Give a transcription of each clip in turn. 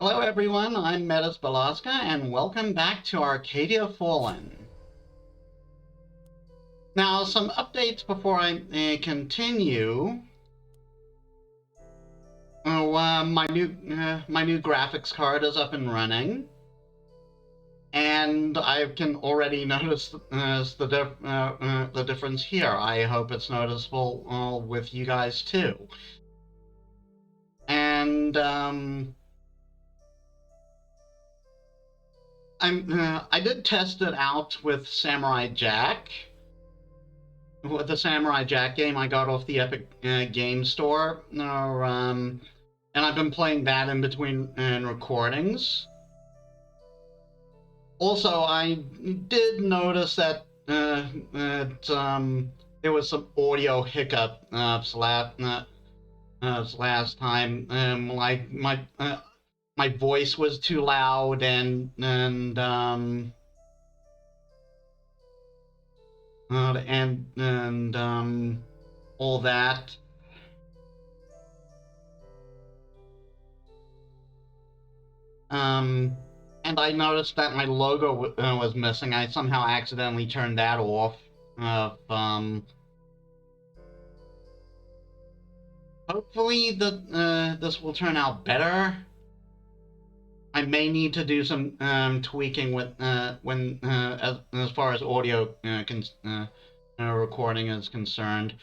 Hello everyone, I'm Metis Balaska, and welcome back to Arcadia Fallen. Now, some updates before I continue. My new graphics card is up and running, and I can already notice the difference here. I hope it's noticeable with you guys too. And I did test it out with Samurai Jack. With the Samurai Jack game I got off the Epic Game Store, and I've been playing that in between recordings. Also, I did notice that there was some audio hiccup last time. Like my voice was too loud and all that. And I noticed that my logo was missing. I somehow accidentally turned that off. Hopefully this will turn out better. I may need to do some tweaking with as far as audio recording is concerned.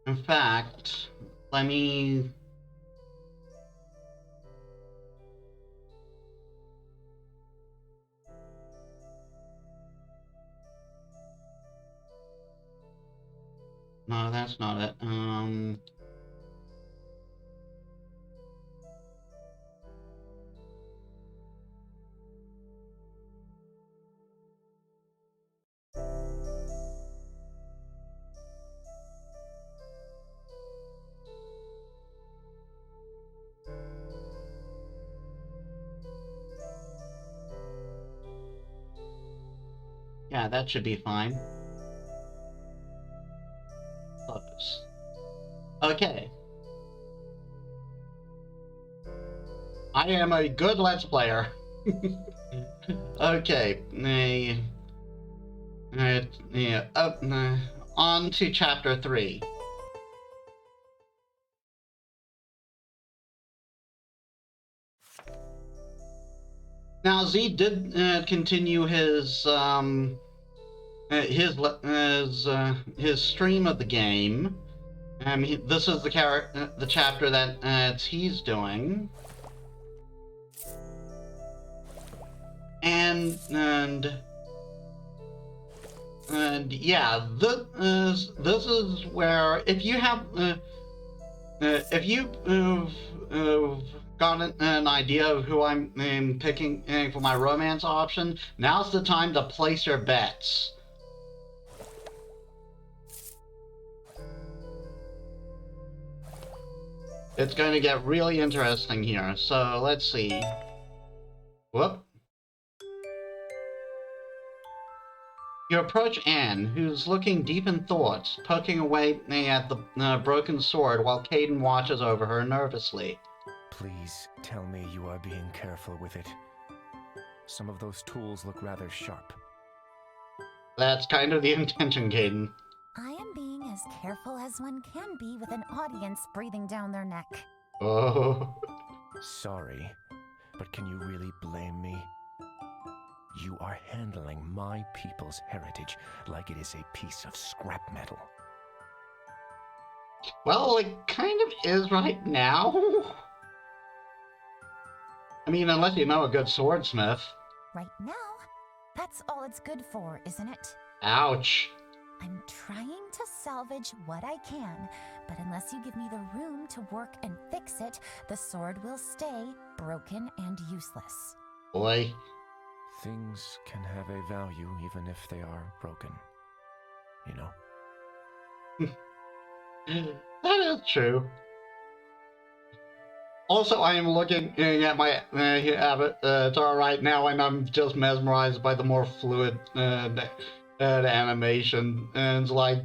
In fact, let me. No, that's not it. Yeah, that should be fine. Close. Okay. I am a good Let's Player. Okay. On to Chapter 3. Now, Z did continue his stream of the game. This is the chapter that he's doing, and yeah, this is where if you've gotten an idea of who I'm picking for my romance option, now's the time to place your bets. It's going to get really interesting here. So let's see. Whoop. You approach Anne, who's looking deep in thought, poking away at the broken sword while Caden watches over her nervously. Please tell me you are being careful with it. Some of those tools look rather sharp. That's kind of the intention, Caden. I am being as careful as one can be with an audience breathing down their neck. Oh. Sorry, but can you really blame me? You are handling my people's heritage like it is a piece of scrap metal. Well, it kind of is right now. I mean, unless you know a good swordsmith. Right now, that's all it's good for, isn't it? Ouch. I'm trying to salvage what I can, but unless you give me the room to work and fix it, the sword will stay broken and useless. Boy. Things can have a value even if they are broken. You know? That is true. Also, I am looking at my avatar right now, and I'm just mesmerized by the more fluid animation. And it's like,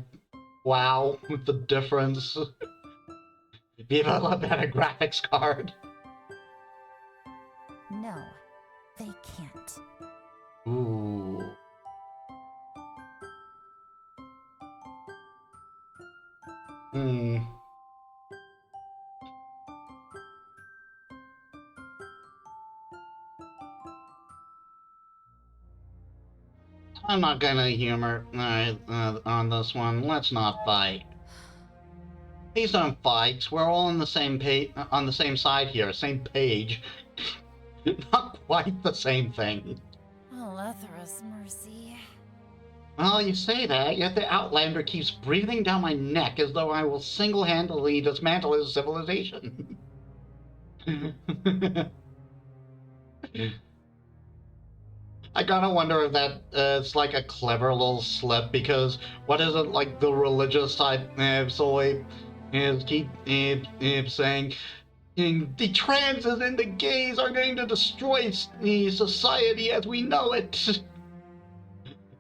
wow, the difference. Viva la better graphics card. No No, they can't. Ooh. Hmm. I'm not gonna humor on this one. Let's not fight. Please don't fight. We're all on the same page, on the same side here, same page. Not quite the same thing. Alethra's mercy. Well, you say that, yet the Outlander keeps breathing down my neck as though I will single-handedly dismantle his civilization. I gotta wonder if that it's like a clever little slip, because what is it like the religious side soy is keep saying the transes and the gays are going to destroy the society as we know it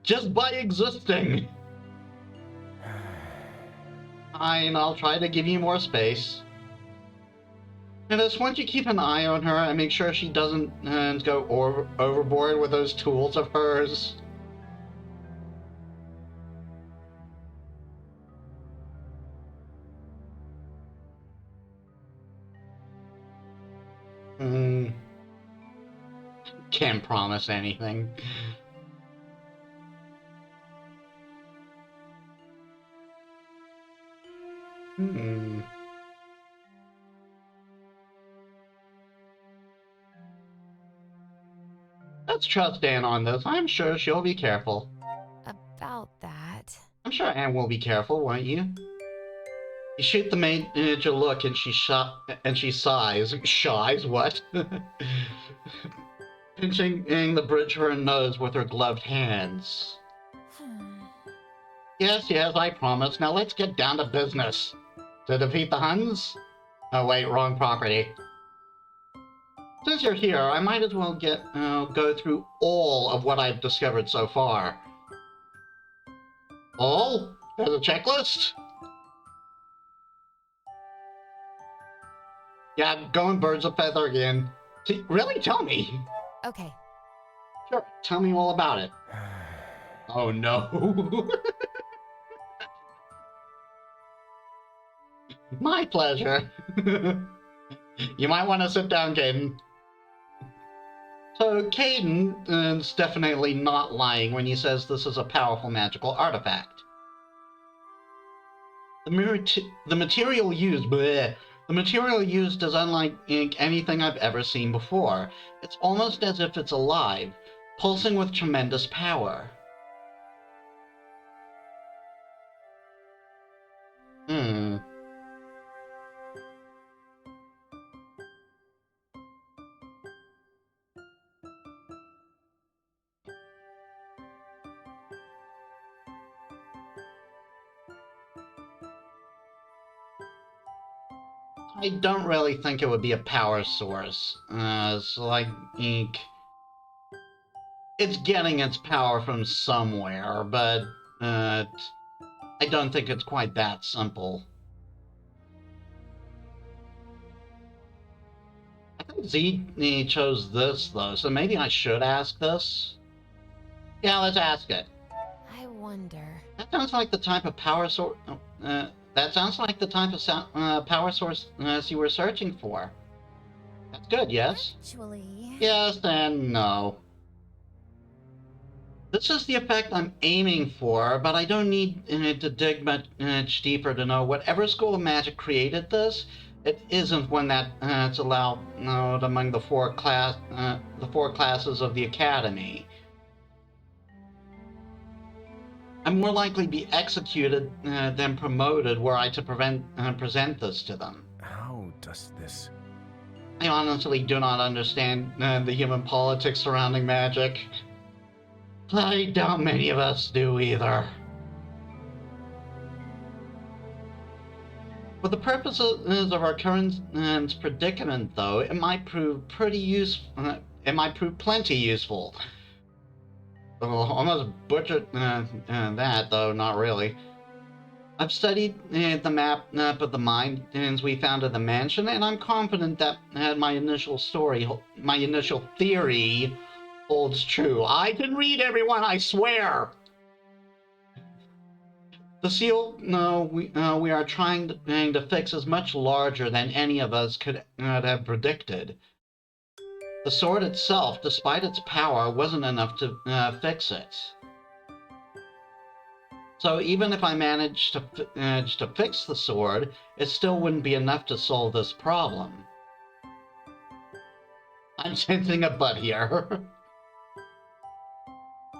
just by existing. Fine, I'll try to give you more space. And just once you keep an eye on her and make sure she doesn't go overboard with those tools of hers. Can't promise anything. Let's trust Anne on this. I'm sure she'll be careful. About that. I'm sure Anne will be careful, won't you? You shoot the maid a look and she sighs. Shies? What? Pinching the bridge of her nose with her gloved hands. Yes, I promise. Now let's get down to business. To defeat the Huns? Oh wait, wrong property. Since you're here, I might as well go through all of what I've discovered so far. All? There's a checklist? Yeah, going birds of feather again. Really? Tell me. Okay. Sure, tell me all about it. Oh no. My pleasure. You might want to sit down, Caden. So Caden is definitely not lying when he says this is a powerful magical artifact. The material used is unlike anything I've ever seen before. It's almost as if it's alive, pulsing with tremendous power. I don't really think it would be a power source. It's like it's getting its power from somewhere, but I don't think it's quite that simple. I think Z chose this though, so maybe I should ask this. Yeah, let's ask it. I wonder. That sounds like the type of power source. That sounds like the type of power source you were searching for. That's good, yes? Actually... Yes and no. This is the effect I'm aiming for, but I don't need to dig much deeper to know whatever school of magic created this, it isn't one that's allowed among the four classes of the Academy. I'm more likely to be executed than promoted were I to present this to them. How does this... I honestly do not understand the human politics surrounding magic. I doubt many of us do either. For the purposes of our current predicament, though, it might prove pretty useful. It might prove plenty useful. Almost butchered that, though not really. I've studied the map of the mines we found in the mansion, and I'm confident that my initial theory holds true. I can read, everyone, I swear! The seal we are trying to fix is much larger than any of us could have predicted. The sword itself, despite its power, wasn't enough to fix it. So even if I managed to fix the sword, it still wouldn't be enough to solve this problem. I'm sensing a but here.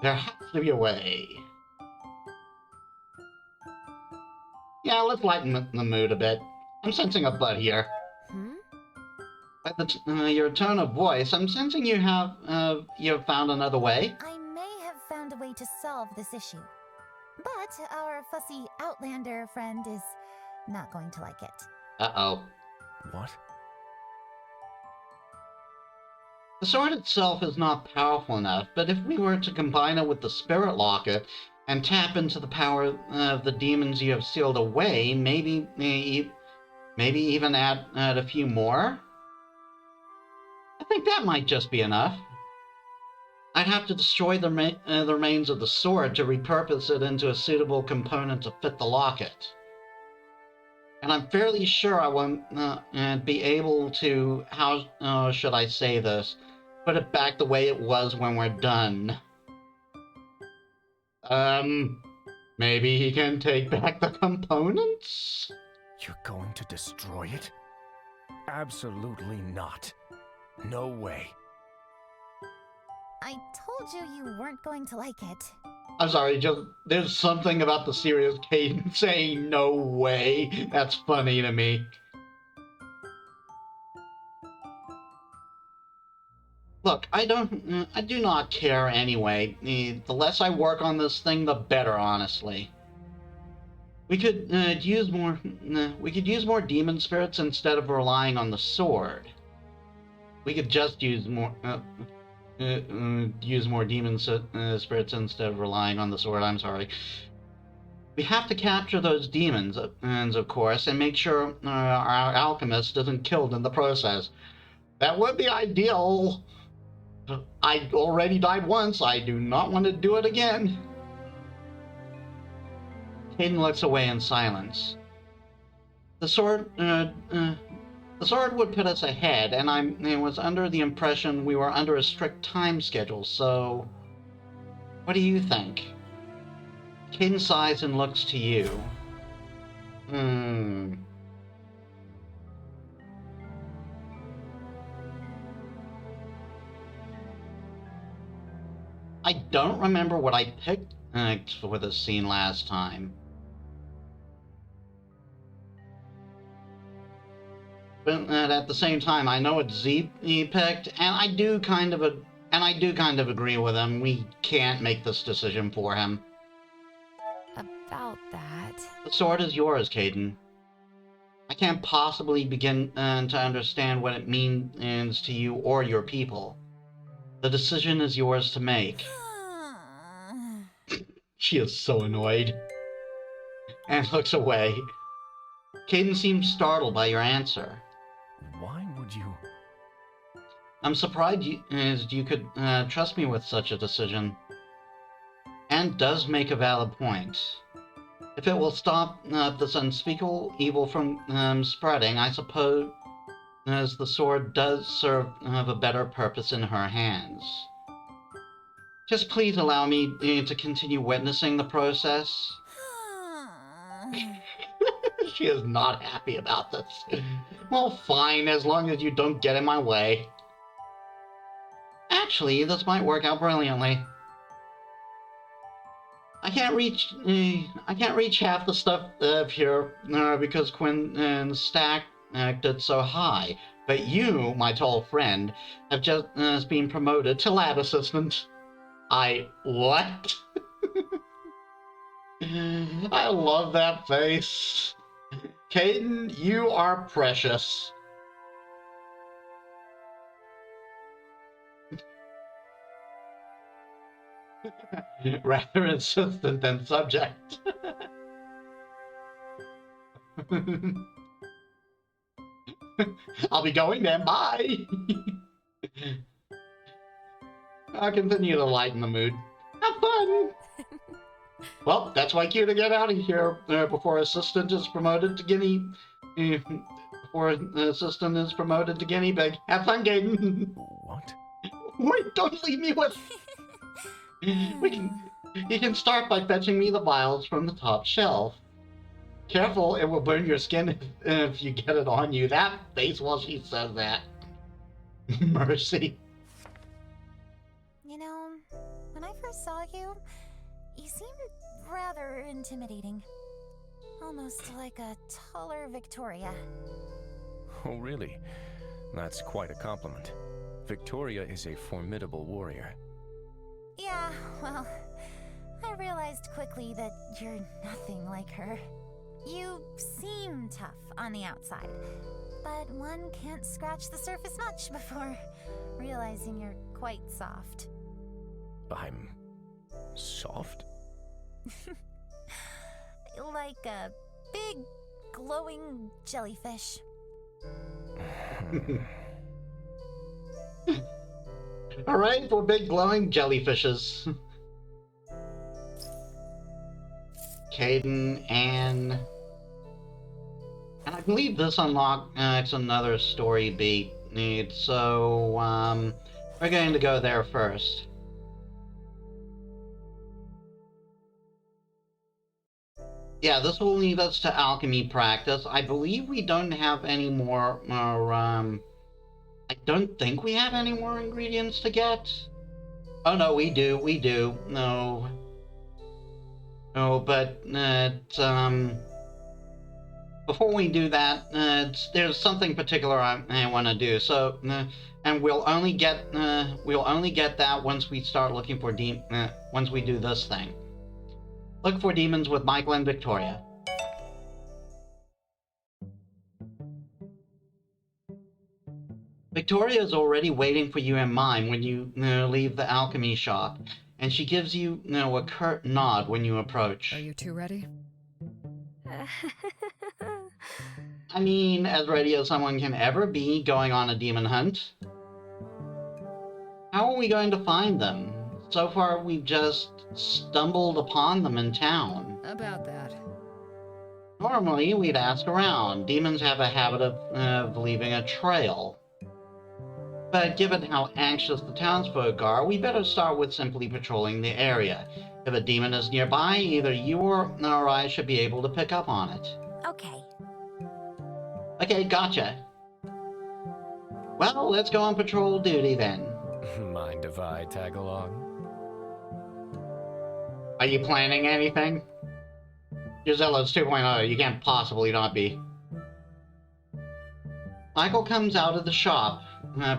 There has to be a way. Yeah, let's lighten the mood a bit. I'm sensing a but here. By your tone of voice, I'm sensing you have found another way. I may have found a way to solve this issue, but our fussy Outlander friend is not going to like it. Uh-oh. What? The sword itself is not powerful enough, but if we were to combine it with the spirit locket and tap into the power of the demons you have sealed away, maybe even add a few more? I think that might just be enough. I'd have to destroy the remains of the sword to repurpose it into a suitable component to fit the locket. And I'm fairly sure I won't be able to, how should I say this, put it back the way it was when we're done. Maybe he can take back the components? You're going to destroy it? Absolutely not. No way. I told you you weren't going to like it. I'm sorry, just there's something about the serious Caden saying no way. That's funny to me. Look, I do not care anyway. The less I work on this thing, the better, honestly. We could use more demon spirits instead of relying on the sword. We could just use more demon spirits instead of relying on the sword. I'm sorry. We have to capture those demons, of course, and make sure our alchemist isn't killed in the process. That would be ideal. I already died once. I do not want to do it again. Caden looks away in silence. The sword would put us ahead, and I was under the impression we were under a strict time schedule, so... What do you think? Caden sighs and looks to you. I don't remember what I picked for this scene last time. But at the same time, I know it's Z he picked, and I do kind of agree with him. We can't make this decision for him. About that... The sword is yours, Caden. I can't possibly begin to understand what it means to you or your people. The decision is yours to make. She is so annoyed. And looks away. Caden seems startled by your answer. Why would you... I'm surprised you could trust me with such a decision. Anne does make a valid point. If it will stop this unspeakable evil from spreading, I suppose the sword does serve a better purpose in her hands. Just please allow me to continue witnessing the process. She is not happy about this. Well, fine, as long as you don't get in my way. Actually, this might work out brilliantly. I can't reach half the stuff up here because Quinn Stack acted so high. But you, my tall friend, have just been promoted to lab assistant. What? I love that face. Caden, you are precious. Rather insistent than subject. I'll be going then. Bye. I'll continue to lighten the mood. Have fun. Well, that's my cue to get out of here before assistant is promoted to guinea. Before assistant is promoted to guinea pig. Have fun, Gaiden. What? Wait, don't leave me with. You can start by fetching me the vials from the top shelf. Careful, it will burn your skin if you get it on you. That face while she says that. Mercy. You know, when I first saw you, you seemed rather intimidating. Almost like a taller Victoria. Oh, really? That's quite a compliment. Victoria is a formidable warrior. Yeah, well, I realized quickly that you're nothing like her. You seem tough on the outside, but one can't scratch the surface much before realizing you're quite soft. I'm soft? Like a big, glowing jellyfish. Alright, for big glowing jellyfishes. Caden and I believe this unlocks another story beat need, so we're going to go there first. Yeah, this will lead us to alchemy practice. I believe we don't have any more, I don't think we have any more ingredients to get. Oh no, we do, no. Oh, but, before we do that, there's something particular I want to do, so, and we'll only get that once we start looking for once we do this thing. Look for demons with Michael and Victoria. Victoria is already waiting for you in mine when you leave the alchemy shop, and she gives you, a curt nod when you approach. Are you two ready? I mean, as ready as someone can ever be going on a demon hunt. How are we going to find them? So far, we've just stumbled upon them in town. About that. Normally, we'd ask around. Demons have a habit of leaving a trail. But given how anxious the townsfolk are, we better start with simply patrolling the area. If a demon is nearby, either you or I should be able to pick up on it. Okay. Okay, gotcha. Well, let's go on patrol duty then. Mind if I tag along? Are you planning anything? Giselle's 2.0, you can't possibly not be. Michael comes out of the shop,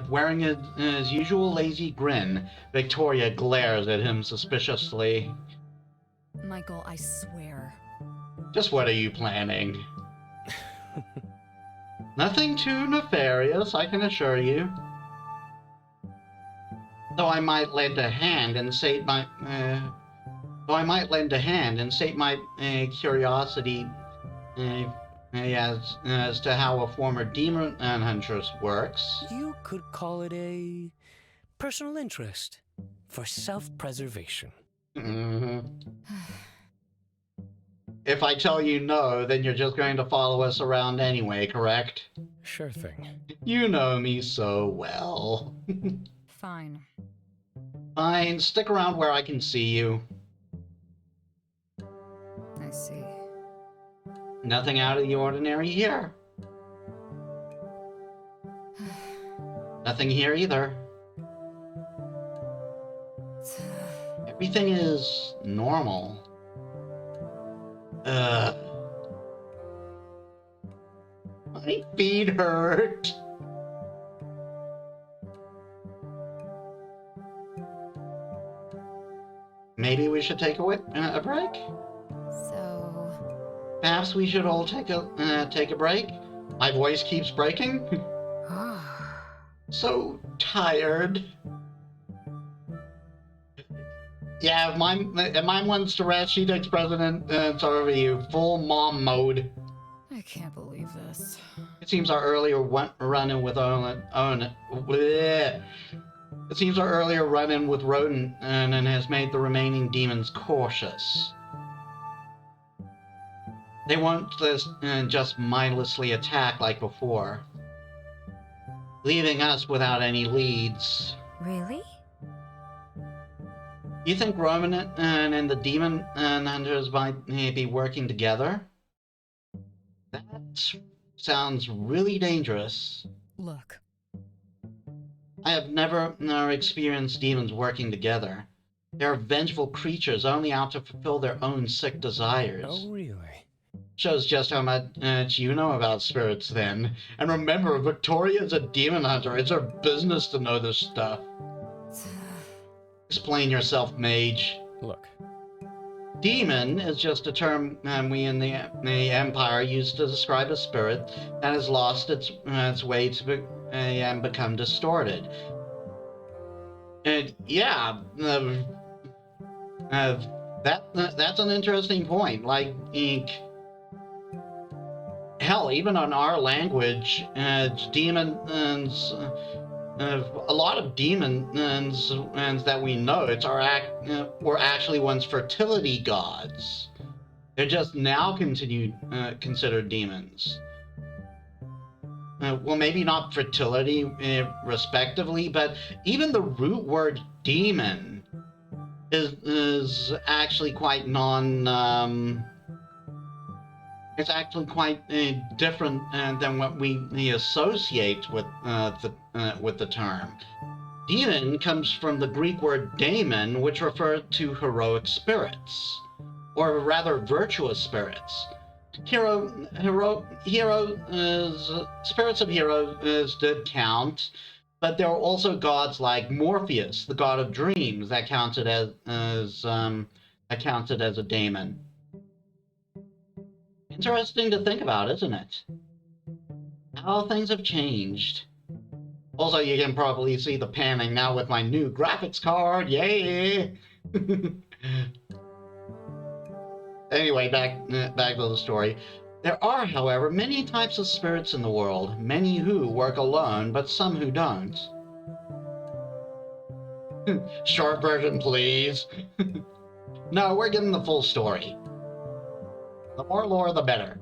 wearing his usual lazy grin. Victoria glares at him suspiciously. Michael, I swear. Just what are you planning? Nothing too nefarious, I can assure you. Though I might lend a hand and sate my curiosity as to how a former demon huntress works. You could call it a personal interest for self-preservation. Mm-hmm. If I tell you no, then you're just going to follow us around anyway, correct? Sure thing. You know me so well. Fine. Fine, stick around where I can see you. I see. Nothing out of the ordinary here. Nothing here either. Everything is normal. My feet hurt. Maybe we should take a break? So... Perhaps we should all take a break? My voice keeps breaking? So tired. Yeah, if mine wants to rest, she takes precedence over you. Full mom mode. I I can't believe this. It seems our earlier run-in with It seems our earlier run-in with Rodin and has made the remaining demons cautious. They won't just mindlessly attack like before, leaving us without any leads. Really? You think Roman and the demon hunters might be working together? That sounds really dangerous. Look, I have never experienced demons working together. They're vengeful creatures only out to fulfill their own sick desires. Oh, really? Shows just how much you know about spirits then. And remember, Victoria is a demon hunter. It's her business to know this stuff. Explain yourself, mage. Look, Demon is just a term we in the Empire use to describe a spirit that has lost its way to become distorted. And yeah, that's an interesting point. Like, hell, even on our language, demons. A lot of demons that we know were actually once fertility gods. They're just now considered demons. Well, maybe not fertility respectively, but even the root word demon is actually quite it's actually quite different than what we associate with the term. Demon comes from the Greek word daemon, which referred to heroic spirits, or rather virtuous spirits. Spirits of heroes did count, but there were also gods like Morpheus, the god of dreams, that counted as a daemon. Interesting to think about, isn't it? How things have changed. Also, you can probably see the panning now with my new graphics card. Yay! Anyway, back to the story. There are, however, many types of spirits in the world. Many who work alone, but some who don't. Short version, please. No, we're getting the full story. The more lore, the better.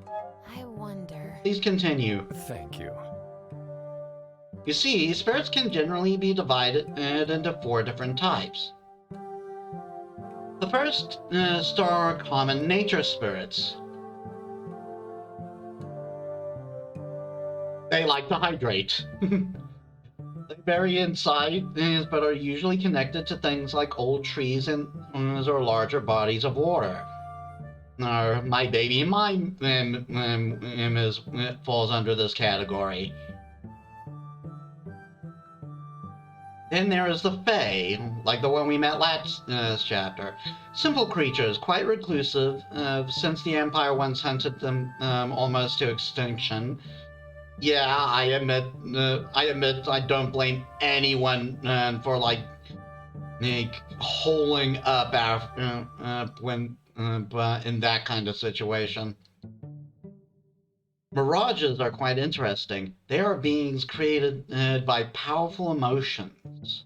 I wonder. Please continue. thank you. You see, spirits can generally be divided into 4 different types. The first are common nature spirits. They like to hydrate. They vary in size, but are usually connected to things like old trees and or larger bodies of water. My baby mime falls under this category. Then there is the Fae, like the one we met last chapter. Simple creatures, quite reclusive, since the Empire once hunted them almost to extinction. Yeah, I admit I don't blame anyone for holing up after when in that kind of situation. Mirages are quite interesting. They are beings created by powerful emotions.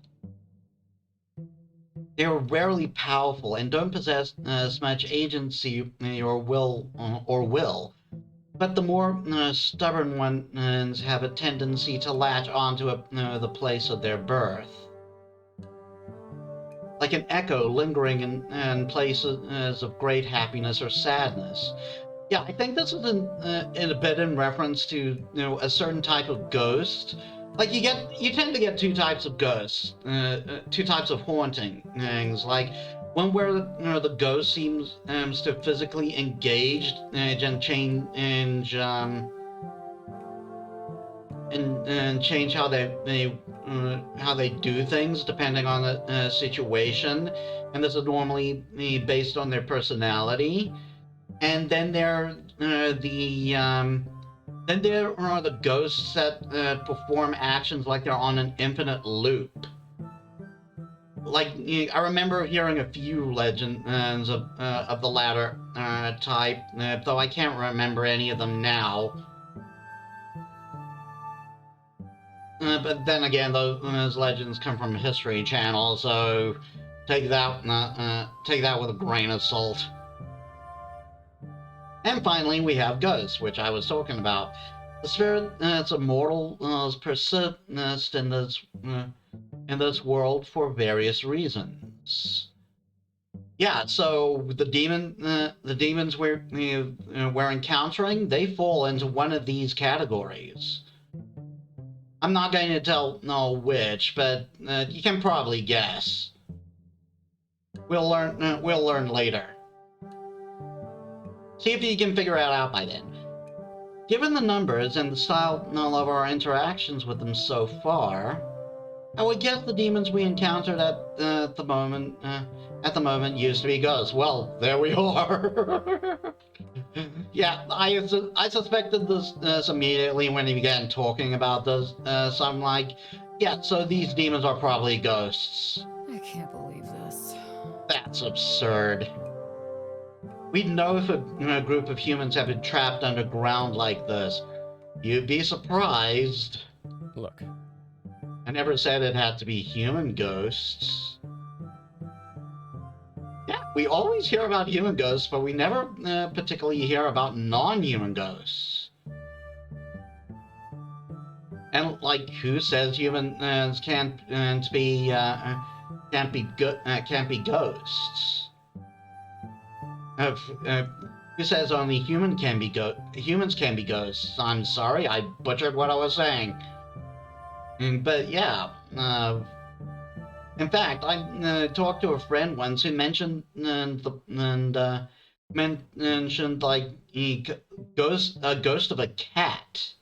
They are rarely powerful and don't possess as much agency or will. But the more stubborn ones have a tendency to latch onto the place of their birth. Like an echo lingering in places of great happiness or sadness. Yeah, I think this is in a bit in reference to a certain type of ghost. Like you tend to get 2 types of ghosts, 2 types of hauntings. Like one where the ghost seems to physically engaged and change how they do things depending on the situation, and this is normally based on their personality. And then there are the ghosts that perform actions like they're on an infinite loop. I remember hearing a few legends of the latter type, though I can't remember any of them now. But then again, those legends come from History Channel, so take that with a grain of salt. And finally, we have ghosts, which I was talking about. The spirit that's immortal persists in this world for various reasons. Yeah, so the demons we're encountering, they fall into one of these categories. I'm not going to tell which, but you can probably guess. We'll learn later. See if you can figure it out by then. Given the numbers and the style of our interactions with them so far, I would guess the demons we encountered at the moment used to be ghosts. Well, there we are. Yeah, I suspected this immediately when he began talking about this. So I'm like, yeah, so these demons are probably ghosts. I can't believe this. That's absurd. We'd know if a group of humans have been trapped underground like this. You'd be surprised. Look. I never said it had to be human ghosts. Yeah, we always hear about human ghosts, but we never particularly hear about non-human ghosts. And like, who says humans can't be ghosts? Who says only humans can be ghosts? I'm sorry, I butchered what I was saying. But yeah, in fact, I talked to a friend once who mentioned mentioned like a ghost of a cat.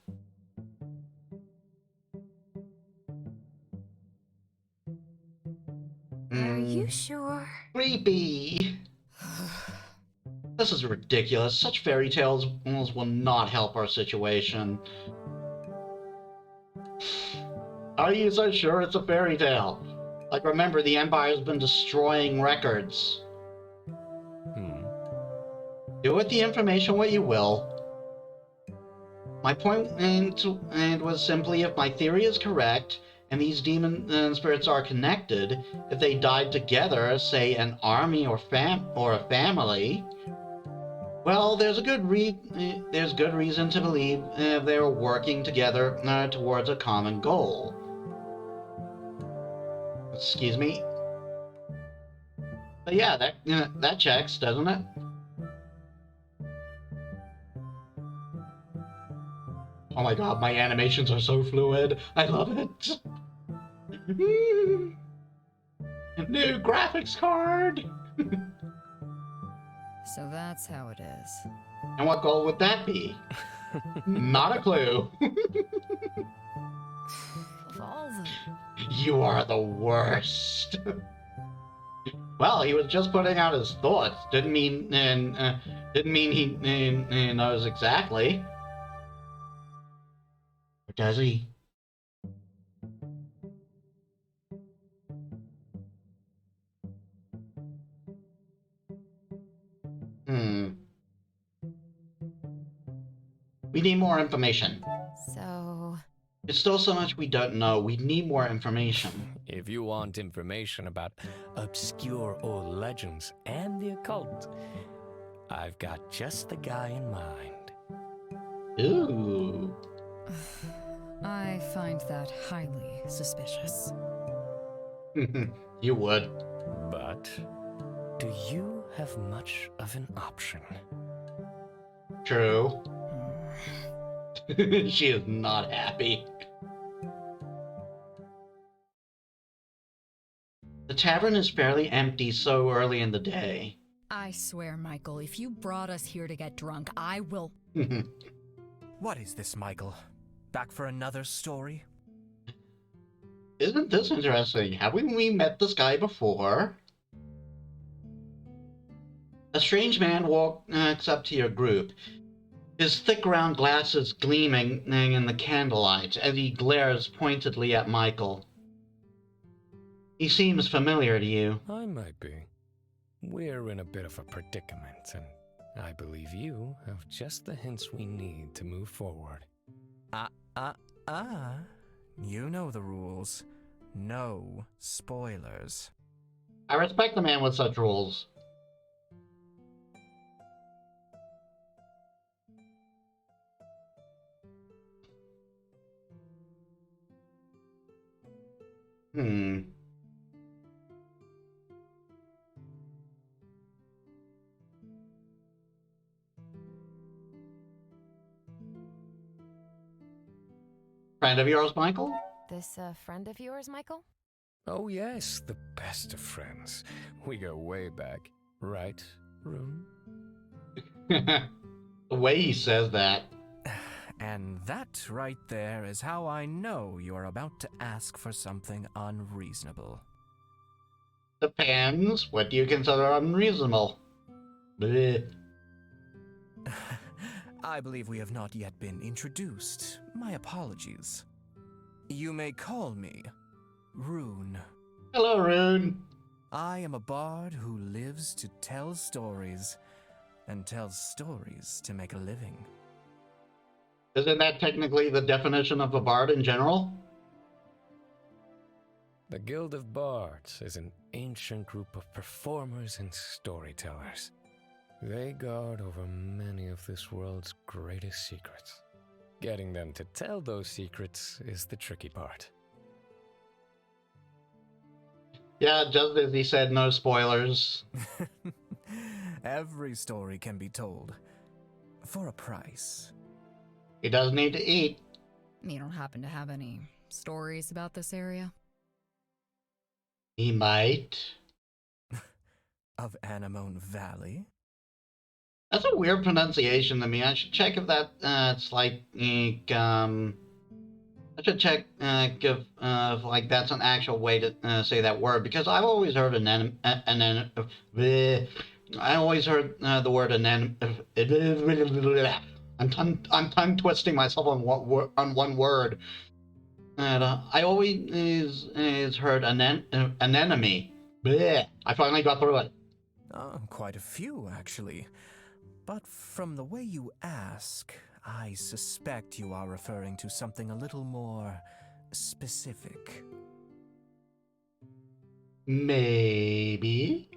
Are you sure? Creepy. This is ridiculous. Such fairy tales will not help our situation. Are you so sure it's a fairy tale? Like, remember, the Empire's been destroying records. Do with the information what you will. My point was simply, if my theory is correct, and these demon spirits are connected, if they died together, say an army or a family, well, there's good reason to believe they were working together towards a common goal. Excuse me. But yeah, that checks, doesn't it? Oh my god, my animations are so fluid. I love it. New graphics card. So that's how it is. And what goal would that be? Not a clue. Of all the... You are the worst. Well, he was just putting out his thoughts. Didn't mean he knows exactly. Or does he? We need more information. So... There's still so much we don't know. We need more information. If you want information about obscure old legends and the occult, I've got just the guy in mind. Ooh. I find that highly suspicious. You would. But do you have much of an option? True. She is not happy. The tavern is fairly empty so early in the day. I swear, Michael, if you brought us here to get drunk, I will... What is this, Michael? Back for another story? Isn't this interesting? Haven't we met this guy before? A strange man walks up to your group, his thick round glasses gleaming in the candlelight as he glares pointedly at Michael. He seems familiar to you. I might be. We're in a bit of a predicament, and I believe you have just the hints we need to move forward. You know the rules. No spoilers. I respect a man with such rules. Friend of yours, Michael? This a friend of yours, Michael? Oh yes, the best of friends. We go way back. Right, Rune? The way he says that. And that right there is how I know you're about to ask for something unreasonable. Depends. What do you consider unreasonable? Bleh. I believe we have not yet been introduced. My apologies. You may call me Rune. Hello, Rune. I am a bard who lives to tell stories, and tells stories to make a living. Isn't that technically the definition of a bard in general? The Guild of Bards is an ancient group of performers and storytellers. They guard over many of this world's greatest secrets. Getting them to tell those secrets is the tricky part. Yeah, just as he said, no spoilers. Every story can be told. For a price. He does need to eat. You don't happen to have any stories about this area? He might. Of Anemone Valley? That's a weird pronunciation to me. I should check if that it's like I should check if like that's an actual way to say that word, because I've always heard I always heard the word I'm tongue twisting myself on one word, and I always heard anemone. Bleh. I finally got through it. Quite a few, actually. But from the way you ask, I suspect you are referring to something a little more specific. Maybe.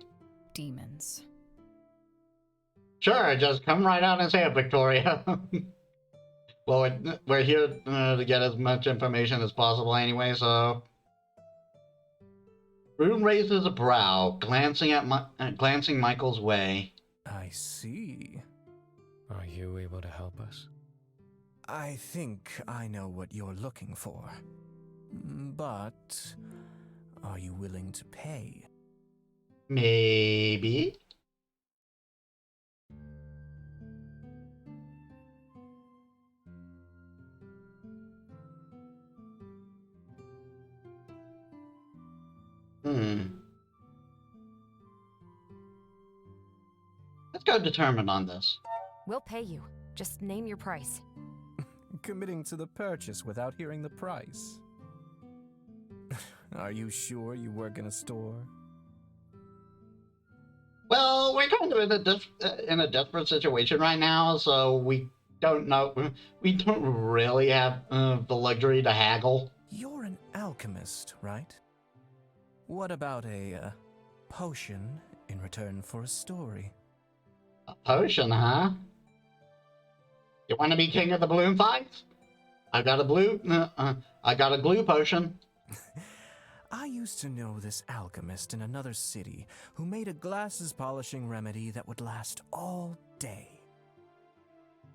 Demons. Sure, just come right out and say it, Victoria. Well, we're here to get as much information as possible anyway, so... Rune raises a brow, glancing Michael's way. I see. Are you able to help us? I think I know what you're looking for. But are you willing to pay? Maybe. Let's go determined on this. We'll pay you. Just name your price. Committing to the purchase without hearing the price. Are you sure you work in a store? Well, we're kind of in a desperate situation right now, so we don't know. We don't really have the luxury to haggle. You're an alchemist, right? What about a potion in return for a story? A potion, huh? You want to be king of the balloon fights? I got a glue potion. I used to know this alchemist in another city who made a glasses polishing remedy that would last all day.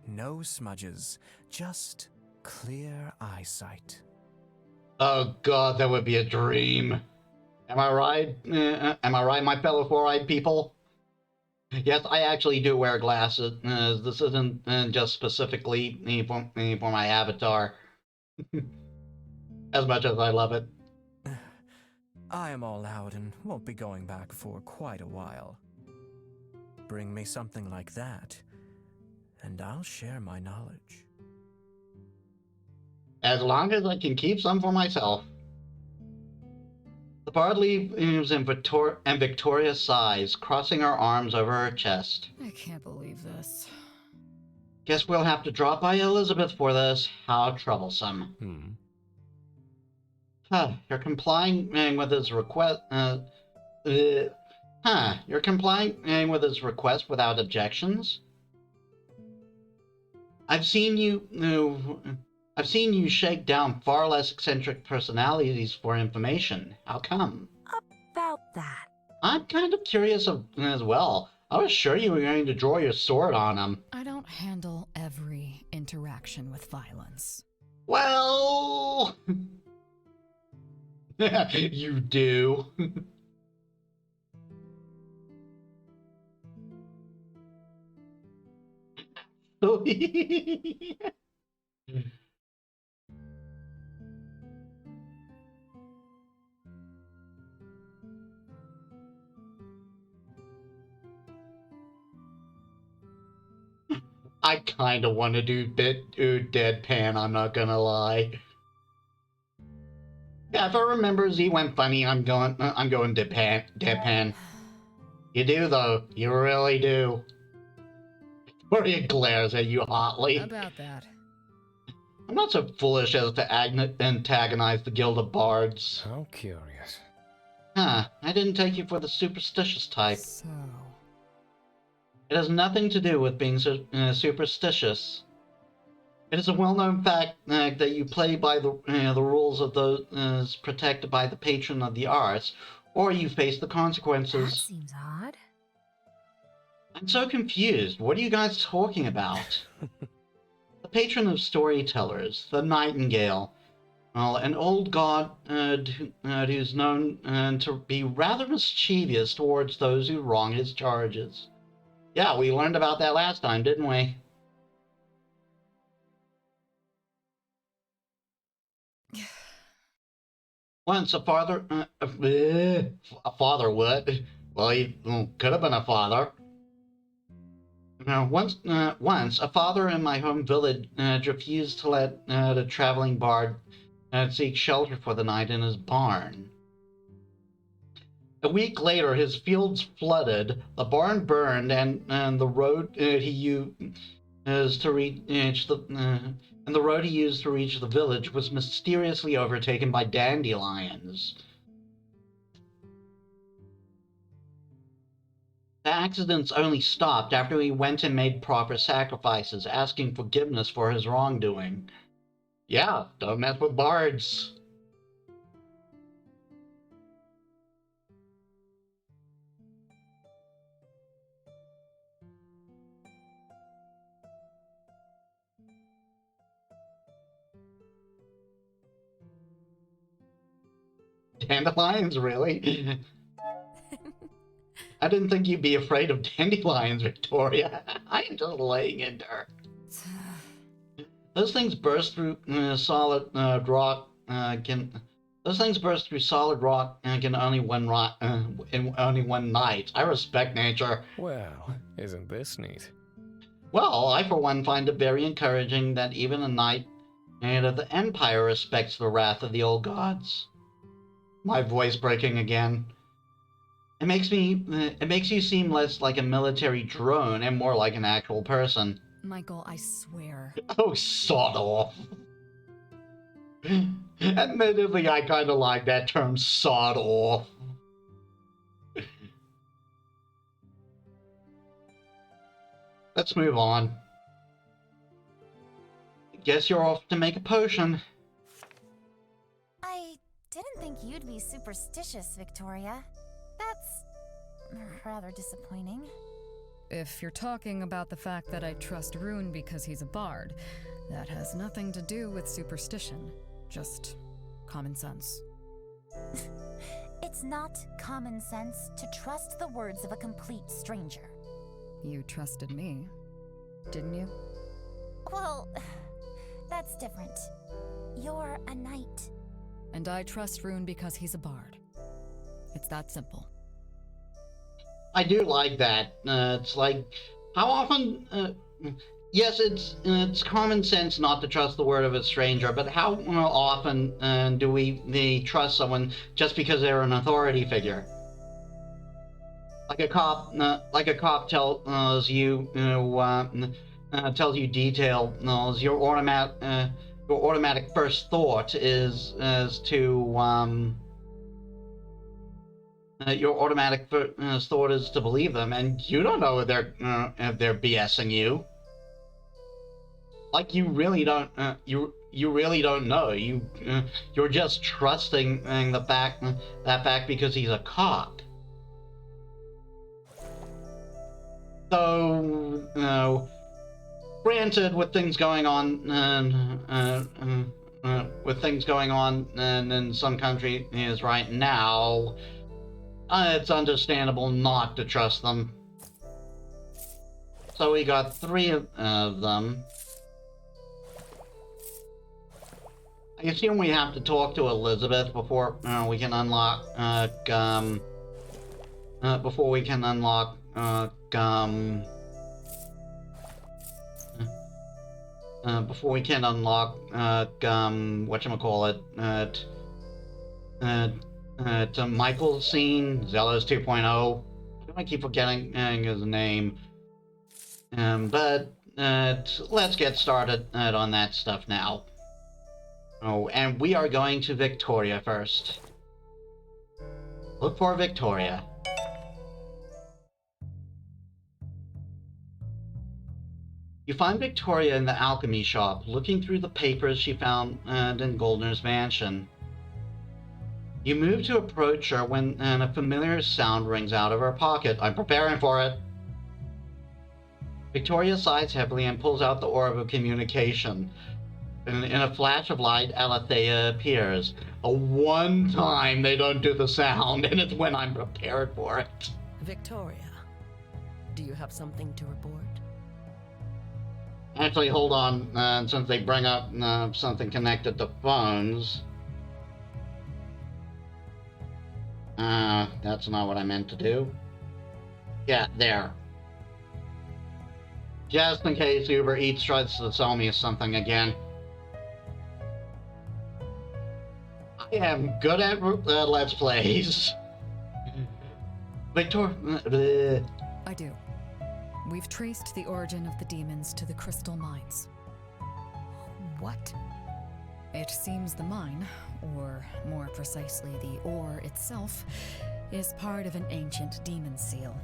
No smudges, just clear eyesight. Oh god, that would be a dream. Am I right? Am I right, my fellow four-eyed people? Yes, I actually do wear glasses. This isn't just specifically for my avatar. As much as I love it. I am all out and won't be going back for quite a while. Bring me something like that, and I'll share my knowledge. As long as I can keep some for myself. The bard leaves in Victoria's sighs, crossing her arms over her chest. I can't believe this. Guess we'll have to drop by Elizabeth for this. How troublesome. You're complying with his request. You're complying with his request without objections. I've seen you shake down far less eccentric personalities for information. How come? About that. I'm kind of curious as well. I was sure you were going to draw your sword on him. I don't handle every interaction with violence. Well, you do. I kind of want to do deadpan, I'm not gonna lie. Yeah, if I remember Z went funny, I'm going deadpan. You do, though. You really do. Victoria glares at you hotly. About that. I'm not so foolish as to antagonize the Guild of Bards. How curious. I didn't take you for the superstitious type. So... It has nothing to do with being superstitious. It is a well-known fact that you play by the rules of those protected by the patron of the arts, or you face the That consequences. seems odd. I'm so confused. What are you guys talking about? The patron of storytellers, the Nightingale, an old god who's known to be rather mischievous towards those who wrong his charges. Yeah, we learned about that last time, didn't we? Once a father... a father what? Well, he could have been a father. Once a father in my home village refused to let a traveling bard seek shelter for the night in his barn. A week later, his fields flooded, the barn burned, and the road he used to reach the village was mysteriously overtaken by dandelions. The accidents only stopped after he went and made proper sacrifices, asking forgiveness for his wrongdoing. Yeah, don't mess with bards. Dandelions, really? I didn't think you'd be afraid of dandelions, Victoria. I am just laying in dirt. Those things burst through solid rock. Those things burst through solid rock and can only in only one night. I respect nature. Well, isn't this neat? Well, I for one find it very encouraging that even a knight of the Empire respects the wrath of the old gods. My voice breaking again. It makes you seem less like a military drone and more like an actual person. Michael, I swear. Oh, sod off. Admittedly, I kind of like that term, sod off. Let's move on. Guess you're off to make a potion. I didn't think you'd be superstitious, Victoria. That's rather disappointing. If you're talking about the fact that I trust Rune because he's a bard, that has nothing to do with superstition. Just common sense. It's not common sense to trust the words of a complete stranger. You trusted me, didn't you? Well, that's different. You're a knight. And I trust Rune because he's a bard. It's that simple. I do like that. It's like, how often Yes, it's common sense not to trust the word of a stranger, but how often do we trust someone just because they're an authority figure? Like a cop tells you, tells you details. Your automatic first thought is to your automatic thought is to believe them, and you don't know if they're BSing you. Like you really don't you really don't know. You're just trusting that fact because he's a cop. So, granted, with things going on, in some countries right now, it's understandable not to trust them. So we got 3 of them. I assume we have to talk to Elizabeth before we can unlock Michael's scene, Zello's 2.0. I keep forgetting his name. But let's get started on that stuff now. Oh, and we are going to Victoria first. Look for Victoria. You find Victoria in the alchemy shop, looking through the papers she found in Goldner's mansion. You move to approach her when a familiar sound rings out of her pocket. I'm preparing for it. Victoria sighs heavily and pulls out the orb of communication. In a flash of light, Alethea appears. One time they don't do the sound, and it's when I'm prepared for it. Victoria, do you have something to report? Actually, hold on, since they bring up something connected to phones. That's not what I meant to do. Yeah, there. Just in case Uber Eats tries to sell me something again. I am good at Let's Plays. Victor... I do. We've traced the origin of the demons to the crystal mines. What? It seems the mine, or more precisely the ore itself, is part of an ancient demon seal.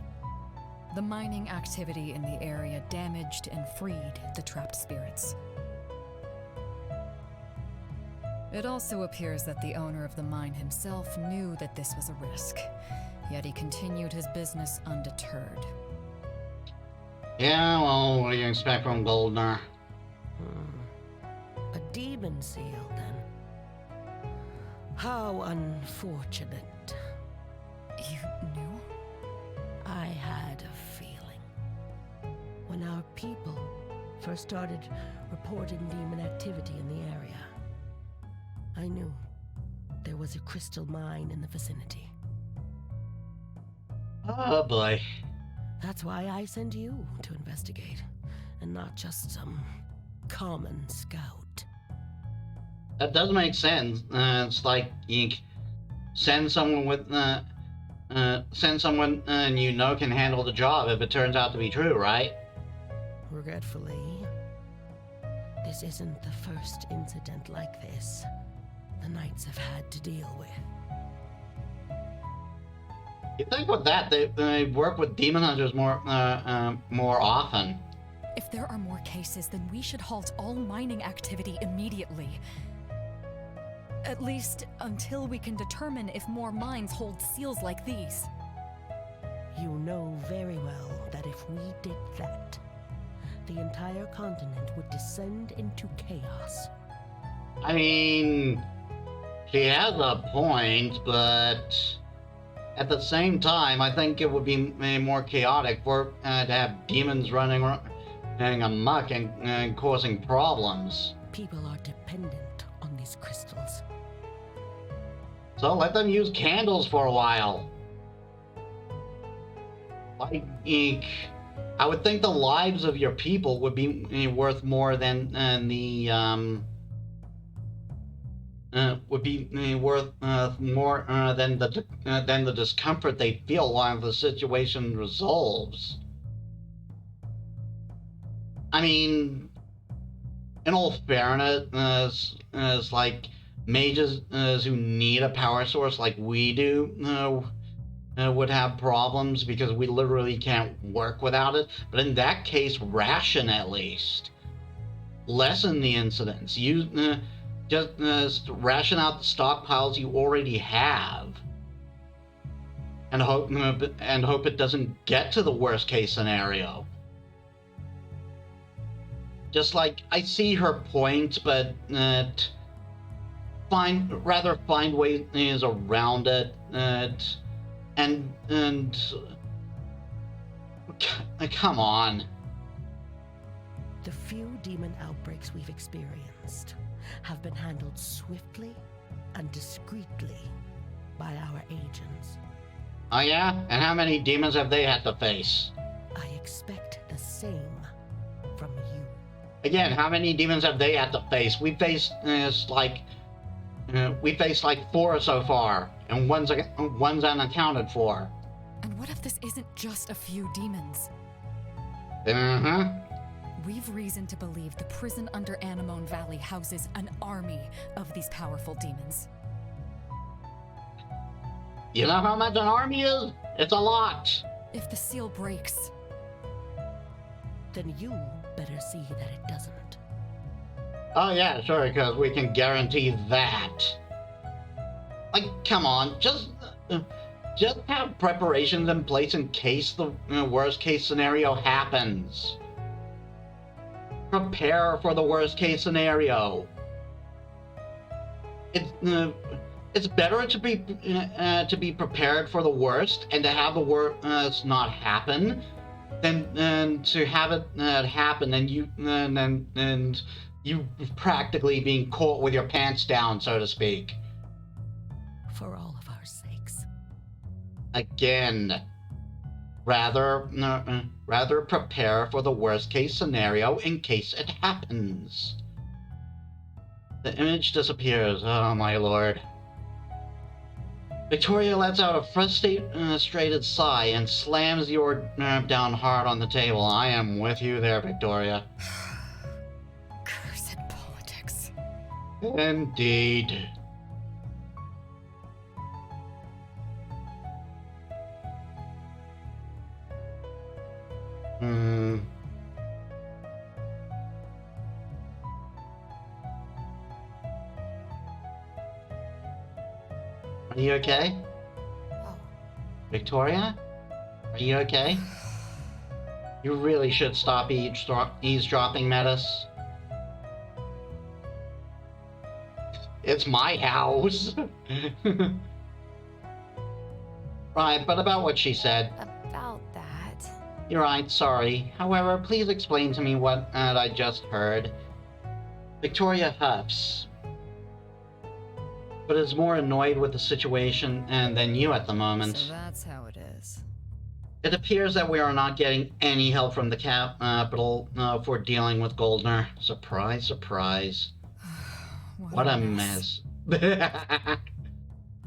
The mining activity in the area damaged and freed the trapped spirits. It also appears that the owner of the mine himself knew that this was a risk, yet he continued his business undeterred. Yeah, well, what do you expect from Goldner? A demon seal, then. How unfortunate. You knew? I had a feeling. When our people first started reporting demon activity in the area, I knew there was a crystal mine in the vicinity. Oh boy. That's why I sent you to investigate, and not just some common scout. That does make sense. It's like you send someone with and you know can handle the job if it turns out to be true, right? Regretfully, this isn't the first incident like this the Knights have had to deal with. You think with that they work with demon hunters more often? If there are more cases, then we should halt all mining activity immediately. At least until we can determine if more mines hold seals like these. You know very well that if we did that, the entire continent would descend into chaos. I mean, she has a point, but at the same time, I think it would be more chaotic for to have demons running amok and causing problems. People are dependent on these crystals. So let them use candles for a while. Like, I would think the lives of your people would be worth more than would be worth more than the discomfort they feel while the situation resolves. I mean, in all fairness, as like mages who need a power source like we do would have problems because we literally can't work without it. But in that case, ration at least. Lessen the incidents. Just ration out the stockpiles you already have, and hope it doesn't get to the worst case scenario. Just like, I see her point, but find ways around it, and come on. The few demon outbreaks we've experienced have been handled swiftly and discreetly by our agents. Oh yeah? And how many demons have they had to face? I expect the same from you. Again, how many demons have they had to face? We faced like 4 so far, and one's unaccounted for. And what if this isn't just a few demons? We've reason to believe the prison under Anemone Valley houses an army of these powerful demons. You know how much an army is? It's a lot. If the seal breaks, then you better see that it doesn't. Oh yeah, sure, because we can guarantee that. Like, come on, just have preparations in place in case the worst case scenario happens. Prepare for the worst case scenario. It's better to be prepared for the worst and to have the worst not happen than to have it happen and you practically being caught with your pants down, so to speak. For all of our sakes. Again, rather prepare for the worst case scenario in case it happens. The image disappears. Oh my lord. Victoria lets out a frustrated sigh and slams the orb down hard on the table. I am with you there, Victoria. Cursed politics. Indeed. Are you okay? Oh. Victoria? Are you okay? You really should stop eavesdropping, Metis. It's my house. Right, but about what she said. About that. You're right, sorry. However, please explain to me what I just heard. Victoria huffs, but is more annoyed with the situation than you at the moment. So that's how it is. It appears that we are not getting any help from the capital for dealing with Goldner. Surprise, surprise. What a mess.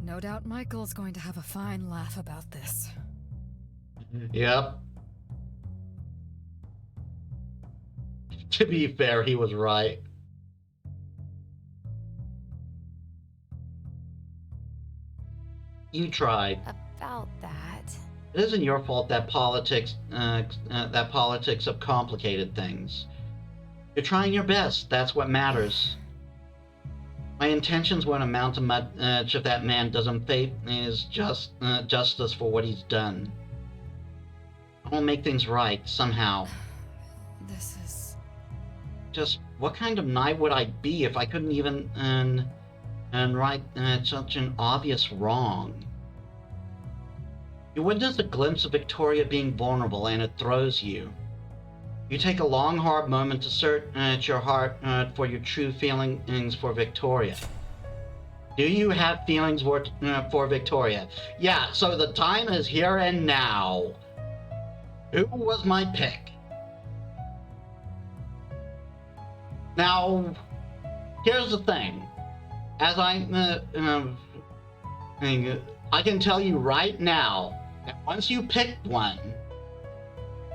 No doubt Michael's going to have a fine laugh about this. Yep. To be fair, he was right. You tried. About that. It isn't your fault that politics have complicated things. You're trying your best. That's what matters. My intentions won't amount to much if that man doesn't face justice for what he's done. I will make things right somehow. This is... Just what kind of knight would I be if I couldn't even right such an obvious wrong? You witness a glimpse of Victoria being vulnerable, and it throws you. You take a long, hard moment to search your heart for your true feelings for Victoria. Do you have feelings for Victoria? Yeah, so the time is here and now. Who was my pick? Now, here's the thing. As I can tell you right now that once you pick one,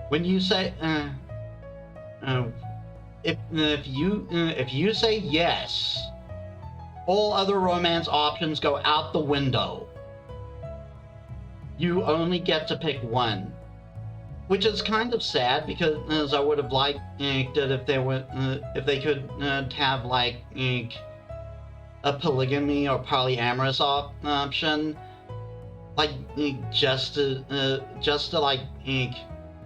when you say if you say yes, all other romance options go out the window. You only get to pick one, which is kind of sad because I would have liked that if they could have like a polygamy or polyamorous option, like just to like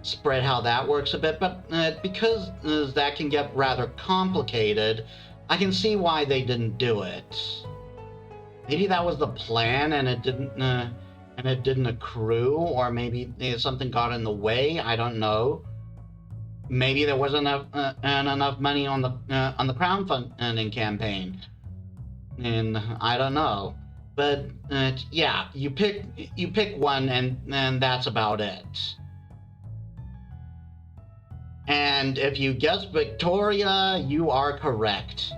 spread how that works a bit. But because that can get rather complicated, I can see why they didn't do it. Maybe that was the plan and it didn't accrue, or maybe something got in the way. I don't know. Maybe there wasn't enough money on the crowdfunding campaign, and I don't know. But yeah, you pick one, and that's about it. And if you guess Victoria, you are correct.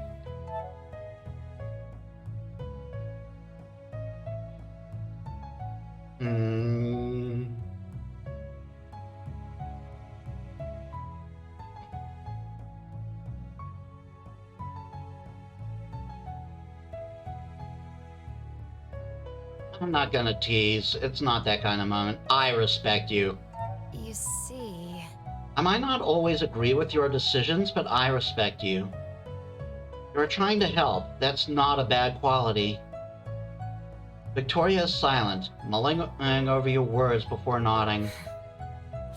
I'm not gonna tease. It's not that kind of moment. I respect you. You see... I might not always agree with your decisions, but I respect you. You're trying to help. That's not a bad quality. Victoria is silent, mulling over your words before nodding.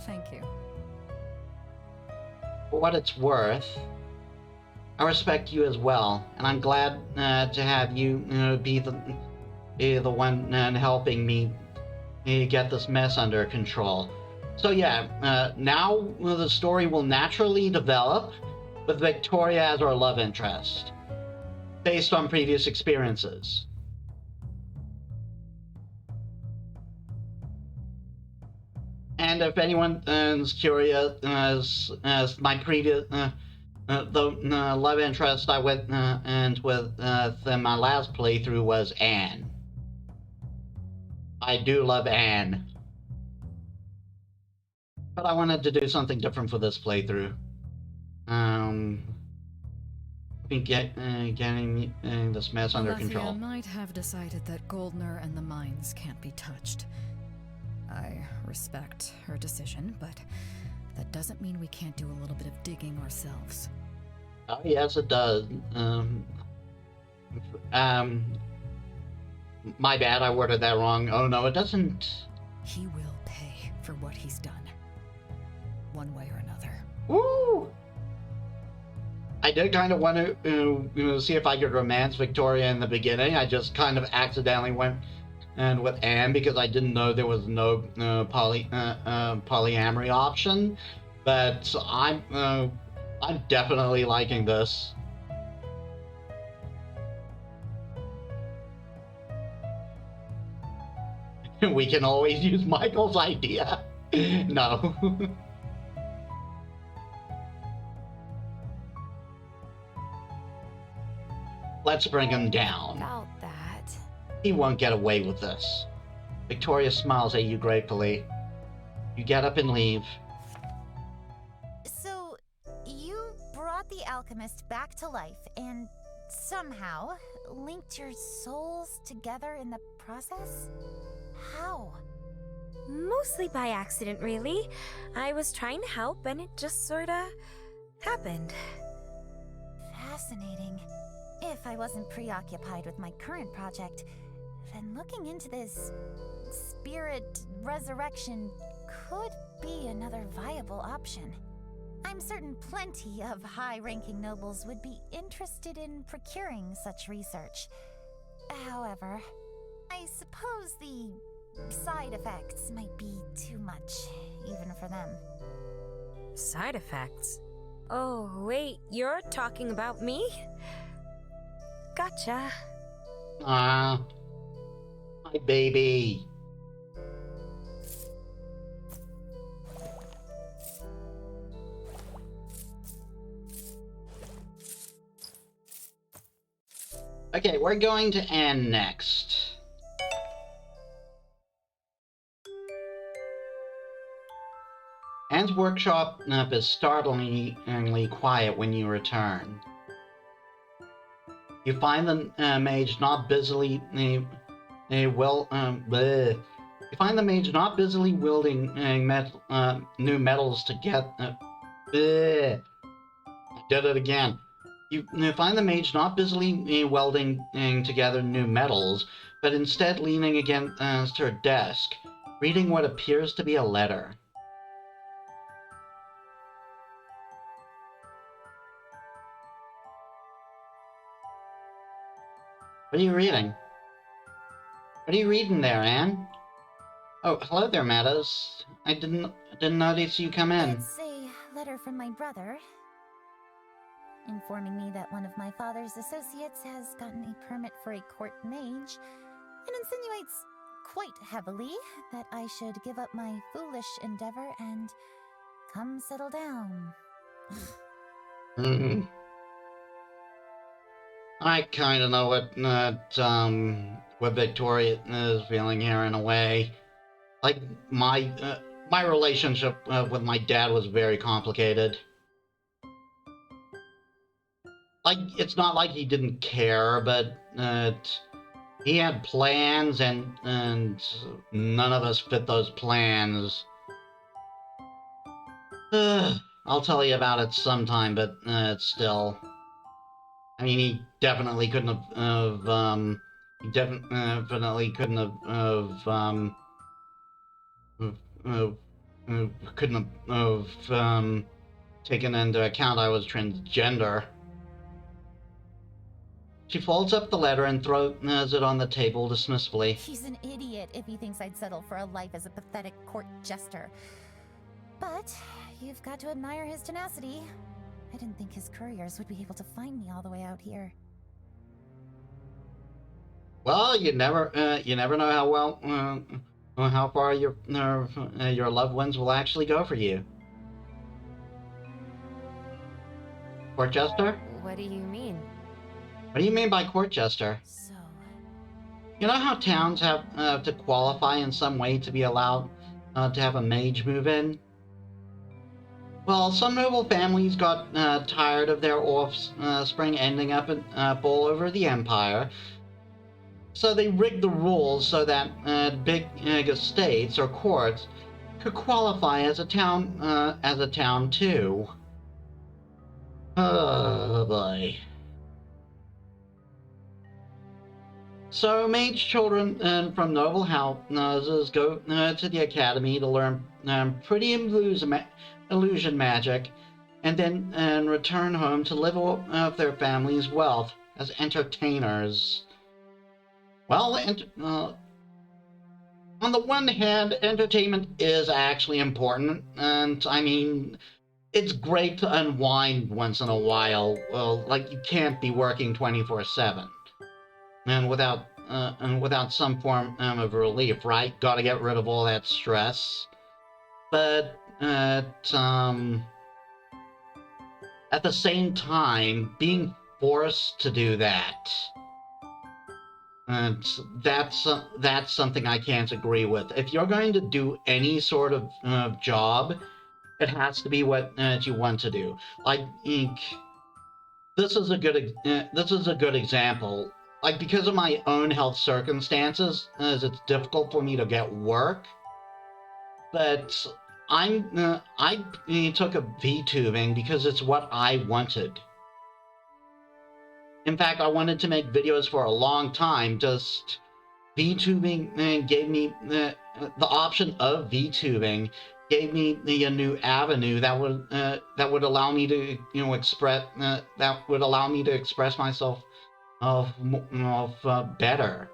Thank you. For what it's worth, I respect you as well, and I'm glad to have you be the one helping me get this mess under control. So yeah, now the story will naturally develop with Victoria as our love interest, based on previous experiences. And if anyone is curious, as my previous the love interest I went with in my last playthrough was Anne. I do love Anne, but I wanted to do something different for this playthrough. Getting this mess under control. Alethea might have decided that Goldner and the mines can't be touched. I respect her decision, but that doesn't mean we can't do a little bit of digging ourselves. Oh yes, it does. My bad, I worded that wrong. Oh no, it doesn't. He will pay for what he's done, one way or another. Woo! I did kind of want to see if I could romance Victoria in the beginning. I just kind of accidentally went with Anne because I didn't know there was no polyamory option. But I'm definitely liking this. We can always use Michael's idea. No. Let's bring him down. About that. He won't get away with this. Victoria smiles at you gratefully. You get up and leave. So, you brought the alchemist back to life and somehow linked your souls together in the process? How? Mostly by accident, really. I was trying to help and it just sorta happened. Fascinating. If I wasn't preoccupied with my current project, then looking into this spirit resurrection could be another viable option. I'm certain plenty of high-ranking nobles would be interested in procuring such research. However, I suppose the side effects might be too much, even for them. Side effects? Oh, wait, you're talking about me? Gotcha. Ah, my baby. Okay, we're going to end next. Anne's workshop is startlingly quiet when you return. You find the mage not busily bleh. You find the mage not busily wielding new metals to get. Bleh. I did it again. You find the mage not busily welding together new metals, but instead leaning against her desk, reading what appears to be a letter. What are you reading? What are you reading there, Anne? Oh, hello there, Metis. I didn't notice you come in. It's a letter from my brother, informing me that one of my father's associates has gotten a permit for a court mage, and insinuates quite heavily that I should give up my foolish endeavor and come settle down. I kind of know what Victoria is feeling here in a way. Like, my relationship with my dad was very complicated. Like, it's not like he didn't care, but he had plans, and none of us fit those plans. I'll tell you about it sometime, but still. I mean, he definitely couldn't have taken into account I was transgender. She folds up the letter and throws it on the table dismissively. He's an idiot if he thinks I'd settle for a life as a pathetic court jester. But you've got to admire his tenacity. I didn't think his couriers would be able to find me all the way out here. Well, you never know how far your loved ones will actually go for you. Court jester? What do you mean? What do you mean by court jester? So, You know how towns have to qualify in some way to be allowed to have a mage move in? Well, some noble families got tired of their offspring ending up all over the empire, so they rigged the rules so that big estates or courts could qualify as a town too. Oh boy. So mage children from noble houses go to the academy to learn pretty illusion magic, and then return home to live off their family's wealth as entertainers. Well, on the one hand, entertainment is actually important, and I mean, it's great to unwind once in a while. Well, like, you can't be working 24/7, and without some form of relief, right? Got to get rid of all that stress. But at the same time, being forced to do that, and that's something I can't agree with. If you're going to do any sort of job, it has to be what you want to do. Like, this is a good example. Like, because of my own health circumstances, it's difficult for me to get work. But I took up VTubing because it's what I wanted. In fact, I wanted to make videos for a long time. Just VTubing gave me the option of VTubing gave me a new avenue that would allow me to express myself better.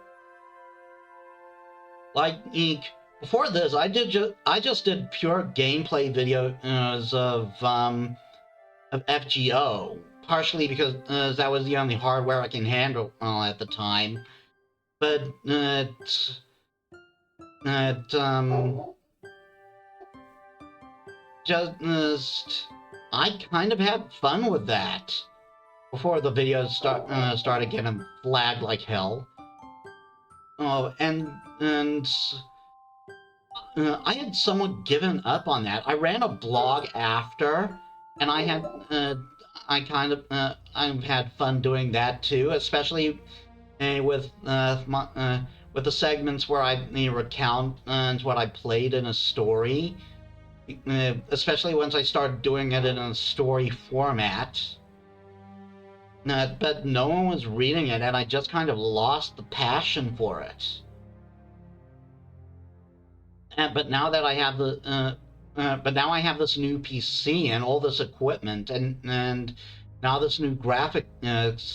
Like, before this, I just did pure gameplay videos of FGO, partially because that was the only hardware I can handle at the time. But I kind of had fun with that. before the videos started getting flagged like hell. Oh, and I had somewhat given up on that. I ran a blog after, and I've had fun doing that too, especially with with the segments where I recount what I played in a story, especially once I started doing it in a story format. But no one was reading it, and I just kind of lost the passion for it. But now that I have but now I have this new PC and all this equipment, and now this new graphic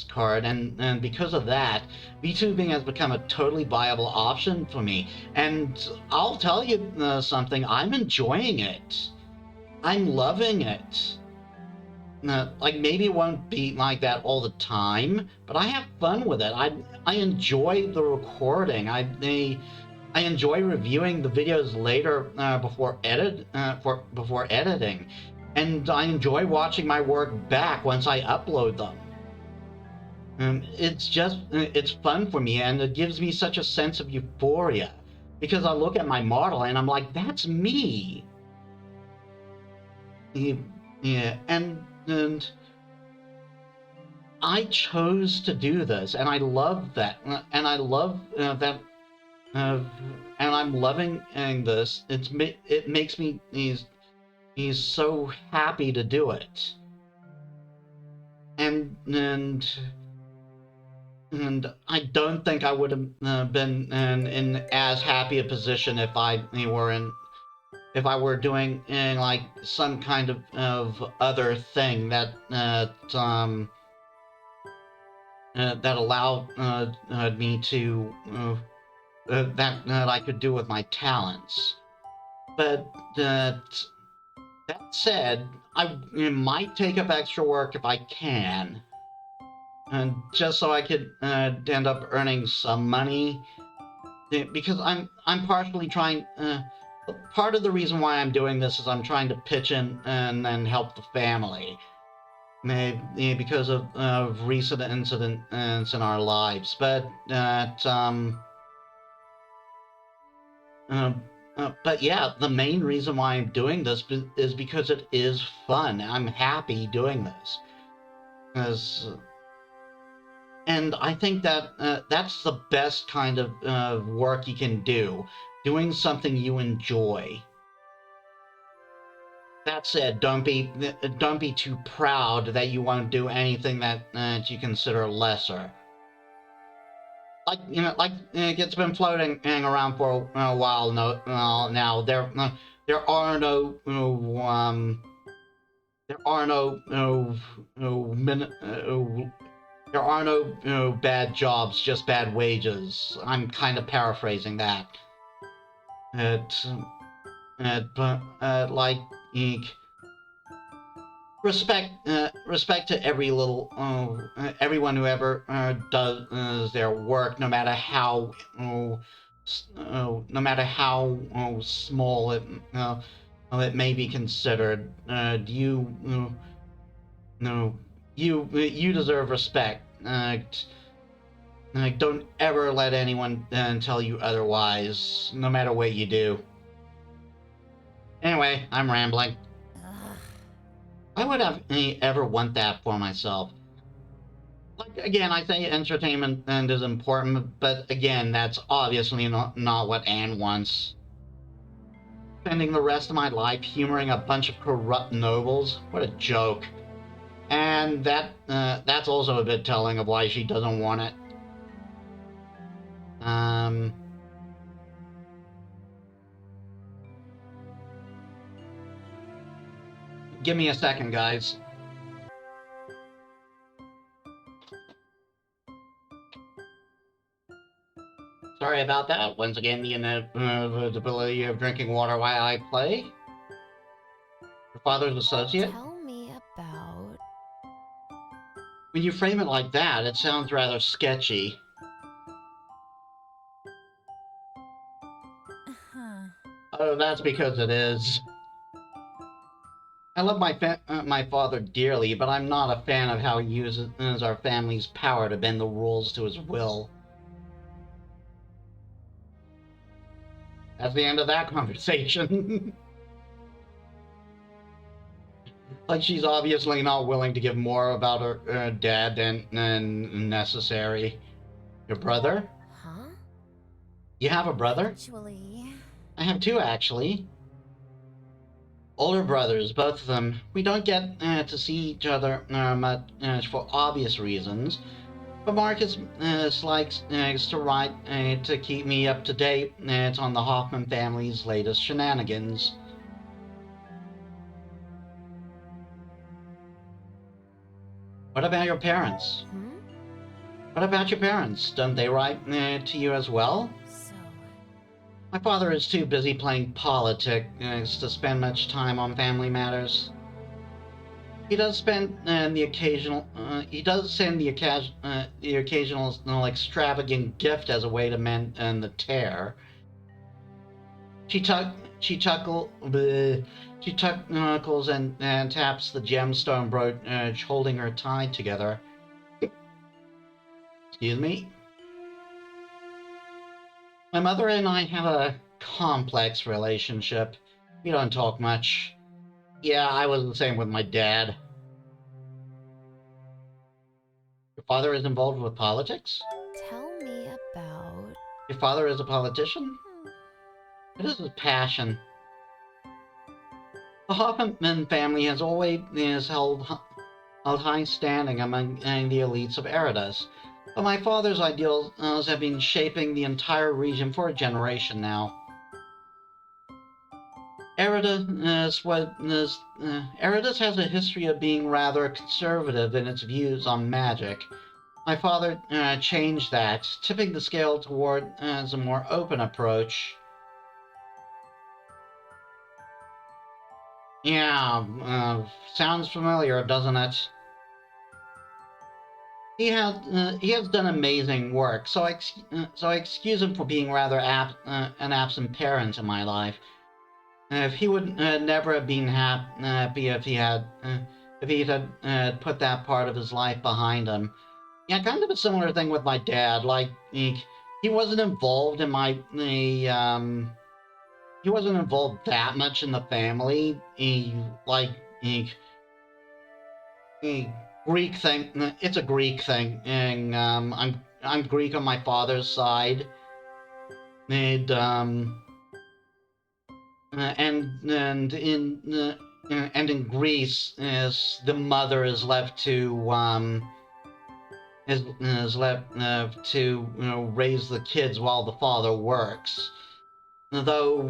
card, and because of that, VTubing has become a totally viable option for me. And I'll tell you something, I'm enjoying it. I'm loving it. Like, maybe it won't be like that all the time, but I have fun with it. I enjoy the recording. I enjoy reviewing the videos later before editing, and I enjoy watching my work back once I upload them. It's fun for me, and it gives me such a sense of euphoria because I look at my model and I'm like, that's me. Yeah, and I chose to do this, and I love that, and I love that. And I'm loving this. It makes me he's so happy to do it. And I don't think I would have been in as happy a position if I were doing like some kind of other thing that allowed me to that I could do with my talents. But that said, I might take up extra work if I can, and just so I could end up earning some money, because I'm partially trying. Part of the reason why I'm doing this is I'm trying to pitch in and then help the family, because of recent incidents in our lives. But but yeah, the main reason why I'm doing this is because it is fun. I'm happy doing this. And I think that that's the best kind of work you can do, doing something you enjoy. That said, don't be too proud that you won't do anything that you consider lesser. Like it's been floating around for a while now. There are no bad jobs, just bad wages. I'm kind of paraphrasing that. Like, respect to everyone who ever does their work, no matter how small it may be considered. You deserve respect. Don't ever let anyone tell you otherwise, no matter what you do. Anyway, I'm rambling. Why would I ever want that for myself? Like, again, I say entertainment is important, but again, that's obviously not what Anne wants. Spending the rest of my life humoring a bunch of corrupt nobles? What a joke. And that's also a bit telling of why she doesn't want it. Give me a second, guys. Sorry about that. Once again, the inevitability of drinking water while I play. Your father's associate? Tell me about... When you frame it like that, it sounds rather sketchy. Oh, that's because it is. I love my father dearly, but I'm not a fan of how he uses our family's power to bend the rules to his will. That's the end of that conversation. Like, she's obviously not willing to give more about her dad than necessary. Your brother? Huh? You have a brother? Actually... I have two, actually. Older brothers, both of them. We don't get to see each other much for obvious reasons. But Marcus likes to write to keep me up to date on the Hoffman family's latest shenanigans. What about your parents? Hmm? What about your parents? Don't they write to you as well? So... My father is too busy playing politics to spend much time on family matters. He does spend the occasional. He does send the occasional extravagant gift as a way to mend the tear. She chuckles and taps the gemstone brooch holding her tie together. Excuse me. My mother and I have a complex relationship. We don't talk much. Yeah, I was the same with my dad. Your father is involved with politics? Tell me about... Your father is a politician? It is his passion. The Hoffman family has always held high standing among the elites of Eridus, but my father's ideals have been shaping the entire region for a generation now. Eridus has a history of being rather conservative in its views on magic. My father changed that, tipping the scale toward a more open approach. Yeah, sounds familiar, doesn't it? He has done amazing work, so I excuse him for being rather an absent parent in my life. If he would never have been happy if he had put that part of his life behind him. Yeah, kind of a similar thing with my dad. Like he wasn't involved in he wasn't involved that much in the family. Greek thing. It's a Greek thing, and I'm Greek on my father's side, and in Greece, the mother is left to raise the kids while the father works. Though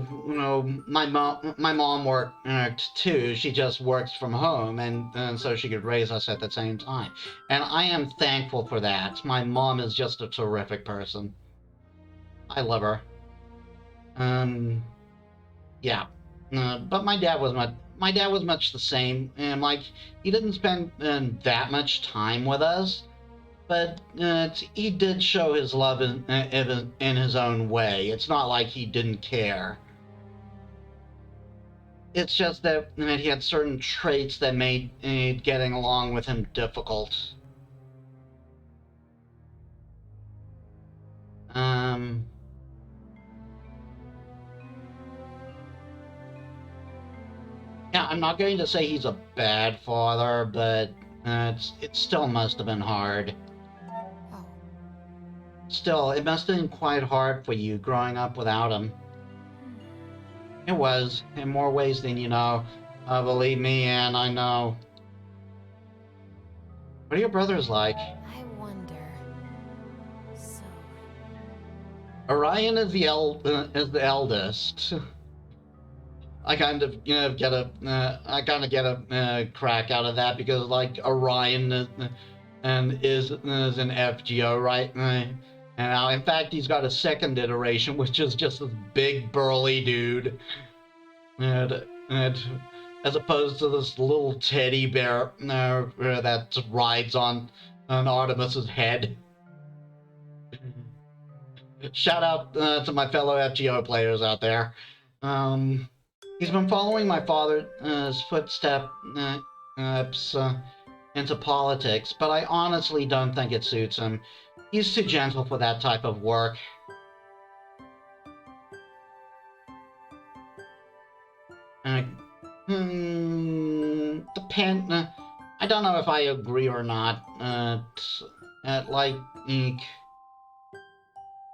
my mom worked too. She just works from home, and so she could raise us at the same time. And I am thankful for that. My mom is just a terrific person. I love her. Yeah. But my dad was much the same. And he didn't spend that much time with us. But he did show his love in his own way. It's not like he didn't care. It's just that he had certain traits that made getting along with him difficult. Yeah, I'm not going to say he's a bad father, but it still must have been hard. Still, it must have been quite hard for you growing up without him. It was, in more ways than you know. Believe me, Anne, I know. What are your brothers like? I wonder... So... Orion is the eldest. I kind of get a crack out of that because Orion is an FGO, right? And now, in fact, he's got a second iteration, which is just this big burly dude, and as opposed to this little teddy bear that rides on Artemis's head. Shout out to my fellow FGO players out there. He's been following my father's footsteps into politics, but I honestly don't think it suits him. He's too gentle for that type of work. Depend. I don't know if I agree or not. Like,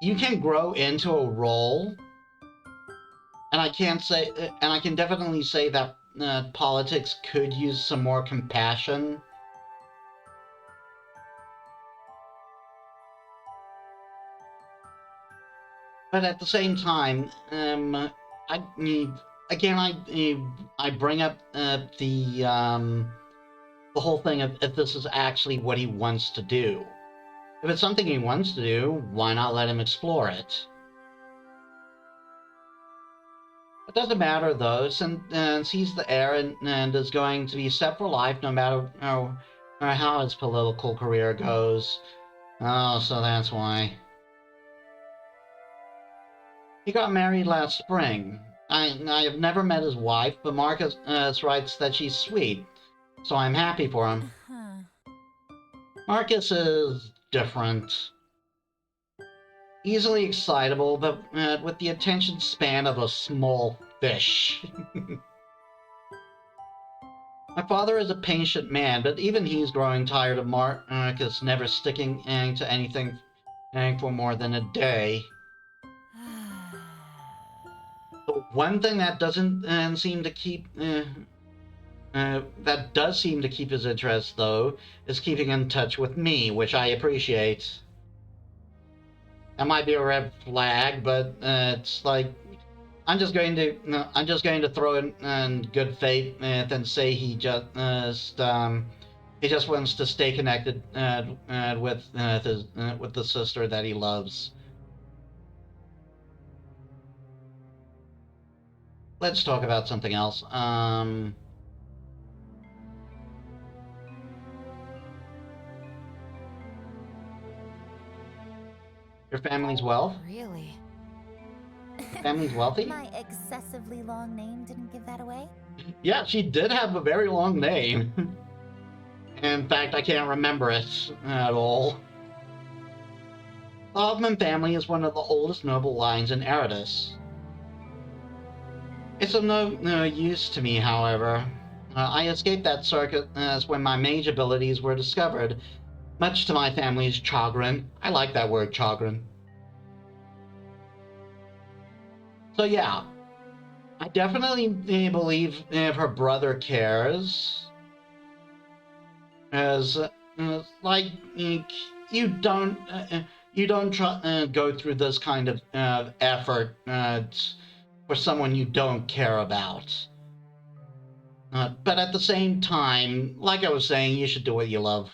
you can grow into a role, and I can't say, and I can definitely say that politics could use some more compassion. But at the same time, I again, I bring up the whole thing of if this is actually what he wants to do. If it's something he wants to do, why not let him explore it? It doesn't matter though, since he's the heir and is going to be set for life no matter how his political career goes. Oh, so that's why. He got married last spring. I have never met his wife, but Marcus writes that she's sweet, so I'm happy for him. Marcus is different. Easily excitable, but with the attention span of a small fish. My father is a patient man, but even he's growing tired of Marcus never sticking to anything for more than a day. The one thing that doesn't seem to keep that does seem to keep his interest, though, is keeping in touch with me, which I appreciate. That might be a red flag, but it's like I'm just going to throw in good faith and say he just wants to stay connected with the sister that he loves. Let's talk about something else. Your family's wealth? Really? Family's wealthy? My excessively long name didn't give that away? Yeah, she did have a very long name. In fact, I can't remember it at all. The Hoffman family is one of the oldest noble lines in Eridus. It's of no use to me, however. I escaped that circuit when my mage abilities were discovered, much to my family's chagrin. I like that word, chagrin. So yeah, I definitely believe if her brother cares, as like you don't go through this kind of effort for someone you don't care about. But at the same time, like I was saying, you should do what you love.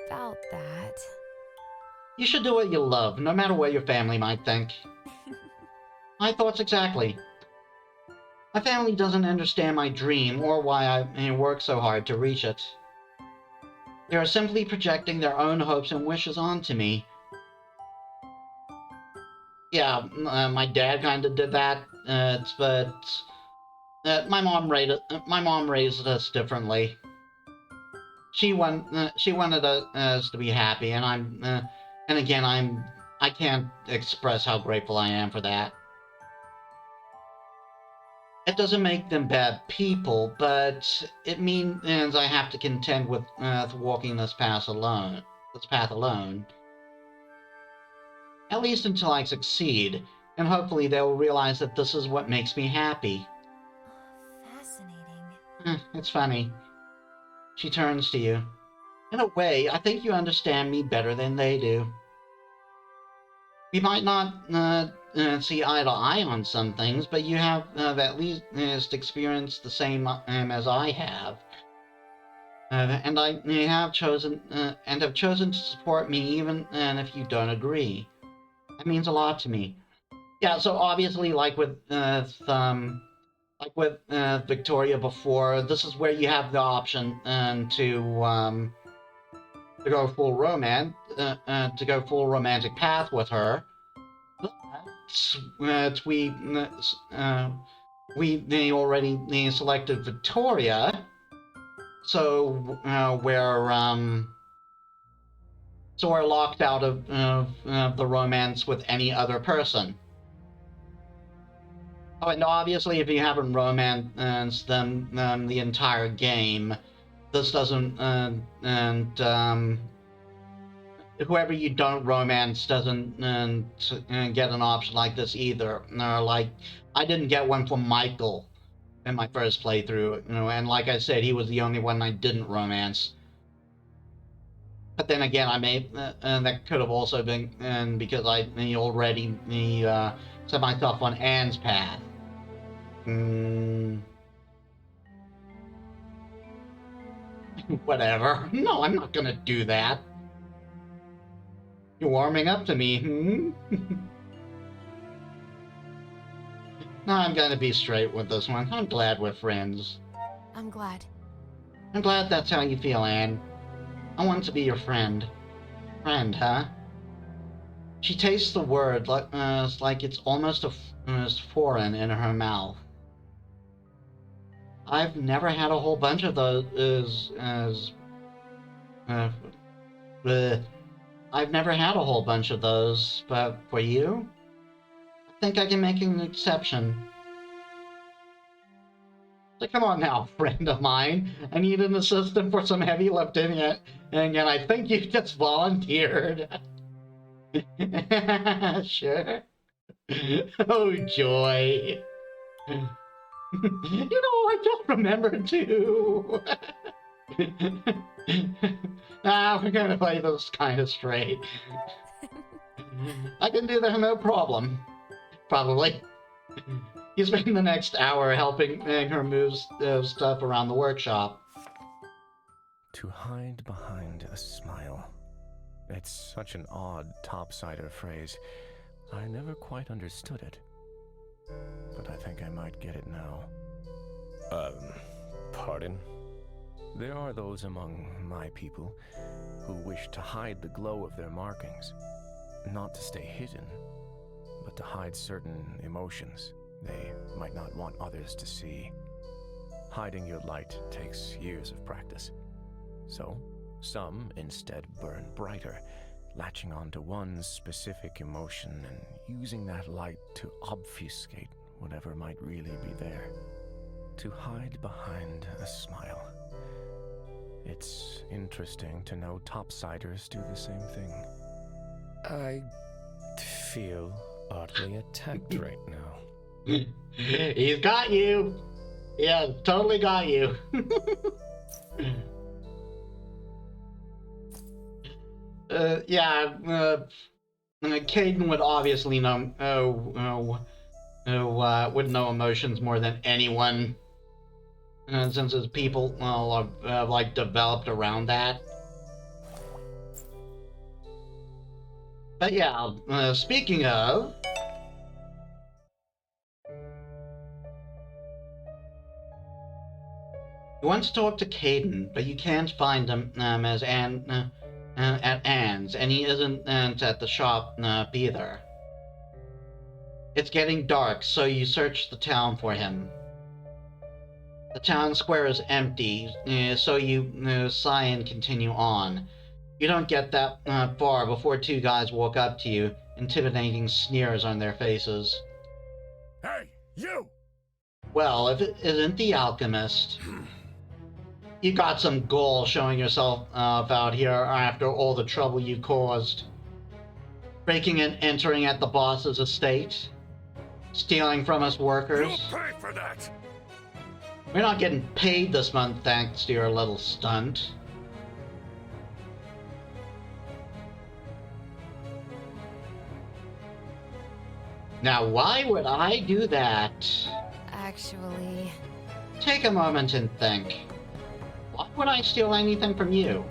About that. You should do what you love, no matter what your family might think. My thoughts exactly. My family doesn't understand my dream or why I work so hard to reach it. They are simply projecting their own hopes and wishes onto me. Yeah, my dad kind of did that, but my mom raised us differently. She wanted us to be happy, and I can't express how grateful I am for that. It doesn't make them bad people, but it means I have to contend with walking this path alone. At least until I succeed, and hopefully they will realize that this is what makes me happy. Fascinating. It's funny. She turns to you. In a way, I think you understand me better than they do. We might not see eye to eye on some things, but you have at least experienced the same as I have. And I have chosen to support me even if you don't agree. That means a lot to me. Yeah, so obviously, like with Victoria before, this is where you have the option to go full romantic path with her. they already selected Victoria, so we're locked out of the romance with any other person. Oh, and obviously, if you haven't romanced them the entire game, this doesn't whoever you don't romance doesn't get an option like this either. Like, I didn't get one from Michael in my first playthrough, and like I said, he was the only one I didn't romance. But then again, I may, that could have also been because I already set myself on Anne's path. Whatever. No, I'm not gonna do that. You're warming up to me, No, I'm gonna be straight with this one. I'm glad we're friends. I'm glad. I'm glad that's how you feel, Anne. I want to be your friend. Friend, huh? She tastes the word like it's almost foreign in her mouth. I've never had a whole bunch of those I've never had a whole bunch of those, but for you, I think I can make an exception. So come on now, friend of mine. I need an assistant for some heavy lifting, and I think you just volunteered. Sure. Oh, joy. I just remembered too. We're gonna play this kind of straight. I can do that, no problem. Probably. You spend the next hour helping her move stuff around the workshop. To hide behind a smile. It's such an odd topsider phrase. I never quite understood it. But I think I might get it now. Pardon? There are those among my people who wish to hide the glow of their markings. Not to stay hidden, but to hide certain emotions they might not want others to see. Hiding your light takes years of practice. So, some instead burn brighter, latching onto one specific emotion and using that light to obfuscate whatever might really be there. To hide behind a smile. It's interesting to know topsiders do the same thing. I feel oddly attacked right now. He's got you. Yeah, totally got you. Caden would obviously would know emotions more than anyone, since his people have developed around that. But yeah, speaking of, you want to talk to Caden, but you can't find him as at Anne's, and he isn't at the shop either. It's getting dark, so you search the town for him. The town square is empty, so you sigh and continue on. You don't get that far before two guys walk up to you, intimidating sneers on their faces. Hey, you! Well, if it isn't the alchemist. You got some gall showing yourself out here after all the trouble you caused. Breaking and entering at the boss's estate. Stealing from us workers. You'll pay for that! We're not getting paid this month thanks to your little stunt. Now, why would I do that? Actually... Take a moment and think. Why would I steal anything from you?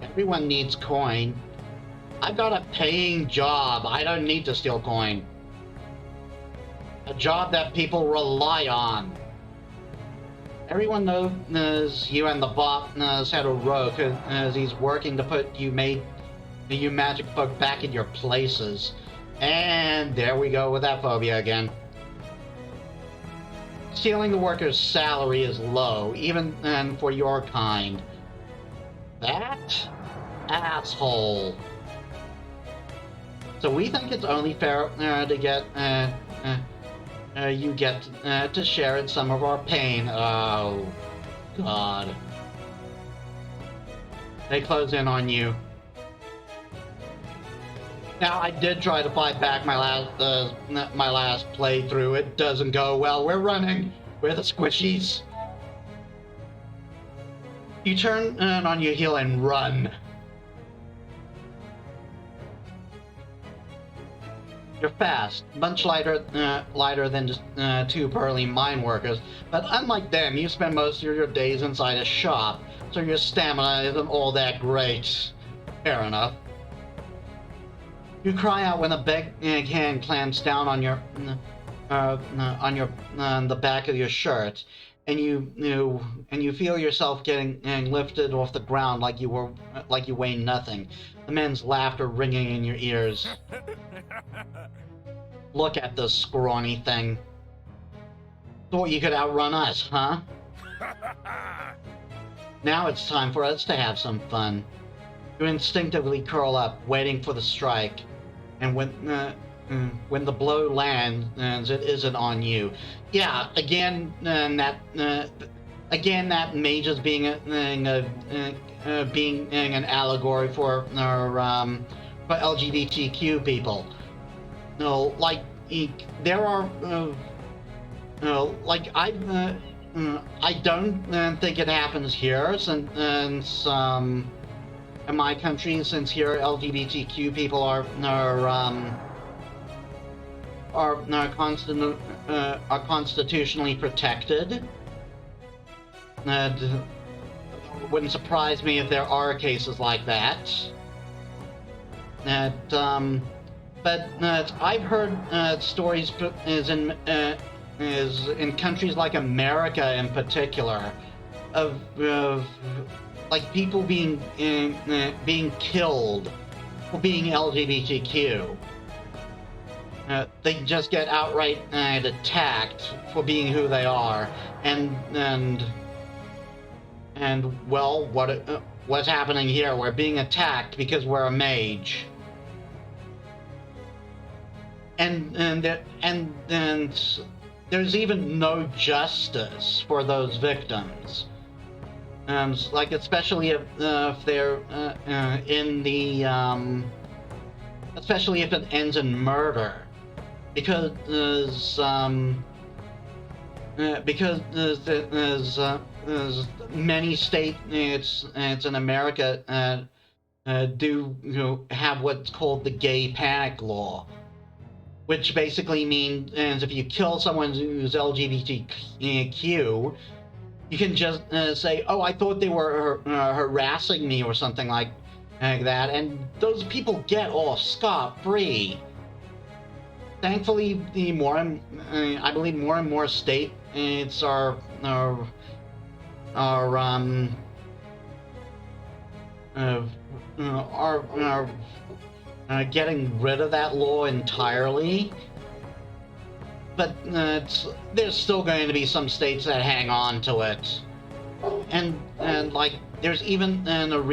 Everyone needs coin. I've got a paying job. I don't need to steal coin. A job that people rely on. Everyone knows you and the boss had a rogue as he's working to put you magic folk back in your places. And there we go with that phobia again. stealing the worker's salary is low, even for your kind. That asshole. So we think it's only fair to get you get to share in some of our pain. Oh, God. They close in on you. Now, I did try to fight back my last playthrough. It doesn't go well. We're running. We're the squishies. You turn on your heel and run. You're fast, much lighter than just two burly mine workers, but unlike them, you spend most of your days inside a shop, so your stamina isn't all that great. Fair enough. You cry out when a big hand clamps down on your the back of your shirt, and you feel yourself getting lifted off the ground like you weigh nothing. The men's laughter ringing in your ears. Look at this scrawny thing. Thought you could outrun us, huh? Now it's time for us to have some fun. You instinctively curl up, waiting for the strike, and when the blow lands, it isn't on you. Yeah, again, that mage is being an allegory for LGBTQ people. No, like there are, like I don't think it happens here, since in my country, since here LGBTQ people are constitutionally protected. It wouldn't surprise me if there are cases like that. But I've heard stories is in countries like America in particular of like people being killed for being LGBTQ. They just get outright attacked for being who they are, and well, what's happening here? We're being attacked because we're a mage, and there's even no justice for those victims. Like especially if they're especially if it ends in murder, because there's many states in America do have what's called the gay panic law, which basically means if you kill someone who's LGBTQ, you can just say, "Oh, I thought they were harassing me," or something like that, and those people get off scot-free. Thankfully, I believe more and more states are getting rid of that law entirely. But there's still going to be some states that hang on to it, and like there's even there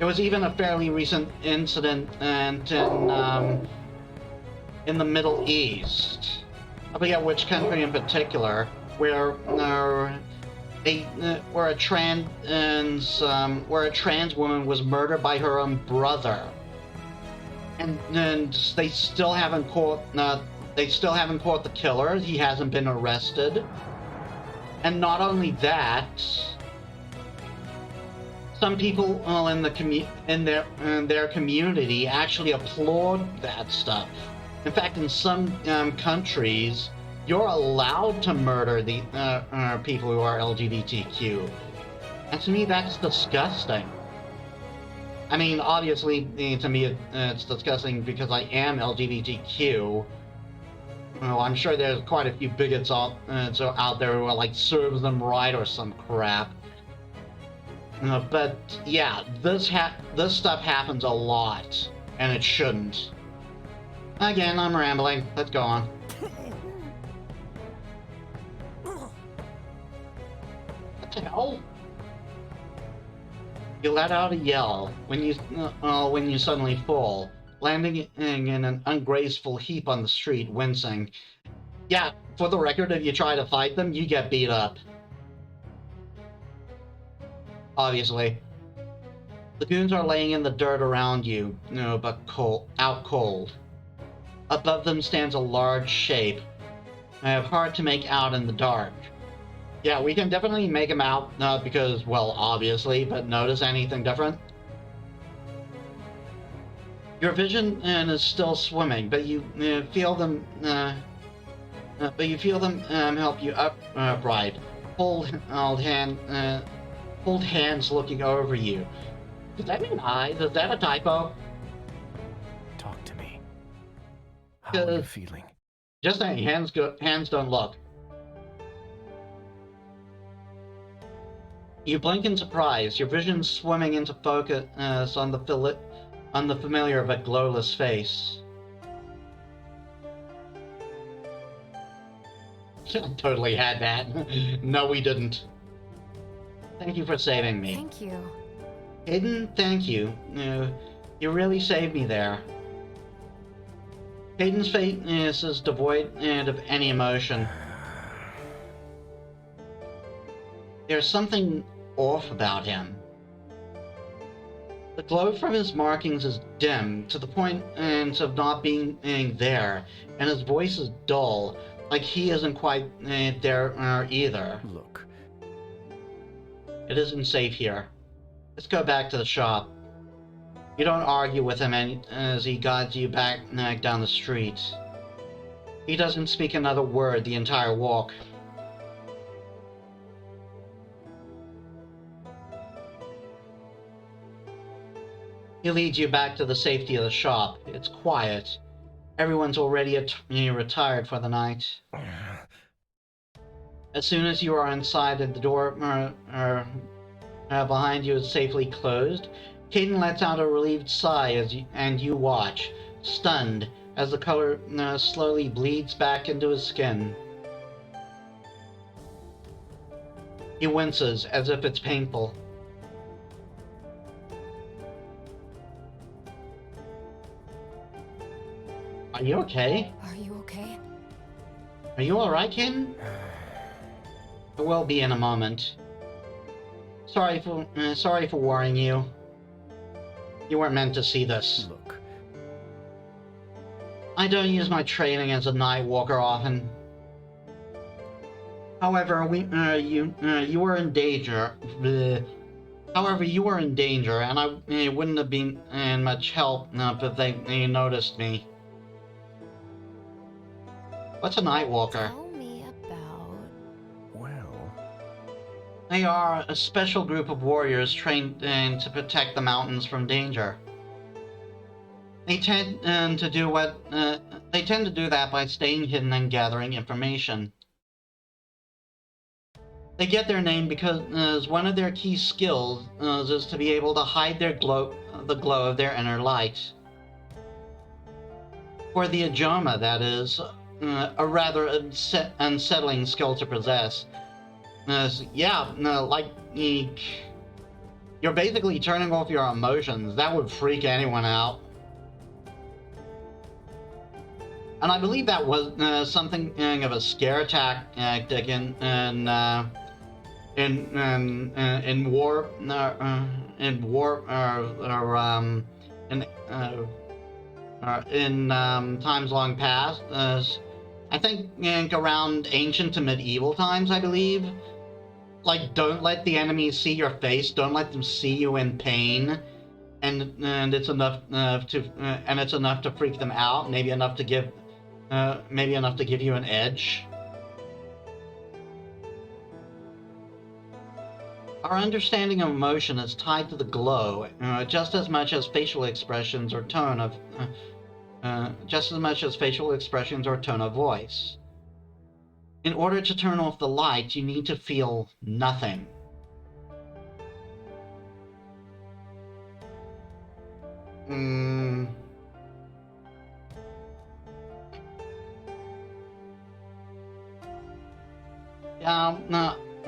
was even a fairly recent incident in the Middle East. I forget which country in particular, where a trans woman was murdered by her own brother, and they still haven't caught. They still haven't caught the killer. He hasn't been arrested. And not only that, some people in their community actually applaud that stuff. In fact, in some countries, you're allowed to murder the people who are LGBTQ. And to me, that's disgusting. I mean, obviously, to me, it's disgusting because I am LGBTQ. Well, I'm sure there's quite a few bigots out there who are like, serves them right or some crap. But yeah, this stuff happens a lot, and it shouldn't. Again, I'm rambling. Let's go on. What the hell? You let out a yell when you suddenly fall, landing in an ungraceful heap on the street, wincing. Yeah, for the record, if you try to fight them, you get beat up. Obviously. The goons are laying in the dirt around you, but out cold. Above them stands a large shape, hard to make out in the dark. Yeah, we can definitely make them out, because, well, obviously, but notice anything different? Your vision is still swimming, but you feel them help you upright. Hold hands looking over you. Does that mean eyes? Is that a typo? Talk to me. How are you feeling? Just saying, hands don't look. You blink in surprise, your vision swimming into focus on the familiar but glowless face. Totally had that. No, we didn't. Thank you for saving me. Thank you. Hayden, thank you. You really saved me there. Hayden's face is devoid of any emotion. There's something off about him. The glow from his markings is dim, to the point of not being there, and his voice is dull, like he isn't quite there either. Look. It isn't safe here. Let's go back to the shop. You don't argue with him as he guides you back down the street. He doesn't speak another word the entire walk. He leads you back to the safety of the shop. It's quiet. Everyone's already retired for the night. As soon as you are inside and the door behind you is safely closed, Caden lets out a relieved sigh and you watch, stunned, as the color slowly bleeds back into his skin. He winces as if it's painful. Are you okay? Are you okay? Are you alright, Caden? I will be in a moment. Sorry for worrying you. You weren't meant to see this. Look. I don't use my training as a night walker often. However, you were in danger. However, you were in danger, and I wouldn't have been much help if they noticed me. What's a night walker? Tell me about... Well... They are a special group of warriors trained to protect the mountains from danger. They tend to do that by staying hidden and gathering information. They get their name because one of their key skills is to be able to hide the glow of their inner light. For the Ajoma, that is, a rather unsettling skill to possess. Like, you're basically turning off your emotions. That would freak anyone out. And I believe that was something of a scare tactic in times long past. I think around ancient to medieval times, I believe. Like, don't let the enemies see your face. Don't let them see you in pain, and it's enough to freak them out. Maybe enough to give you an edge. Our understanding of emotion is tied to the glow, just as much as facial expressions or tone of voice. In order to turn off the light, you need to feel nothing.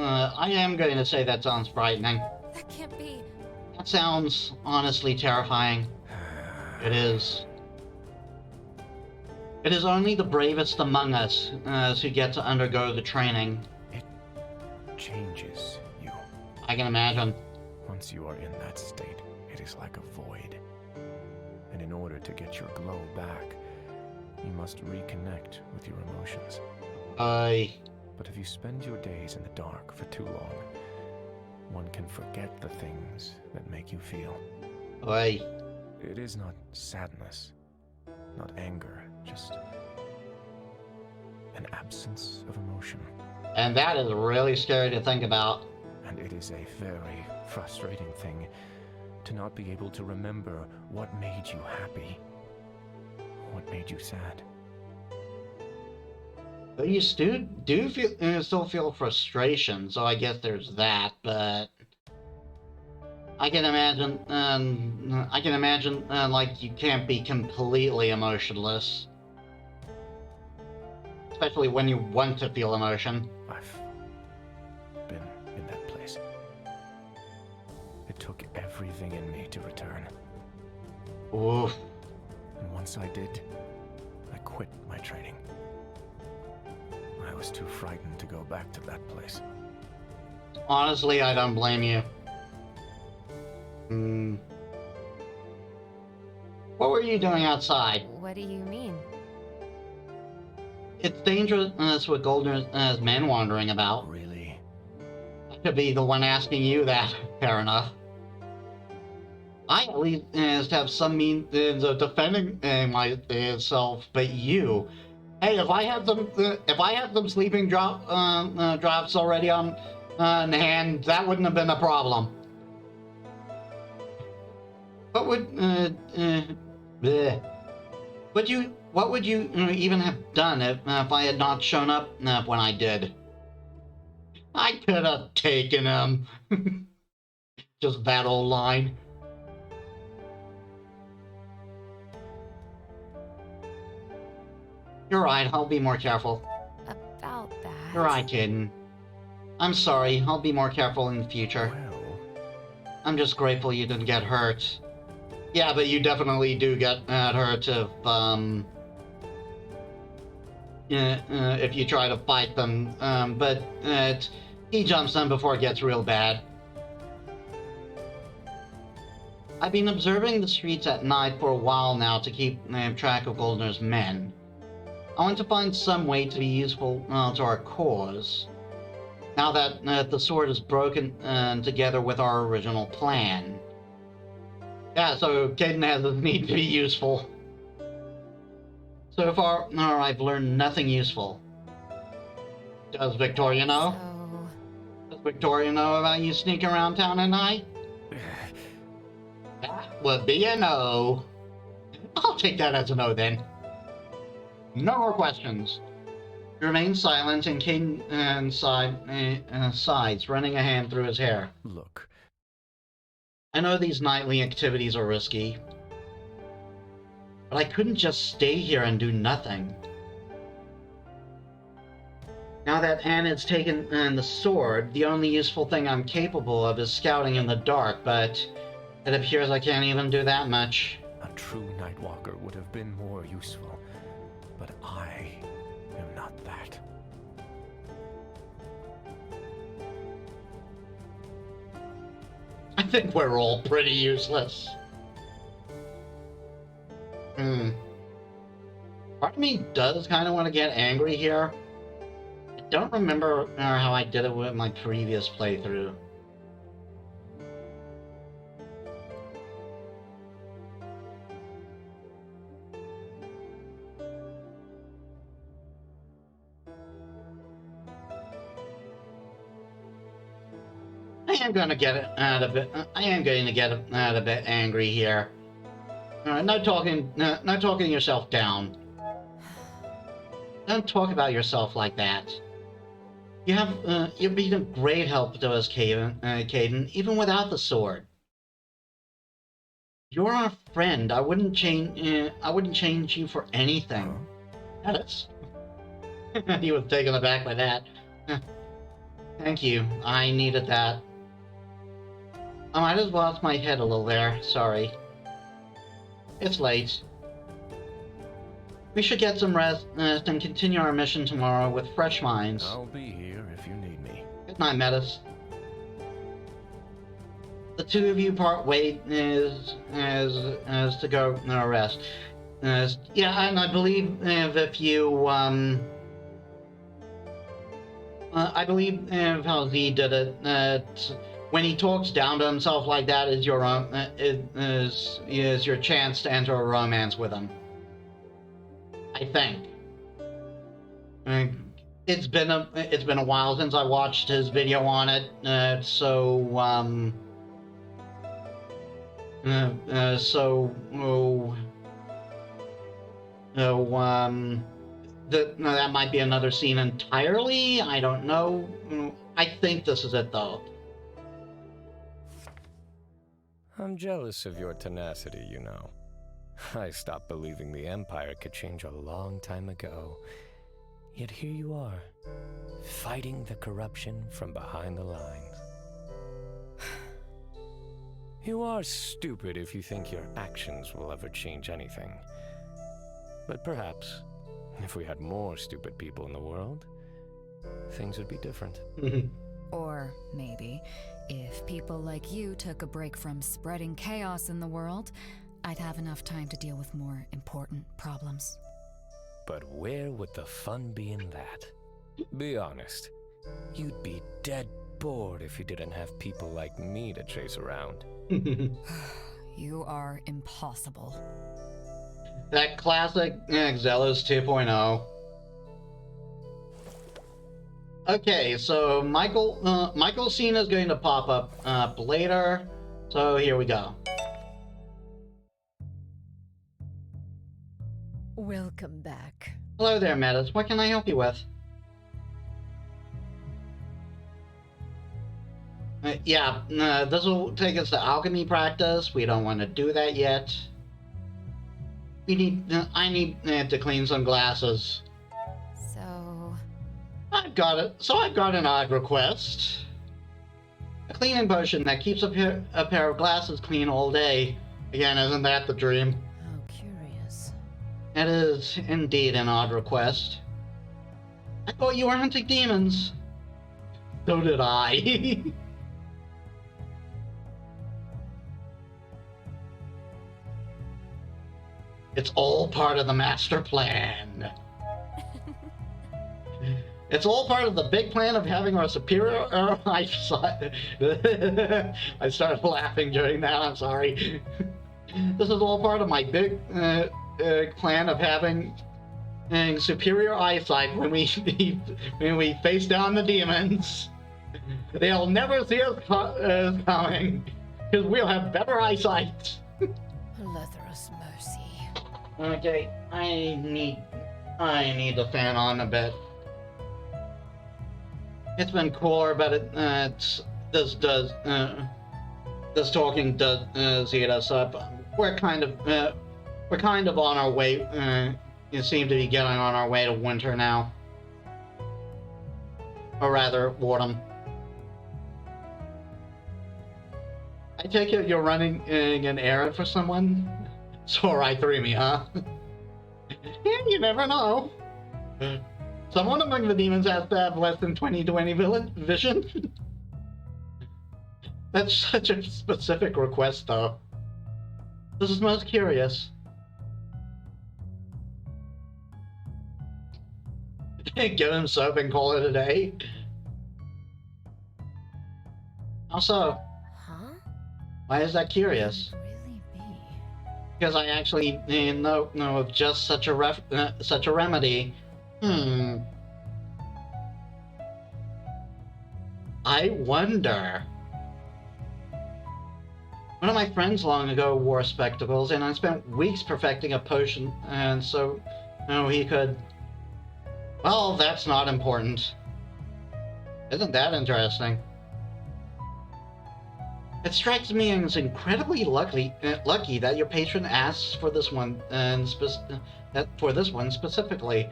I am going to say that sounds frightening. That can't be. That sounds honestly terrifying. It is. It is only the bravest among us who get to undergo the training. It changes you. I can imagine. Once you are in that state, it is like a void. And in order to get your glow back, you must reconnect with your emotions. But if you spend your days in the dark for too long, one can forget the things that make you feel. It is not sadness, not anger, just an absence of emotion. And that is really scary to think about. And it is a very frustrating thing to not be able to remember what made you happy, what made you sad. But you still feel frustration, so I guess there's that. But I can imagine, like you can't be completely emotionless, especially when you want to feel emotion. I've been in that place. It took everything in me to return. Oof. And once I did, I quit my training. I was too frightened to go back to that place. Honestly, I don't blame you. What were you doing outside? What do you mean? It's dangerous with Goldner's men wandering about. Really? I could be the one asking you that. Fair enough. I at least have some means of defending myself, but you. Hey, if I had some sleeping drops already on hand, that wouldn't have been a problem. What would you even have done if I had not shown up when I did? I could have taken him. Just that old line. You're right, I'll be more careful. About that. You're right, Caden. I'm sorry, I'll be more careful in the future. Well, I'm just grateful you didn't get hurt. Yeah, but you definitely do get hurt if you try to fight them. But he jumps them before it gets real bad. I've been observing the streets at night for a while now to keep track of Goldner's men. I want to find some way to be useful to our cause, now that the sword is broken together with our original plan. Yeah, so Caden has a need to be useful. So far, I've learned nothing useful. Does Victoria know? Does Victoria know about you sneaking around town at night? That would be a no. I'll take that as a no then. No more questions. He remains silent, and Caden sighs, running a hand through his hair. look. I know these nightly activities are risky, but I couldn't just stay here and do nothing. Now that Anna's taken the sword, the only useful thing I'm capable of is scouting in the dark, but it appears I can't even do that much. A true Nightwalker would have been more useful, but I am not that. I think we're all pretty useless. Part of me does kind of want to get angry here. I don't remember how I did it with my previous playthrough. I am going to get a bit angry here. No talking yourself down. Don't talk about yourself like that. You've been a great help to us, Caden, even without the sword. You're our friend. I wouldn't change you for anything. Metis. He was taken aback by that. Thank you. I needed that. I might have lost my head a little there. Sorry. It's late. We should get some rest and continue our mission tomorrow with fresh minds. I'll be here if you need me. Good night, Metis. The two of you part ways as to go rest. Yeah, and I believe if you I believe how Z did it. When he talks down to himself like that, is your is your chance to enter a romance with him. I think. It's been a while since I watched his video on it, that might be another scene entirely. I don't know. I think this is it though. I'm jealous of your tenacity, you know. I stopped believing the Empire could change a long time ago. Yet here you are, fighting the corruption from behind the lines. You are stupid if you think your actions will ever change anything. But perhaps, if we had more stupid people in the world, things would be different. Or maybe, if people like you took a break from spreading chaos in the world, I'd have enough time to deal with more important problems. But where would the fun be in that? Be honest. You'd be dead bored if you didn't have people like me to chase around. You are impossible. That classic Xelos 2.0. Okay, so Michael Cena is going to pop up later. So here we go. Welcome back. Hello there, Metis. What can I help you with? This will take us to alchemy practice. We don't want to do that yet. I need to clean some glasses. So... I've got an odd request. A cleaning potion that keeps a pair of glasses clean all day. Again, isn't that the dream? How curious. It is indeed an odd request. I thought you were hunting demons. So did I. It's all part of the master plan. It's all part of the big plan of having our superior eyesight. I started laughing during that, I'm sorry. This is all part of my big plan of having superior eyesight when we face down the demons. They'll never see us coming, because we'll have better eyesight. Leatherous mercy. Okay, I need the fan on a bit. It's been cooler, but this talking does heat us up. We're kind of on our way. You seem to be getting on our way to winter now, or rather, autumn. I take it you're running an errand for someone? So right through me, huh? Yeah, you never know. Someone among the demons has to have less than 20/20 vision. That's such a specific request, though. This is most curious. Give him soap and call it a day. Also, why is that curious? Really be? Because I actually know of just such a remedy. I wonder. One of my friends long ago wore spectacles, and I spent weeks perfecting a potion, and so he could. Well, that's not important. Isn't that interesting? It strikes me as incredibly lucky that your patron asks for this one, and for this one specifically.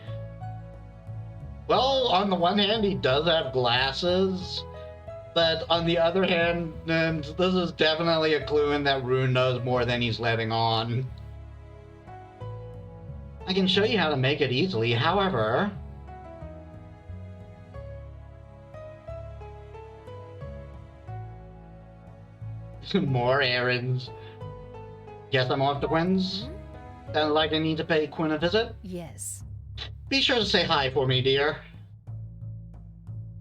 Well, on the one hand, he does have glasses, but on the other hand, and this is definitely a clue in that Rune knows more than he's letting on. I can show you how to make it easily, however... More errands. Guess I'm off to Quinn's? Sounds like I need to pay Quinn a visit? Yes. Be sure to say hi for me, dear.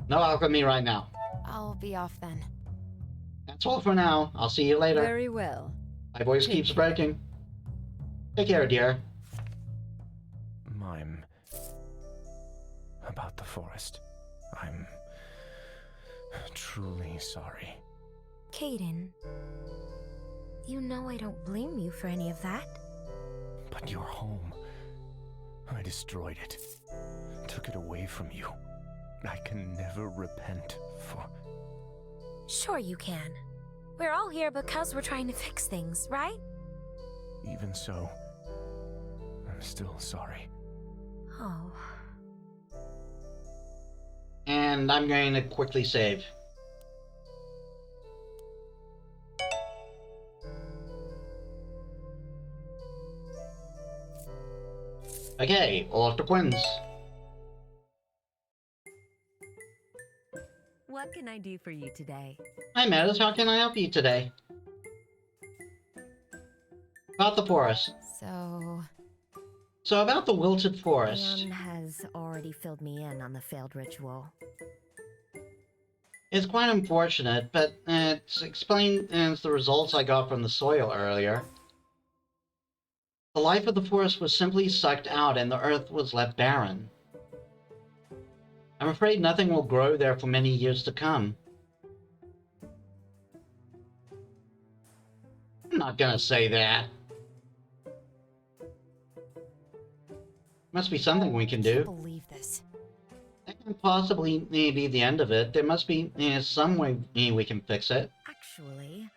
No alchemy right now. I'll be off then. That's all for now. I'll see you later. Very well. My voice keeps breaking. Take care, dear. Mime. About the forest. I'm truly sorry. Caden, you know I don't blame you for any of that. But your home, I destroyed it. Took it away from you. I can never repent for... Sure you can. We're all here because we're trying to fix things, right? Even so, I'm still sorry. Oh. And I'm going to quickly save. Okay, off to Quinn's. What can I do for you today? Hi, Metis. How can I help you today? About the forest. So about the wilted forest. Anne has already filled me in on the failed ritual. It's quite unfortunate, but it explains the results I got from the soil earlier. The life of the forest was simply sucked out and the earth was left barren. I'm afraid nothing will grow there for many years to come. I'm not gonna say that. Must be something we can I do. can't believe this. That can possibly be the end of it. There must be some way we can fix it. Actually,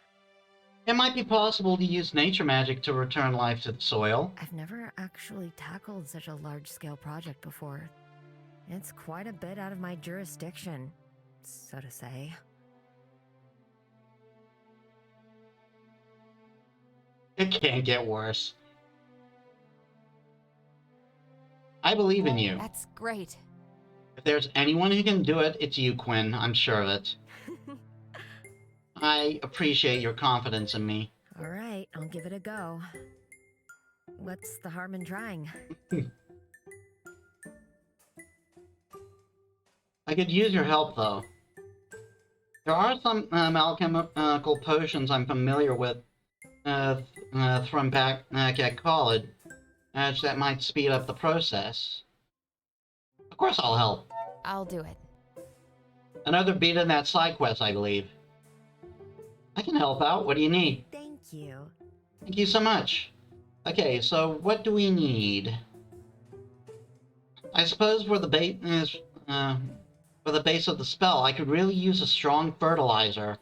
It might be possible to use nature magic to return life to the soil. I've never actually tackled such a large-scale project before. It's quite a bit out of my jurisdiction, so to say. It can't get worse. I believe in you. That's great. If there's anyone who can do it, it's you, Quinn. I'm sure of it. I appreciate your confidence in me. All right, I'll give it a go. What's the harm in trying? I could use your help, though. There are some alchemical potions I'm familiar with from back at college that might speed up the process. Of course I'll help. I'll do it. Another beat in that side quest, I believe. I can help out. What do you need? Thank you. Thank you so much. Okay, so what do we need? I suppose for the base of the spell, I could really use a strong fertilizer.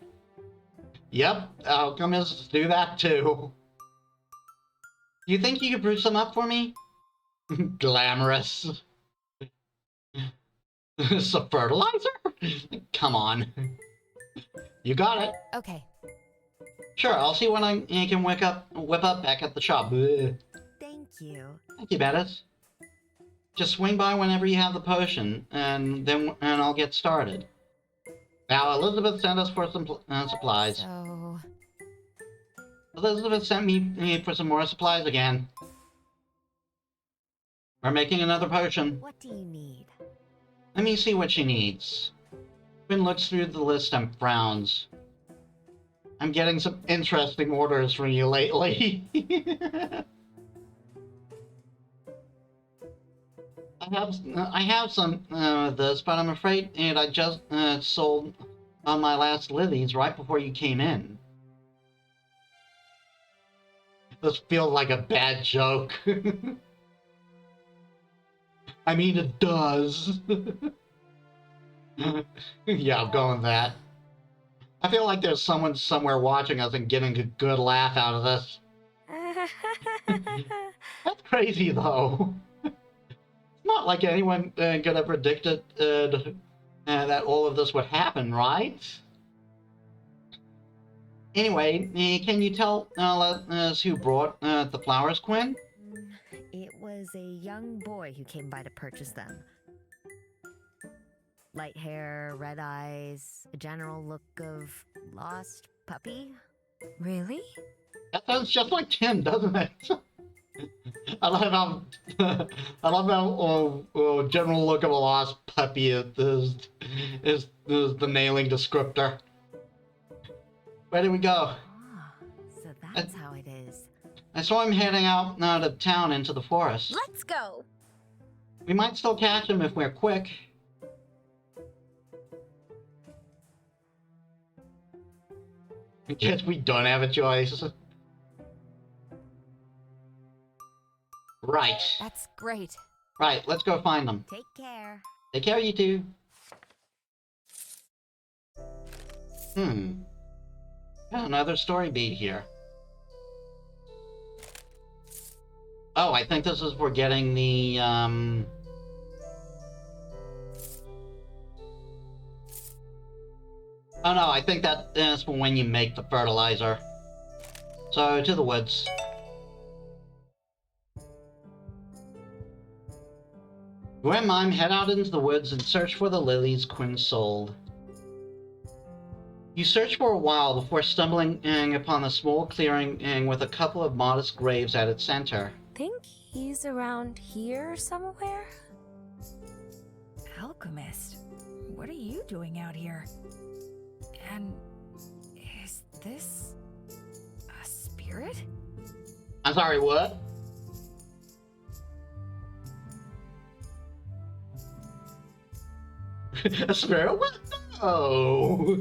Yep, alchemists do that too. Do you think you could brew some up for me? Glamorous. Some fertilizer? Come on. You got it. Okay. Sure, I'll see what I can whip up back at the shop. Bleh. Thank you. Thank you, Metis. Just swing by whenever you have the potion, and I'll get started. Now, Elizabeth sent us for some supplies. So... Elizabeth sent me for some more supplies again. We're making another potion. What do you need? Let me see what she needs. Quinn looks through the list and frowns. I'm getting some interesting orders from you lately. I have some of this, but I'm afraid I just sold on my last lilies right before you came in. This feels like a bad joke. I mean, it does. Yeah, I'm going with that. I feel like there's someone somewhere watching us and getting a good laugh out of this. That's crazy, though. It's not like anyone could have predicted that all of this would happen, right? Anyway, can you tell us who brought the flowers, Quinn? It was a young boy who came by to purchase them. Light hair, red eyes, a general look of lost puppy. Really? That sounds just like Tim, doesn't it? I love how general look of a lost puppy is the nailing descriptor. Where did we go? Ah, so that's how it is. I saw him heading out of town into the forest. Let's go! We might still catch him if we're quick. I guess we don't have a choice. Right. That's great. Right, let's go find them. Take care. Take care, you two. Got another story beat here. Oh, I think this is for getting the, Oh no, I think that is for when you make the fertilizer. So, to the woods. Gwen Mime head out into the woods and search for the lilies Quinn sold. You search for a while before stumbling upon a small clearing with a couple of modest graves at its center. Think he's around here somewhere? Alchemist, what are you doing out here? And is this a spirit? I'm sorry, what? A spirit? What? No!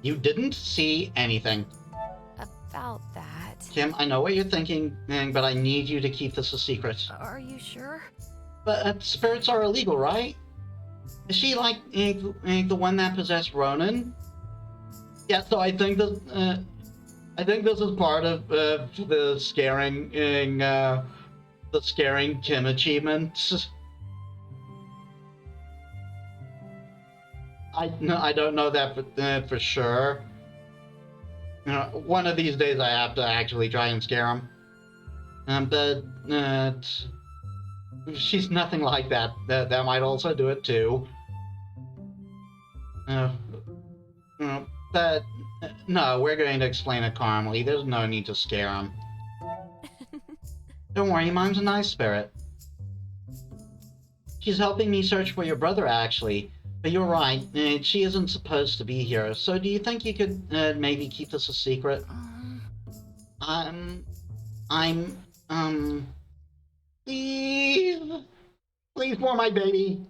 You didn't see anything. About that. Kim, I know what you're thinking, but I need you to keep this a secret. Are you sure? But spirits are illegal, right? Is she like the one that possessed Ronan? Yeah, so I think this is part of the scaring Kim achievements. I don't know that for sure. You know, one of these days I have to actually try and scare him. But she's nothing like that. That might also do it too. But no, we're going to explain it calmly. There's no need to scare him. Don't worry, Mime's a nice spirit. She's helping me search for your brother, actually. But you're right, she isn't supposed to be here. So do you think you could maybe keep this a secret? Please for my baby.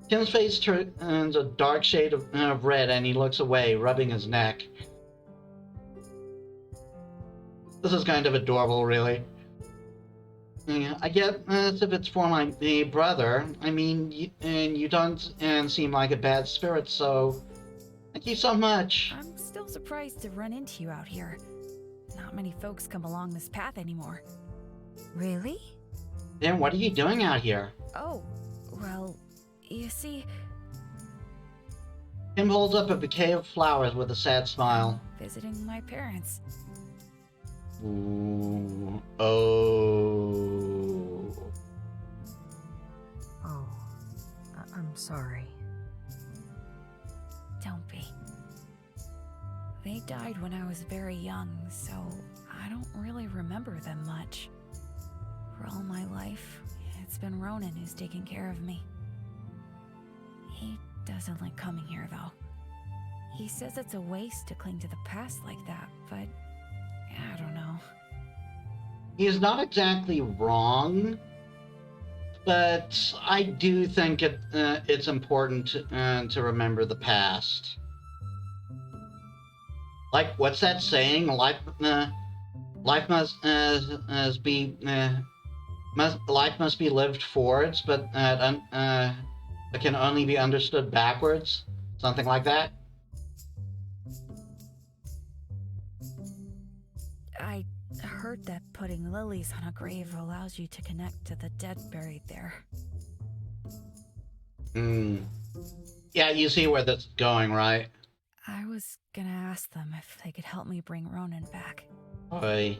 Kim's face turns a dark shade of red and he looks away, rubbing his neck. This is kind of adorable, really. I get if it's for my brother. I mean, you don't seem like a bad spirit, so thank you so much. I'm still surprised to run into you out here. Not many folks come along this path anymore. Really? Then what are you doing out here? Oh, well, you see... Kim holds up a bouquet of flowers with a sad smile. Visiting my parents. Ooh. Oh. Oh, I'm sorry. Don't be. They died when I was very young, so I don't really remember them much. For all my life, it's been Ronan who's taken care of me. He doesn't like coming here, though. He says it's a waste to cling to the past like that, but I don't know. He is not exactly wrong, but I do think it's important to remember the past. Like, what's that saying? Life must be lived forwards, but it can only be understood backwards. Something like that. I heard that putting lilies on a grave allows you to connect to the dead buried there. Yeah, you see where this is going, right? I was gonna ask them if they could help me bring Ronan back. Oi.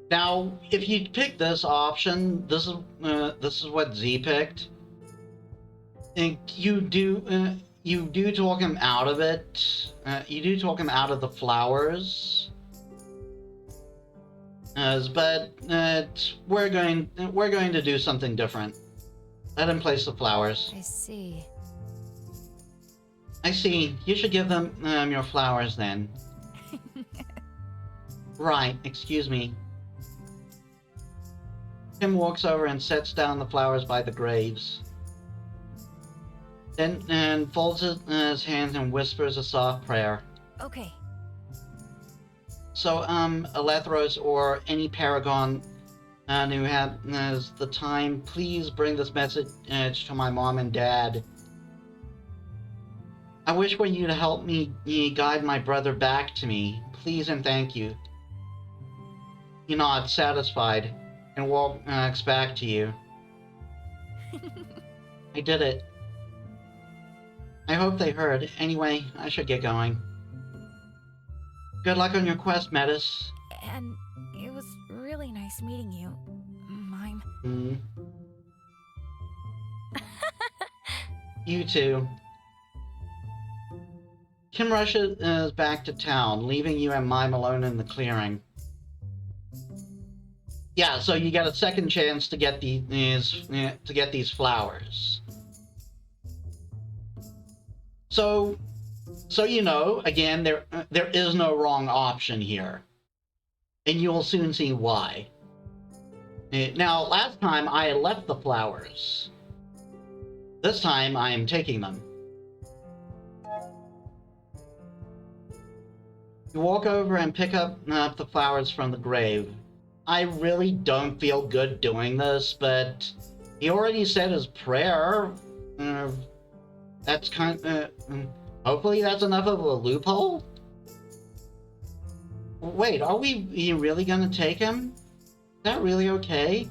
Now, if you pick this option, this is what Z picked. And you do talk him out of it. You do talk him out of the flowers. But we're going to do something different. Let him place the flowers. I see. I see. You should give them your flowers then. Right. Excuse me. Tim walks over and sets down the flowers by the graves. Then folds his hands and whispers a soft prayer. Okay. So, Alethros or any Paragon who has the time, please bring this message to my mom and dad. I wish for you to help me guide my brother back to me. Please and thank you. He nods, satisfied, and walks back to you. I did it. I hope they heard. Anyway, I should get going. Good luck on your quest, Metis. And it was really nice meeting you, Mime. You too. Kim rushes back to town, leaving you and Mime alone in the clearing. Yeah, so you get a second chance to get these flowers. So you know, again, there is no wrong option here, and you will soon see why. Now, last time I left the flowers. This time I am taking them. You walk over and pick up the flowers from the grave. I really don't feel good doing this, but he already said his prayer. That's hopefully that's enough of a loophole? Wait, are we really gonna take him? Is that really okay?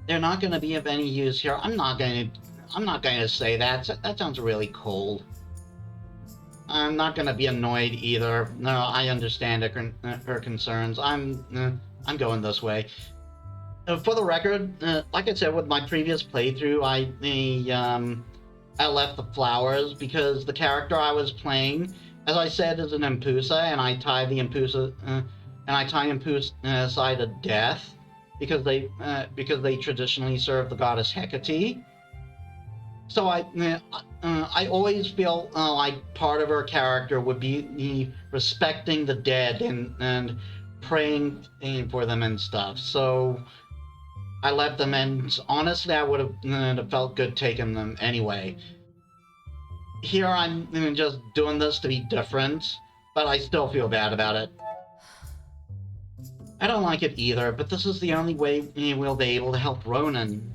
They're not gonna be of any use here. I'm not gonna say that. That sounds really cold. I'm not gonna be annoyed either. No, I understand her concerns. I'm going this way. For the record, like I said with my previous playthrough, I left the flowers because the character I was playing, as I said, is an Impusa, and I tie the Impusa side of death because they traditionally serve the goddess Hecate. So I always feel like part of her character would be respecting the dead and praying for them and stuff. So I left them, and honestly, I would have felt good taking them anyway. Here I'm just doing this to be different, but I still feel bad about it. I don't like it either, but this is the only way we'll be able to help Ronan.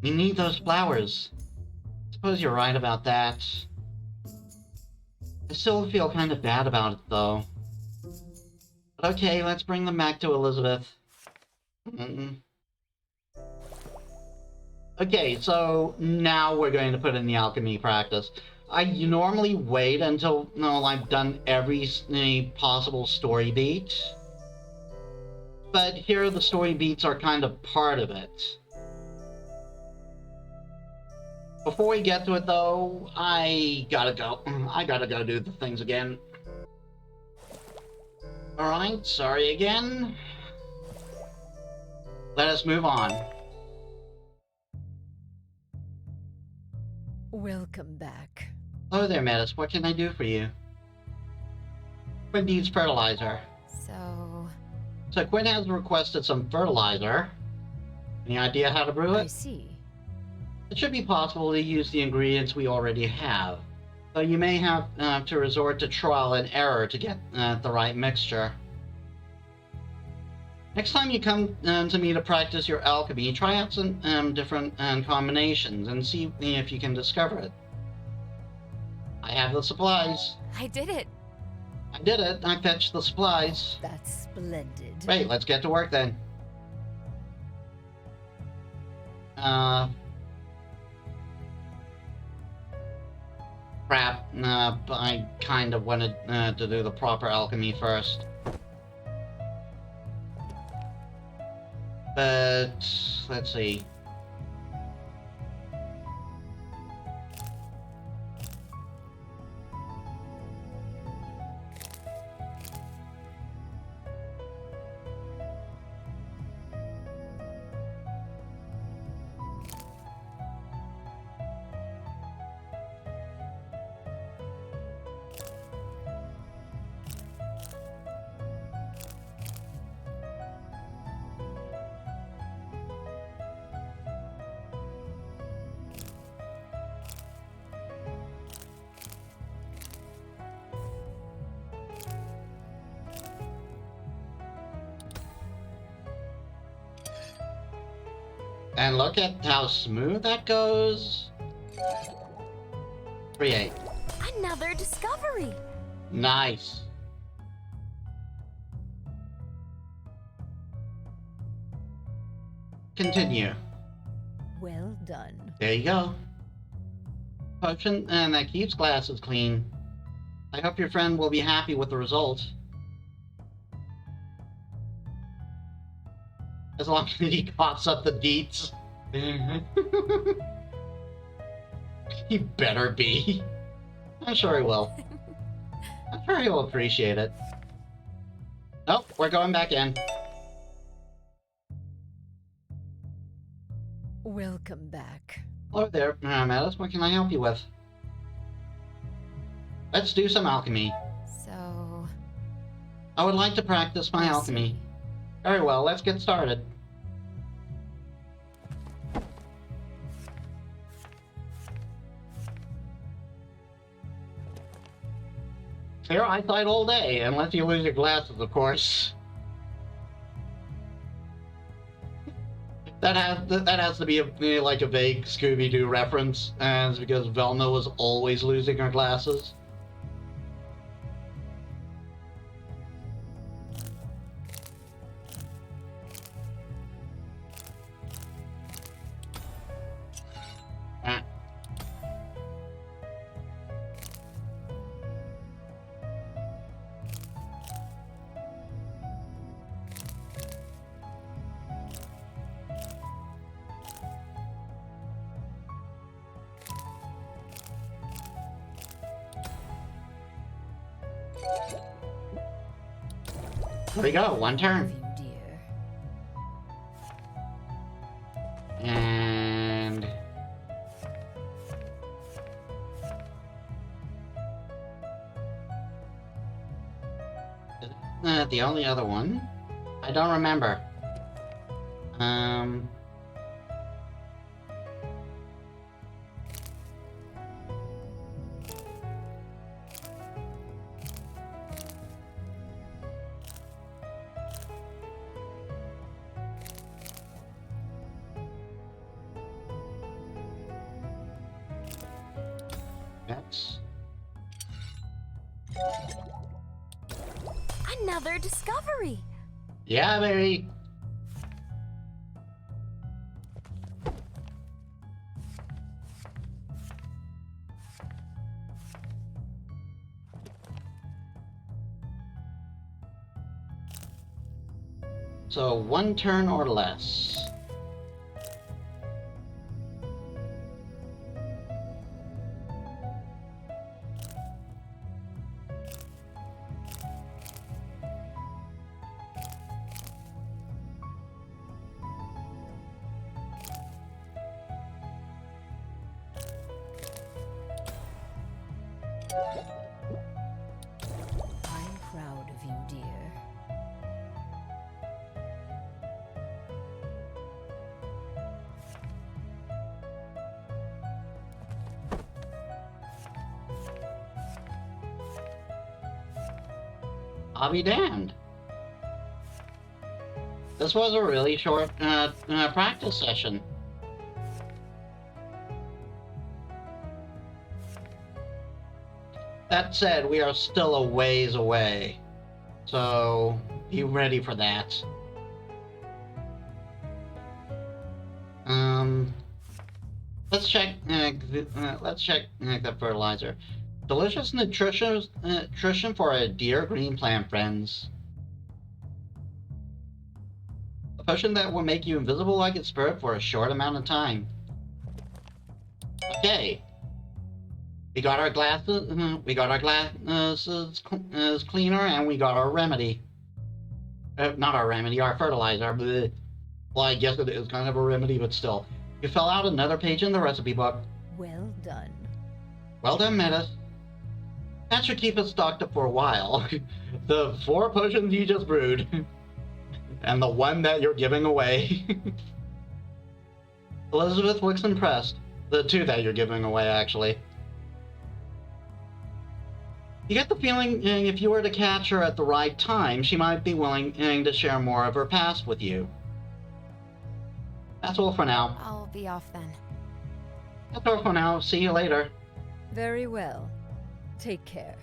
We need those flowers. Suppose you're right about that. I still feel kind of bad about it, though. But okay, let's bring them back to Elizabeth. Okay, so now we're going to put in the alchemy practice. I normally wait until I've done every possible story beat. But here the story beats are kind of part of it. Before we get to it though, I gotta go. I gotta go do the things again. Alright, sorry again. Let us move on. Welcome back. Hello there, Metis. What can I do for you? Quinn needs fertilizer. So Quinn has requested some fertilizer. Any idea how to brew it? I see. It should be possible to use the ingredients we already have. So you may have to resort to trial and error to get the right mixture. Next time you come to me to practice your alchemy, try out some different combinations and see if you can discover it. I have the supplies. I did it. I did it. I fetched the supplies. That's splendid. Right, let's get to work then. Crap. I kind of wanted to do the proper alchemy first. But let's see. And look at how smooth that goes. Create. Another discovery. Nice. Continue. Well done. There you go. Potion, and that keeps glasses clean. I hope your friend will be happy with the result. As long as he coughs up the deets. He better be. I'm sure he will. I'm sure he will appreciate it. Nope, we're going back in. Welcome back. Hello there, Metis. What can I help you with? Let's do some alchemy. So, I would like to practice my alchemy. Very well, let's get started. Clear eyesight all day, unless you lose your glasses, of course. That has to be like a vague Scooby-Doo reference, and it's because Velma was always losing her glasses. There we go, one turn. And the only other one, I don't remember. Another discovery. Yeah, baby. So one turn or less. I'm proud of you, dear. I'll be damned. This was a really short practice session. That said, we are still a ways away, so be ready for that. Let's check. Let's check the fertilizer. Delicious nutrition for our dear green plant friends. A potion that will make you invisible like its spirit for a short amount of time. Okay. We got our glasses. We got our glasses cleaner, and we got our remedy. Not our remedy, our fertilizer. Blech. Well, I guess it is kind of a remedy, but still. You fell out another page in the recipe book. Well done. Well done, Metis. That should keep us stocked up for a while. The 4 potions you just brewed. And the 1 that you're giving away. Elizabeth looks impressed. The 2 that you're giving away, actually. You get the feeling if you were to catch her at the right time, she might be willing to share more of her past with you. That's all for now. I'll be off then. That's all for now. See you later. Very well. Take care.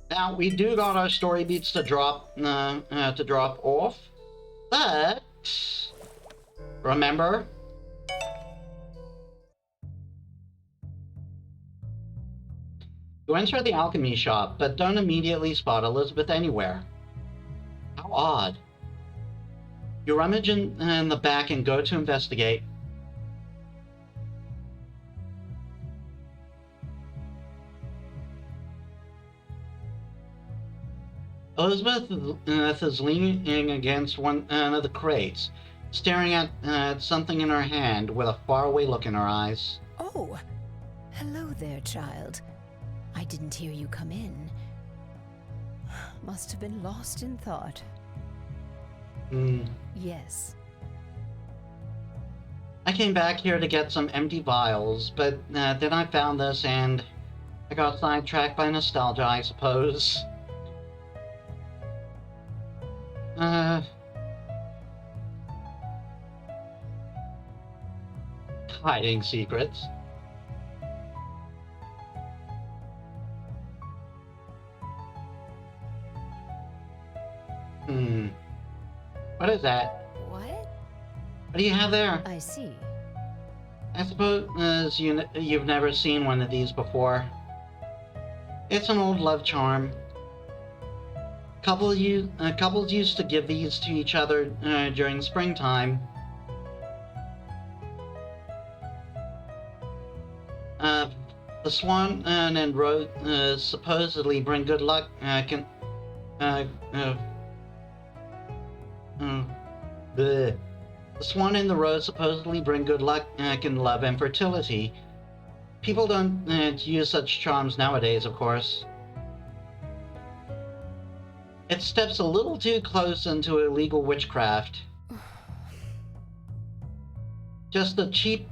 Now, we do got our story beats to drop off, but remember, you enter the alchemy shop, but don't immediately spot Elizabeth anywhere. How odd. You rummage in the back and go to investigate. Elizabeth is leaning against one of the crates, staring at something in her hand with a faraway look in her eyes. Oh, hello there, child. I didn't hear you come in. Must have been lost in thought. Yes. I came back here to get some empty vials, but then I found this and I got sidetracked by nostalgia, I suppose. Hiding secrets. What is that? What? What do you have there? I see. I suppose you've never seen one of these before. It's an old love charm. Couples used to give these to each other during springtime. The swan and rose supposedly bring good luck. The swan and the rose supposedly bring good luck in love and fertility. People don't use such charms nowadays, of course. It steps a little too close into illegal witchcraft. Just a cheap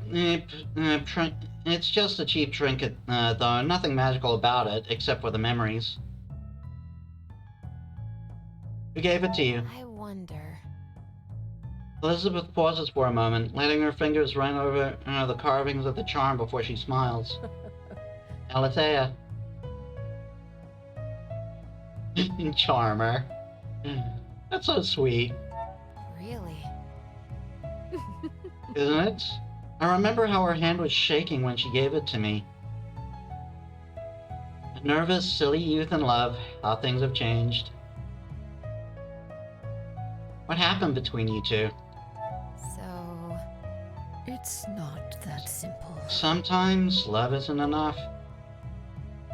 it's just a cheap trinket, though. Nothing magical about it, except for the memories. Who gave it to you? I wonder. Elizabeth pauses for a moment, letting her fingers run over the carvings of the charm before she smiles. Alethea. Charmer. That's so sweet. Really? Isn't it? I remember how her hand was shaking when she gave it to me. Nervous, silly youth and love, how things have changed. What happened between you two? So... It's not that simple. Sometimes love isn't enough.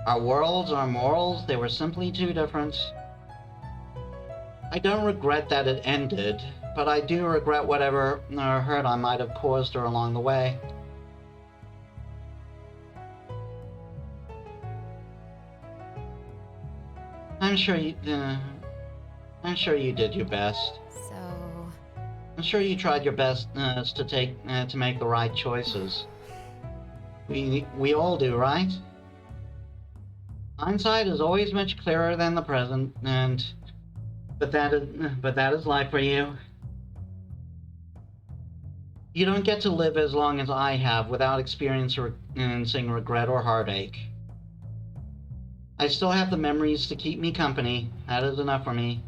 Our worlds, our morals, they were simply too different. I don't regret that it ended, but I do regret whatever hurt I might have caused her along the way. I'm sure you did your best. So... I'm sure you tried your best to make the right choices. We all do, right? Hindsight is always much clearer than the present, but that is life for you. You don't get to live as long as I have without experiencing regret or heartache. I still have the memories to keep me company. That is enough for me.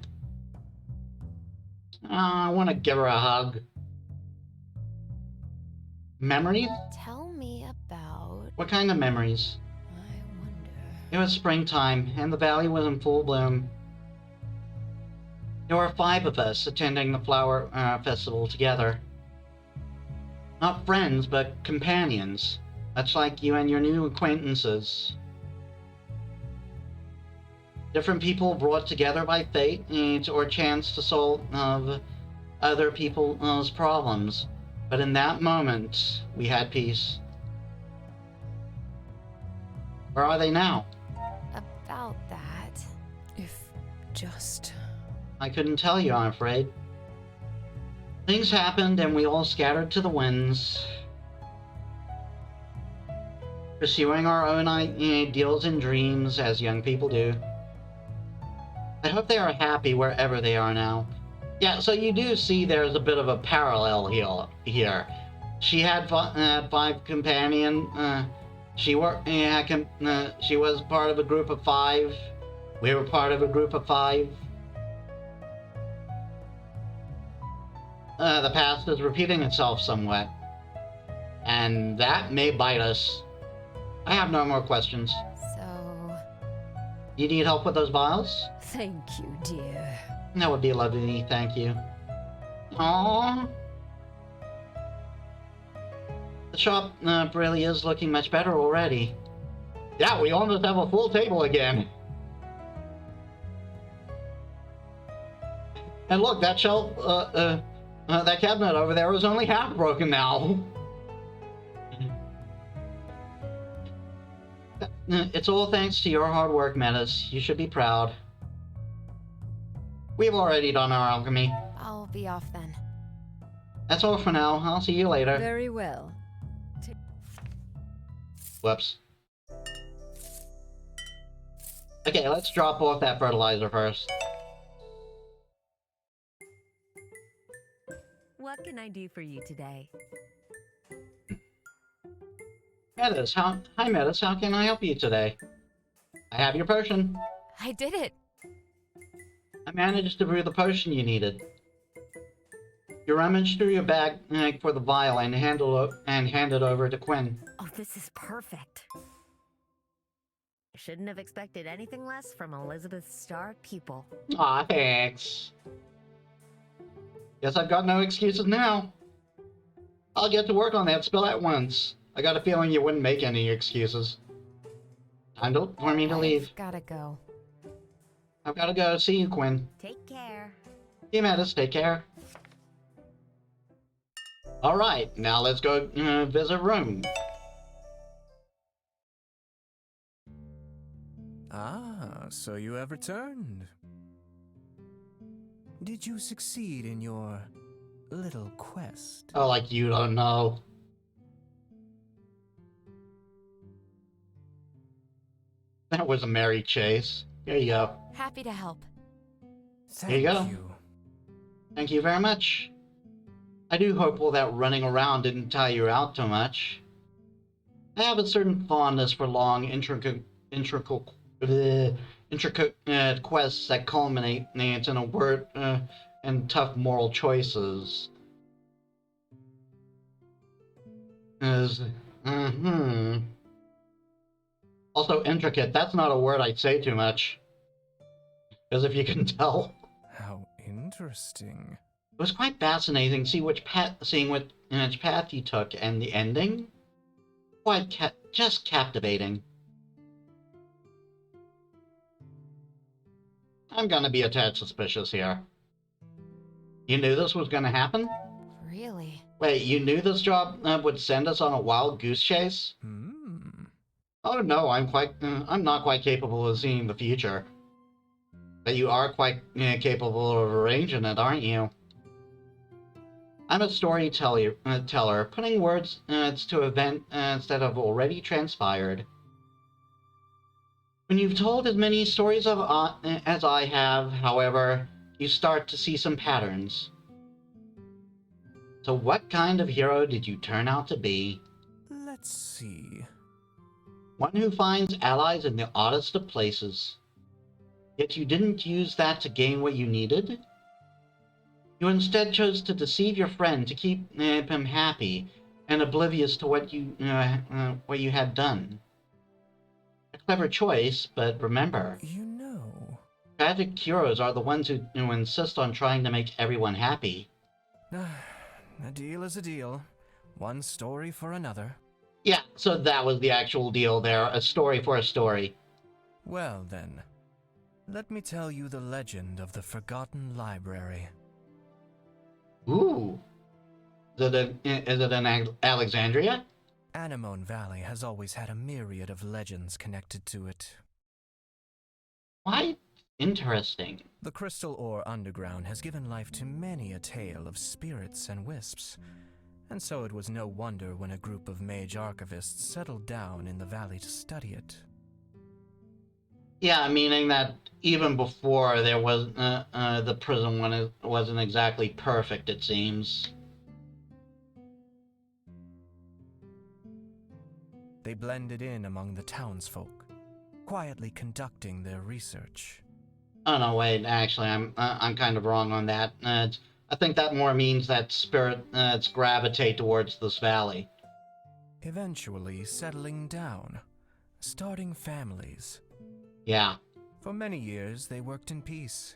I want to give her a hug. Memories? Tell me about... What kind of memories? I wonder. It was springtime, and the valley was in full bloom. There were 5 of us attending the flower festival together. Not friends, but companions, much like you and your new acquaintances. Different people brought together by fate or chance to solve other people's problems. But in that moment, we had peace. Where are they now? About that... If just... I couldn't tell you, I'm afraid. Things happened and we all scattered to the winds, pursuing our own ideals and dreams as young people do. I hope they are happy wherever they are now. Yeah, so you do see there's a bit of a parallel here. She had 5 companions. She was part of a group of 5. We were part of a group of 5. The past is repeating itself somewhat, and that may bite us. I have no more questions. So... You need help with those vials? Thank you, dear. That would be lovely, thank you. Aww. The shop really is looking much better already. Yeah, we almost have a full table again. And look, that shelf, that cabinet over there is only half broken now. It's all thanks to your hard work, Metis. You should be proud. We've already done our alchemy. I'll be off then. That's all for now. I'll see you later. Very well. Whoops. Okay, let's drop off that fertilizer first. What can I do for you today? Metis, hi Metis, how can I help you today? I have your potion. I did it! I managed to brew the potion you needed. You rummaged through your bag for the vial and hand it over to Quinn. Oh, this is perfect. I shouldn't have expected anything less from Elizabeth's star pupil. Aw, thanks. Guess I've got no excuses now. I'll get to work on that spell at once. I got a feeling you wouldn't make any excuses. Time for me to leave. Gotta go. I've gotta go. See you, Quinn. Take care. See you, Metis. Take care. Alright, now let's go visit Rome. Ah, so you have returned. Did you succeed in your little quest? Oh, like you don't know. That was a merry chase. Here you go. Happy to help. Here you go. Thank you very much. I do hope all that running around didn't tire you out too much. I have a certain fondness for long, intricate quests that culminate in a word and tough moral choices. Also, intricate, that's not a word I'd say too much. Because if you can tell. How interesting. It was quite fascinating seeing which path you took, and the ending. Quite just captivating. I'm gonna be a tad suspicious here. You knew this was gonna happen? Really? Wait, you knew this job would send us on a wild goose chase? Oh no, I'm not quite capable of seeing the future. But you are quite capable of arranging it, aren't you? I'm a storyteller, putting words to event instead of already transpired. When you've told as many stories as I have, however, you start to see some patterns. So what kind of hero did you turn out to be? Let's see. One who finds allies in the oddest of places. Yet you didn't use that to gain what you needed? You instead chose to deceive your friend to keep him happy and oblivious to what you had done. A clever choice, but remember, You know... tragic heroes are the ones who insist on trying to make everyone happy. A deal is a deal. One story for another. Yeah, so that was the actual deal there. A story for a story. Well then, let me tell you the legend of the Forgotten Library. Ooh. Is it in Alexandria? Anemone Valley has always had a myriad of legends connected to it. Why? Interesting. The Crystal Ore Underground has given life to many a tale of spirits and wisps, and so it was no wonder when a group of mage archivists settled down in the valley to study it. Yeah, meaning that even before there was the prison one wasn't exactly perfect, it seems. They blended in among the townsfolk, quietly conducting their research. Oh no, wait. Actually, I'm kind of wrong on that. I think that more means that spirits gravitate towards this valley. Eventually settling down, starting families. Yeah. For many years they worked in peace,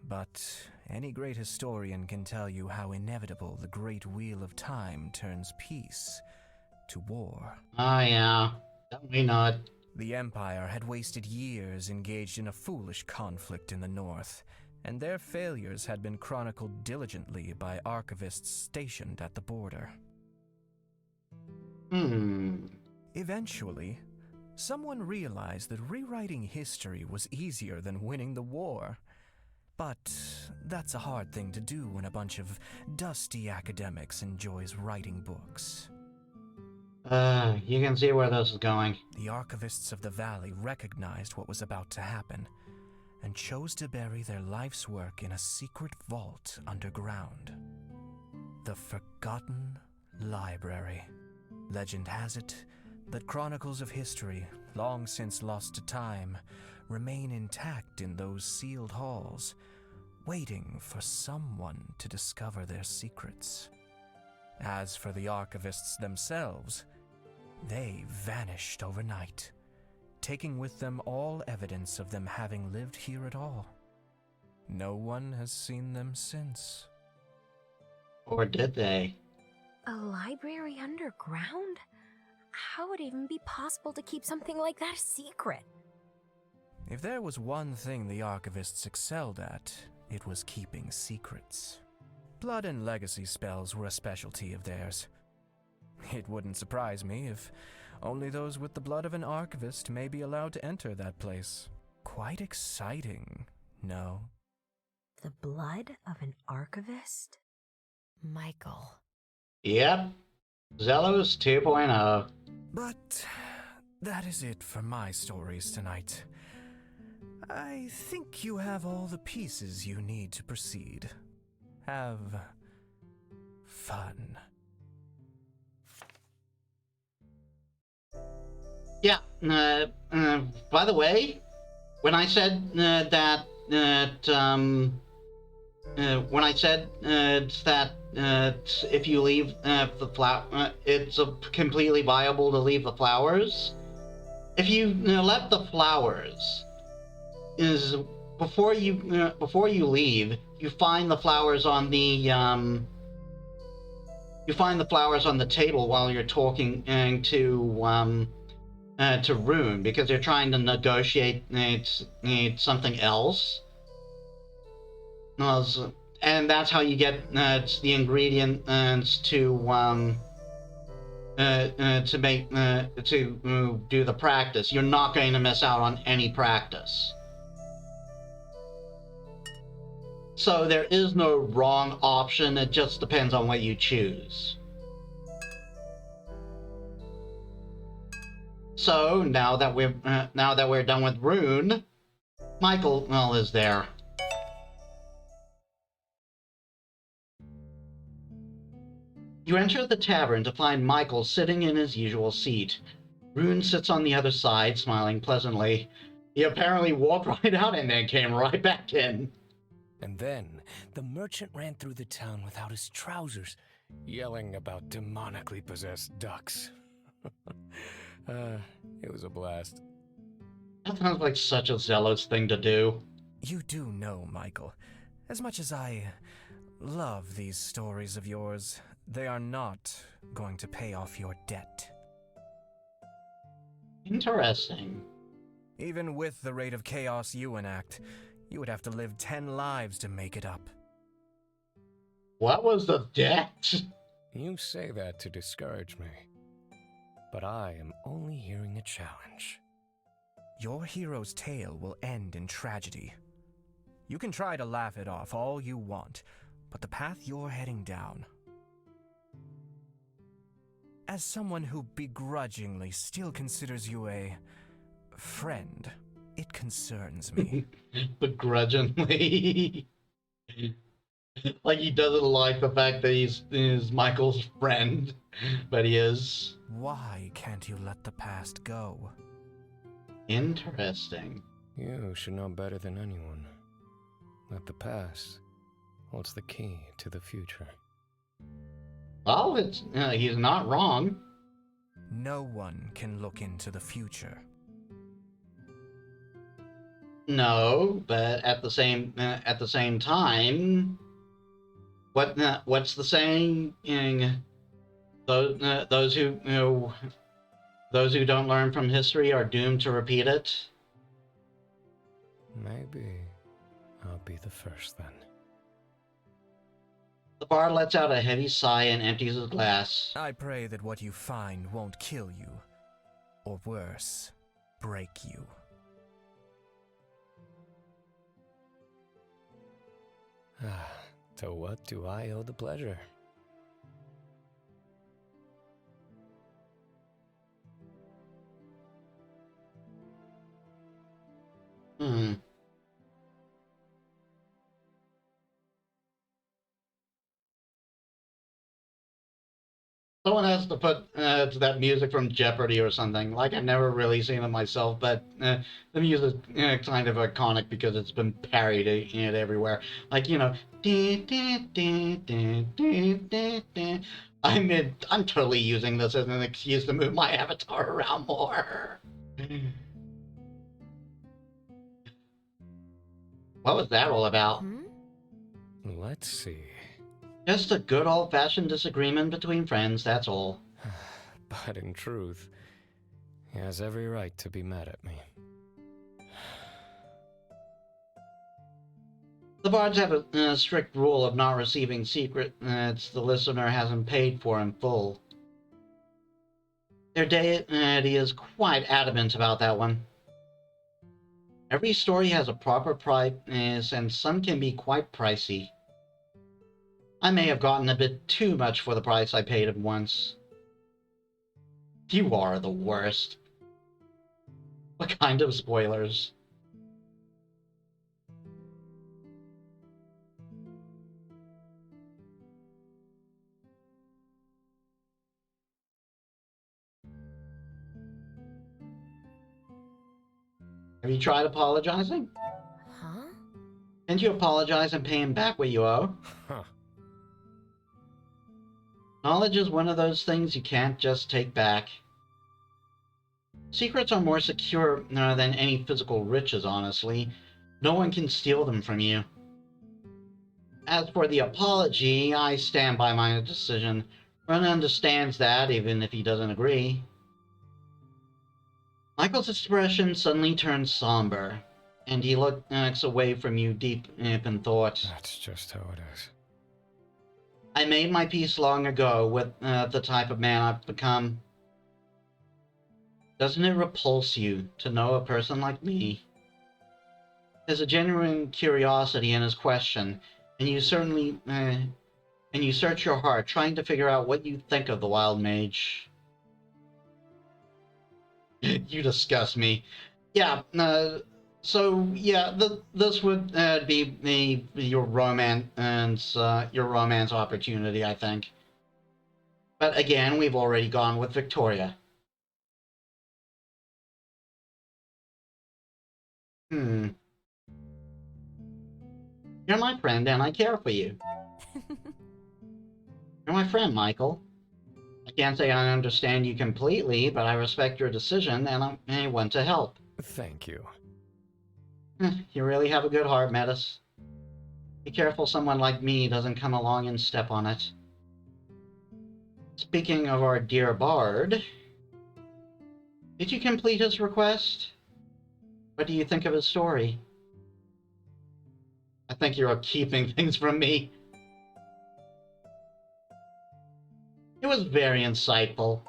but any great historian can tell you how inevitable the great wheel of time turns peace to war. Oh yeah, don't we know it? The Empire had wasted years engaged in a foolish conflict in the north, and their failures had been chronicled diligently by archivists stationed at the border. Eventually, someone realized that rewriting history was easier than winning the war. But that's a hard thing to do when a bunch of dusty academics enjoys writing books. You can see where this is going. The archivists of the valley recognized what was about to happen and chose to bury their life's work in a secret vault underground. The Forgotten Library. Legend has it that chronicles of history, long since lost to time, remain intact in those sealed halls, waiting for someone to discover their secrets. As for the archivists themselves, they vanished overnight, taking with them all evidence of them having lived here at all. No one has seen them since. Or did they? A library underground? How would it even be possible to keep something like that a secret? If there was one thing the archivists excelled at, it was keeping secrets. Blood and legacy spells were a specialty of theirs. It wouldn't surprise me if only those with the blood of an archivist may be allowed to enter that place. Quite exciting, no? The blood of an archivist? Michael. Yep. Zelos 2.0. But that is it for my stories tonight. I think you have all the pieces you need to proceed. Have fun. Yeah. By the way, when I said that if you leave the flower, it's completely viable to leave the flowers. If you left the flowers, is before you leave, you find the flowers on the table while you're talking to Rune, because they're trying to negotiate something else. And that's how you get the ingredients to do the practice. You're not going to miss out on any practice. So there is no wrong option. It just depends on what you choose. So now that we're done with Rune, Michael, well, is there. You enter the tavern to find Michael sitting in his usual seat. Rune sits on the other side, smiling pleasantly. He apparently walked right out and then came right back in. And then the merchant ran through the town without his trousers, yelling about demonically possessed ducks. It was a blast. That sounds like such a zealous thing to do. You do know, Michael, as much as I love these stories of yours, they are not going to pay off your debt. Interesting. Even with the rate of chaos you enact, you would have to live 10 lives to make it up. What was the debt? You say that to discourage me, but I am only hearing a challenge. Your hero's tale will end in tragedy. You can try to laugh it off all you want, but the path you're heading down... As someone who begrudgingly still considers you a friend, it concerns me. Begrudgingly. Like he doesn't like the fact that he's Michael's friend, but he is. Why can't you let the past go? Interesting. You should know better than anyone that the past holds the key to the future. Well, he's not wrong. No one can look into the future. No, but at the same time, what's the saying? Those who don't learn from history are doomed to repeat it. Maybe I'll be the first then. The bard lets out a heavy sigh and empties his glass. I pray that what you find won't kill you, or worse, break you. To what do I owe the pleasure? Someone has to put that music from Jeopardy or something. Like, I've never really seen it myself, but the music is kind of iconic because it's been parried everywhere. Like, I'm totally using this as an excuse to move my avatar around more. What was that all about? Let's see. Just a good old-fashioned disagreement between friends, that's all. But in truth, he has every right to be mad at me. The bards have a strict rule of not receiving secrets the listener hasn't paid for in full. Their deity is quite adamant about that one. Every story has a proper price, and some can be quite pricey. I may have gotten a bit too much for the price I paid him once. You are the worst. What kind of spoilers? Have you tried apologizing? Huh? Can't you apologize and pay him back what you owe? Huh. Knowledge is one of those things you can't just take back. Secrets are more secure than any physical riches, honestly. No one can steal them from you. As for the apology, I stand by my decision. Ron understands that, even if he doesn't agree. Michael's expression suddenly turns somber, and he looks away from you deep in thought. That's just how it is. I made my peace long ago with the type of man I've become. Doesn't it repulse you to know a person like me? There's a genuine curiosity in his question, and you search your heart, trying to figure out what you think of the wild mage. You disgust me. Yeah, so yeah, this would be your romance opportunity, I think. But again, we've already gone with Victoria. You're my friend and I care for you. You're my friend, Michael. I can't say I understand you completely, but I respect your decision and I want to help. Thank you. You really have a good heart, Metis. Be careful someone like me doesn't come along and step on it. Speaking of our dear Bard, did you complete his request? What do you think of his story? I think you're keeping things from me. It was very insightful.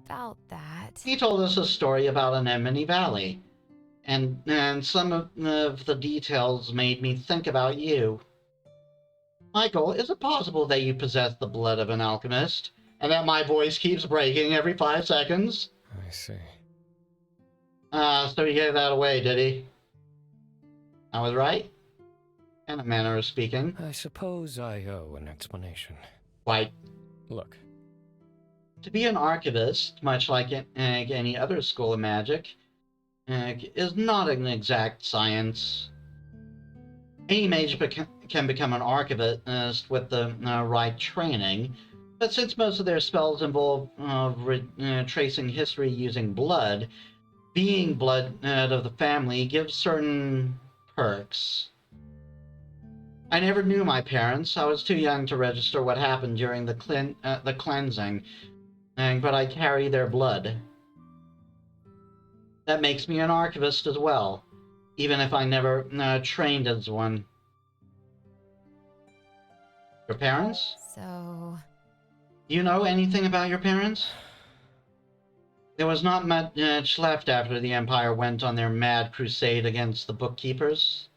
About that. He told us a story about Anemone Valley, and some of the details made me think about you. Michael, is it possible that you possess the blood of an alchemist, and that my voice keeps breaking every 5 seconds? I see. So he gave that away, did he? I was right? In a manner of speaking. I suppose I owe an explanation. Quite. Look. To be an archivist, much like any other school of magic, is not an exact science. Any mage can become an archivist with the right training, but since most of their spells involve tracing history using blood, being blood of the family gives certain perks. I never knew my parents. I was too young to register what happened during the cleansing, but I carry their blood. That makes me an archivist as well, even if I never trained as one. Your parents? So... Do you know anything about your parents? There was not much left after the Empire went on their mad crusade against the bookkeepers.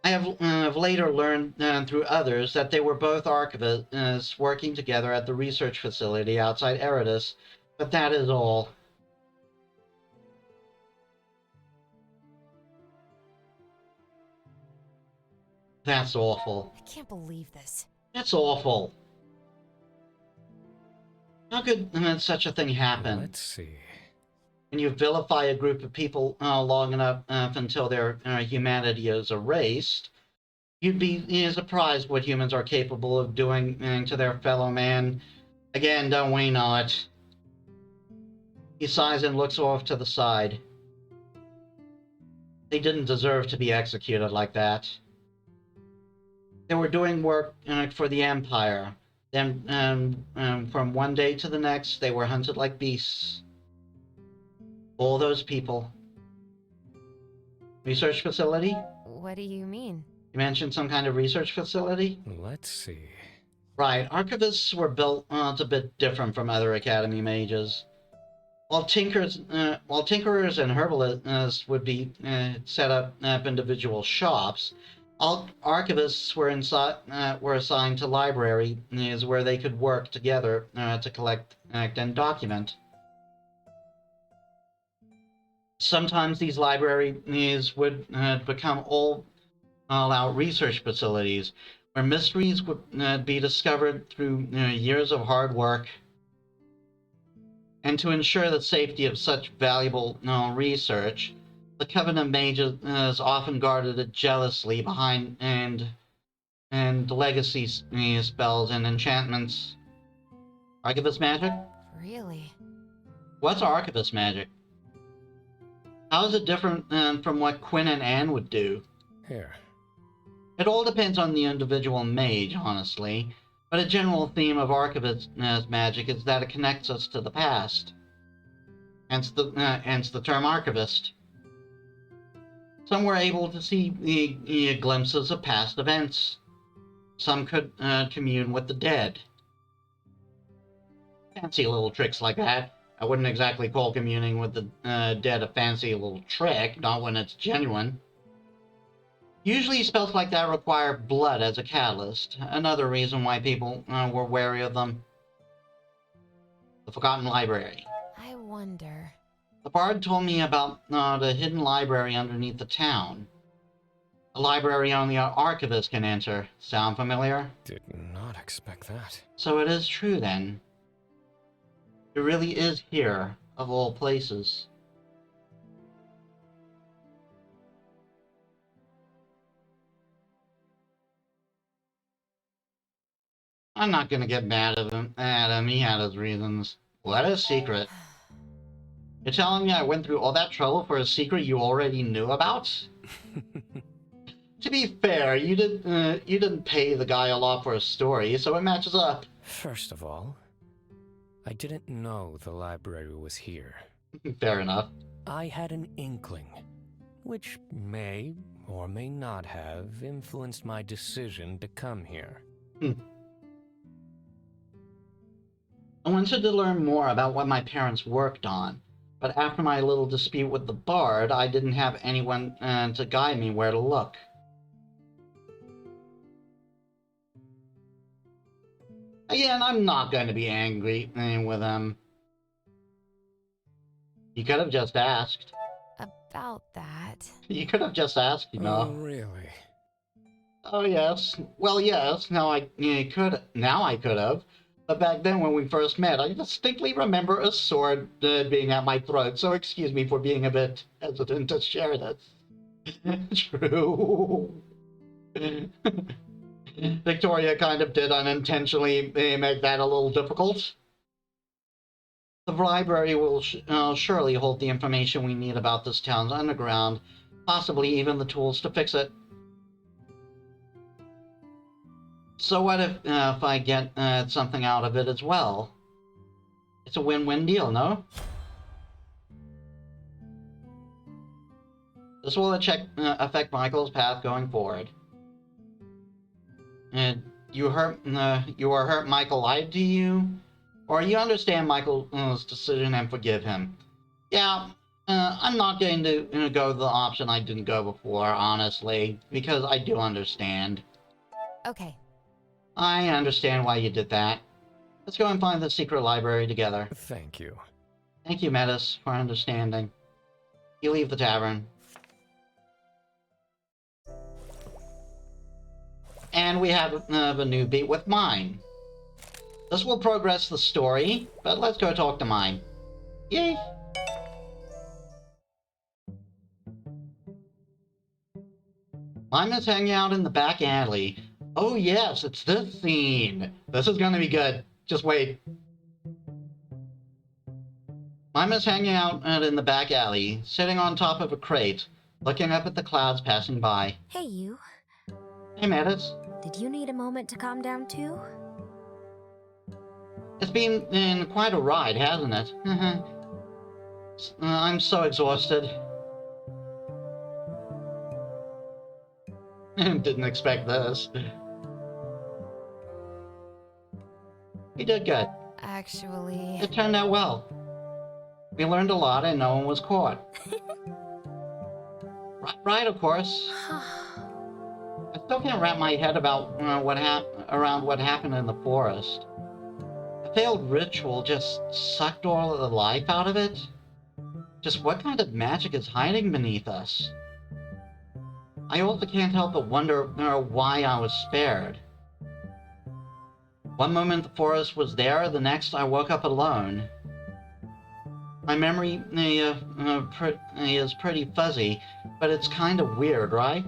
I have later learned through others that they were both archivists working together at the research facility outside Eridus, but that is all. That's awful. I can't believe this. That's awful. How could such a thing happen? Let's see. When you vilify a group of people long enough until their humanity is erased, you'd be surprised what humans are capable of doing to their fellow man. Again, don't we know it? He sighs and looks off to the side. They didn't deserve to be executed like that. They were doing work for the Empire. Then, from one day to the next, they were hunted like beasts. All those people. Research facility? What do you mean? You mentioned some kind of research facility? Let's see. Right, archivists were built a bit different from other academy mages. While tinkerers and herbalists would be set up individual shops, archivists were assigned to libraries where they could work together to collect and document. Sometimes these libraries would become all-out research facilities, where mysteries would be discovered through years of hard work. And to ensure the safety of such valuable research, the Covenant mages often guarded it jealously behind and legacy spells and enchantments. Archivist magic? Really? What's archivist magic? How is it different from what Quinn and Anne would do? Here. It all depends on the individual mage, honestly, but a general theme of archivist magic is that it connects us to the past. Hence the term archivist. Some were able to see glimpses of past events. Some could commune with the dead. Fancy little tricks like that. I wouldn't exactly call communing with the dead a fancy little trick, not when it's genuine. Usually spells like that require blood as a catalyst, another reason why people were wary of them. The Forgotten Library. I wonder. The bard told me about the hidden library underneath the town. A library only an archivist can enter. Sound familiar? Did not expect that. So it is true then. It really is here, of all places. I'm not gonna get mad at him. He had his reasons. Let it secret. You're telling me I went through all that trouble for a secret you already knew about? To be fair, you didn't pay the guy a lot for a story, so it matches up. First of all, I didn't know the library was here. Fair enough. I had an inkling, which may or may not have influenced my decision to come here. I wanted to learn more about what my parents worked on, but after my little dispute with the bard, I didn't have anyone to guide me where to look. Again, I'm not going to be angry with him. You could have just asked. About that. You could have just asked, you know. Oh, really? Oh, yes. Well, yes, now I could have. But back then when we first met, I distinctly remember a sword being at my throat, so excuse me for being a bit hesitant to share this. True. Victoria kind of did unintentionally make that a little difficult. The library will surely hold the information we need about this town's underground, possibly even the tools to fix it. So what if I get something out of it as well? It's a win-win deal, no? This will affect Michael's path going forward. You are hurt Michael lied to you? Or you understand Michael's decision and forgive him? Yeah, I'm not going to go the option I didn't go before, honestly, because I do understand. Okay. I understand why you did that. Let's go and find the secret library together. Thank you. Thank you, Metis, for understanding. You leave the tavern. And we have a new beat with Mine. This will progress the story, but let's go talk to Mine. Yay! Mine is hanging out in the back alley. Oh yes, it's this scene. This is gonna be good. Just wait. Mima's hanging out in the back alley, sitting on top of a crate, looking up at the clouds passing by. Hey, you. Hey, Metis. Did you need a moment to calm down, too? It's been quite a ride, hasn't it? I'm so exhausted. Didn't expect this. We did good. Actually... It turned out well. We learned a lot and no one was caught. Right, of course. I still can't wrap my head about around what happened in the forest. A failed ritual just sucked all of the life out of it. Just what kind of magic is hiding beneath us? I also can't help but wonder why I was spared. One moment the forest was there, the next I woke up alone. My memory is pretty fuzzy, but it's kind of weird, right?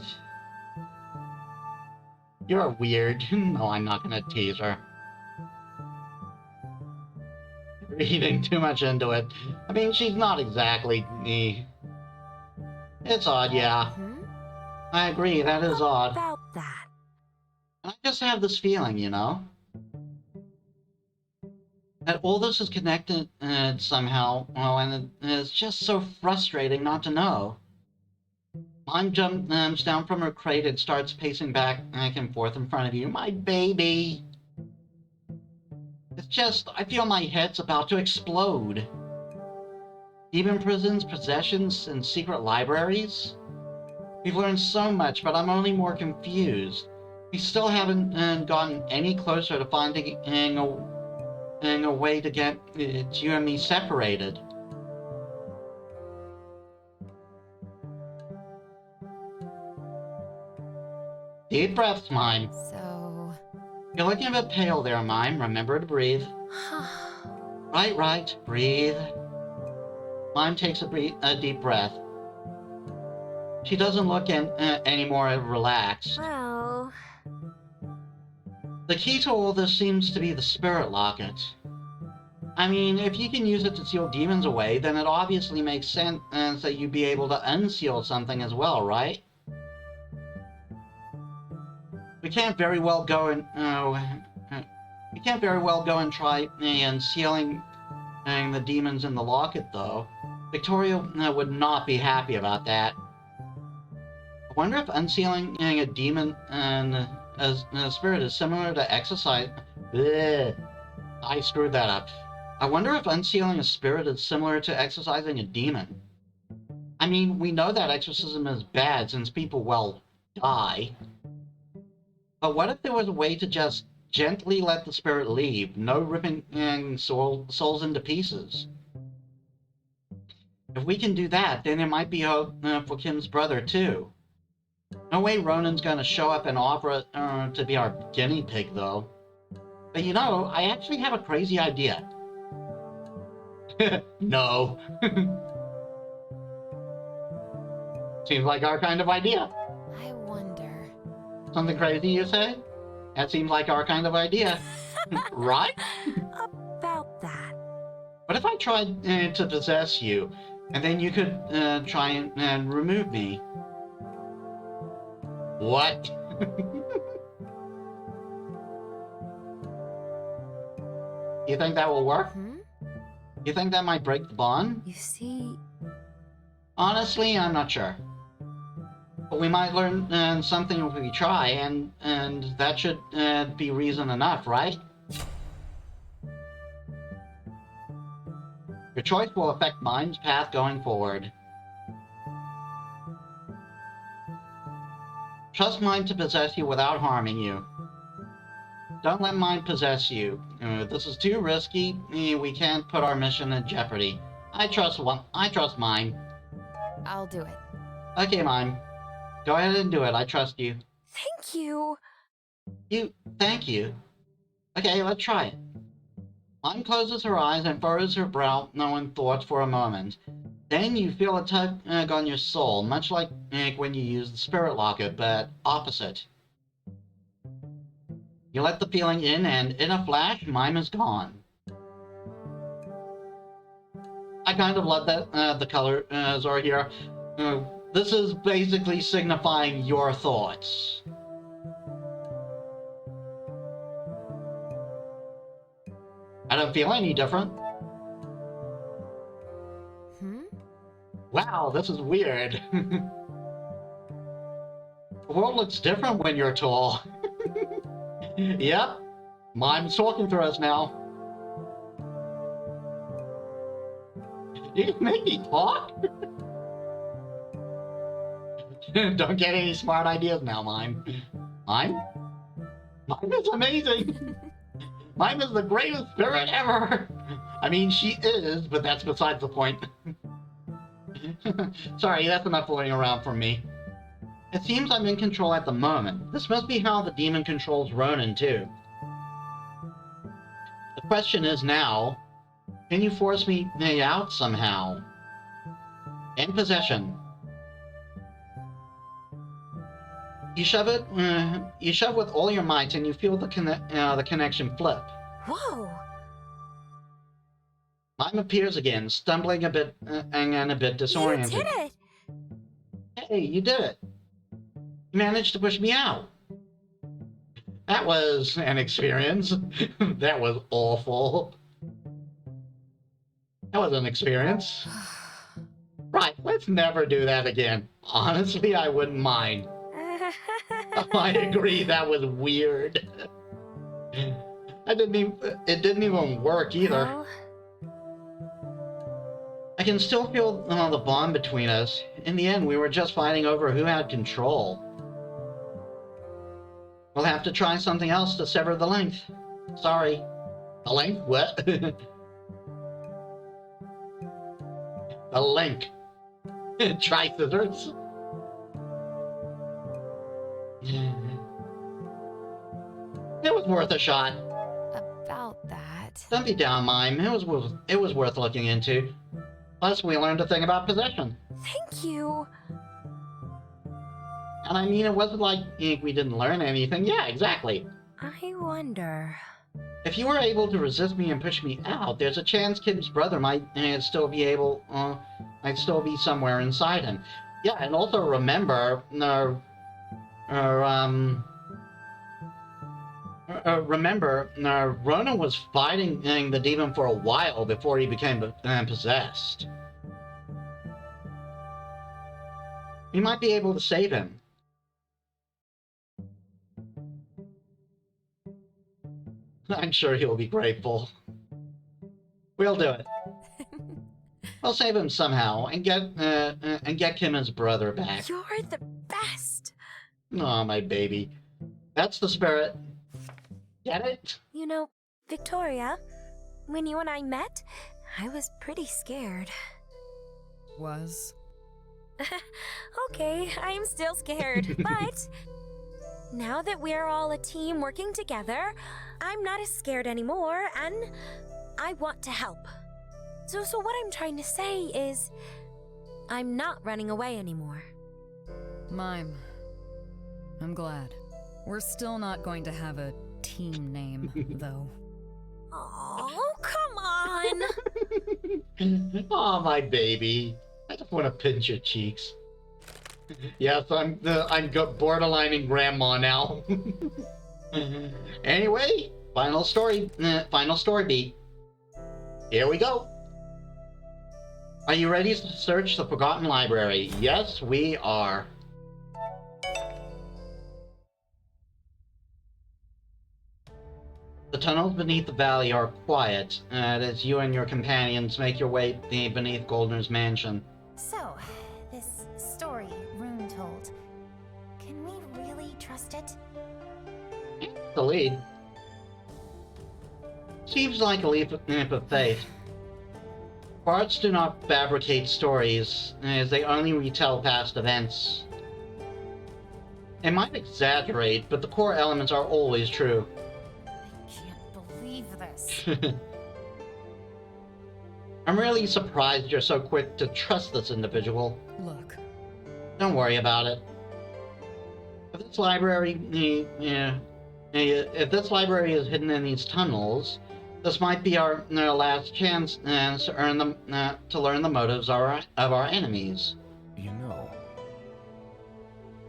You're weird. No, I'm not gonna tease her. Reading too much into it. I mean, she's not exactly me. It's odd, yeah. I agree, that is odd. About that. I just have this feeling, you know? That all this is connected somehow, and it's just so frustrating not to know. Mom jumps down from her crate and starts pacing back and forth in front of you. My baby! It's just, I feel my head's about to explode. Demon prisons, possessions, and secret libraries? We've learned so much, but I'm only more confused. We still haven't gotten any closer to finding a way to get you and me separated. Deep breaths, Mime. So... You're looking a bit pale there, Mime. Remember to breathe. Right. Breathe. Mime takes a deep breath. She doesn't look any more relaxed. Well... The key to all this seems to be the spirit locket. I mean, if you can use it to seal demons away, then it obviously makes sense that you'd be able to unseal something as well, right? We can't very well go and try unsealing the demons in the locket, though. Victoria would not be happy about that. I wonder if unsealing a demon and a spirit is similar to exorcise. Bleh. I screwed that up. I wonder if unsealing a spirit is similar to exorcising a demon. I mean, we know that exorcism is bad since people, well, die. But what if there was a way to just gently let the spirit leave, no ripping souls into pieces? If we can do that, then there might be hope for Kim's brother, too. No way Ronan's gonna show up and offer to be our guinea pig, though. But you know, I actually have a crazy idea. No. Seems like our kind of idea. I wonder... Something crazy, you say? That seems like our kind of idea. Right? About that. What if I tried to possess you, and then you could try and remove me? What? You think that will work? You think that might break the bond? You see... Honestly, I'm not sure. But we might learn something if we try, and that should be reason enough, right? Your choice will affect Mime's path going forward. Trust Mime to possess you without harming you. Don't let Mime possess you. This is too risky. We can't put our mission in jeopardy. I trust Mime. I'll do it. Okay, Mime. Go ahead and do it. I trust you. Thank you. Thank you. Okay, let's try it. Mime closes her eyes and furrows her brow, knowing thoughts for a moment. Then you feel a tug on your soul, much like when you use the spirit locket, but opposite. You let the feeling in, and in a flash, Mime is gone. I kind of love that the colors are here. This is basically signifying your thoughts. I don't feel any different. Wow, this is weird. The world looks different when you're tall. Yep, Mime's talking to us now. You can make me talk? Don't get any smart ideas now, Mime. Mime? Mime is amazing! Mime is the greatest spirit ever! I mean, she is, but that's besides the point. Sorry, that's enough fooling around for me. It seems I'm in control at the moment. This must be how the demon controls Ronan, too. The question is now, can you force me out somehow? In possession. You shove with all your might, and you feel the connection flip. Whoa! Mime appears again, stumbling a bit and a bit disoriented. You did it! Hey, you did it! You managed to push me out. That was an experience. That was awful. That was an experience. Right, let's never do that again. Honestly, I wouldn't mind. I agree, that was weird. It didn't even work either. Well... I can still feel the bond between us. In the end, we were just fighting over who had control. We'll have to try something else to sever the length. Sorry. The length? What? The link. Try scissors. worth a shot. About that. Don't be down, Mime. It was worth looking into. Plus, we learned a thing about possession. Thank you. And I mean, it wasn't like we didn't learn anything. Yeah, exactly. I wonder. If you were able to resist me and push me out, there's a chance Kim's brother might still be somewhere inside him. Yeah, and also remember, Ronan was fighting the demon for a while before he became possessed. We might be able to save him. I'm sure he'll be grateful. We'll do it. We'll save him somehow and get Kim his brother back. You're the best. Aw, my baby. That's the spirit. Get it? You know, Victoria, when you and I met, I was pretty scared. Was? Okay, I'm still scared, but now that we're all a team working together, I'm not as scared anymore, and I want to help. So what I'm trying to say is, I'm not running away anymore. Mime. I'm glad. We're still not going to have a team name, though. Oh, come on! Aw, my baby. I just want to pinch your cheeks. Yes, I'm borderlining grandma now. Anyway, final story beat. Here we go. Are you ready to search the Forgotten Library? Yes, we are. The tunnels beneath the valley are quiet as you and your companions make your way beneath Goldner's mansion. So, this story Rune told, can we really trust it? The lead. Seems like a leap of faith. Bards do not fabricate stories, as they only retell past events. They might exaggerate, but the core elements are always true. I can't believe this. I'm really surprised you're so quick to trust this individual. Look. Don't worry about it. If this library is hidden in these tunnels, this might be our last chance to learn the motives of our enemies. You know.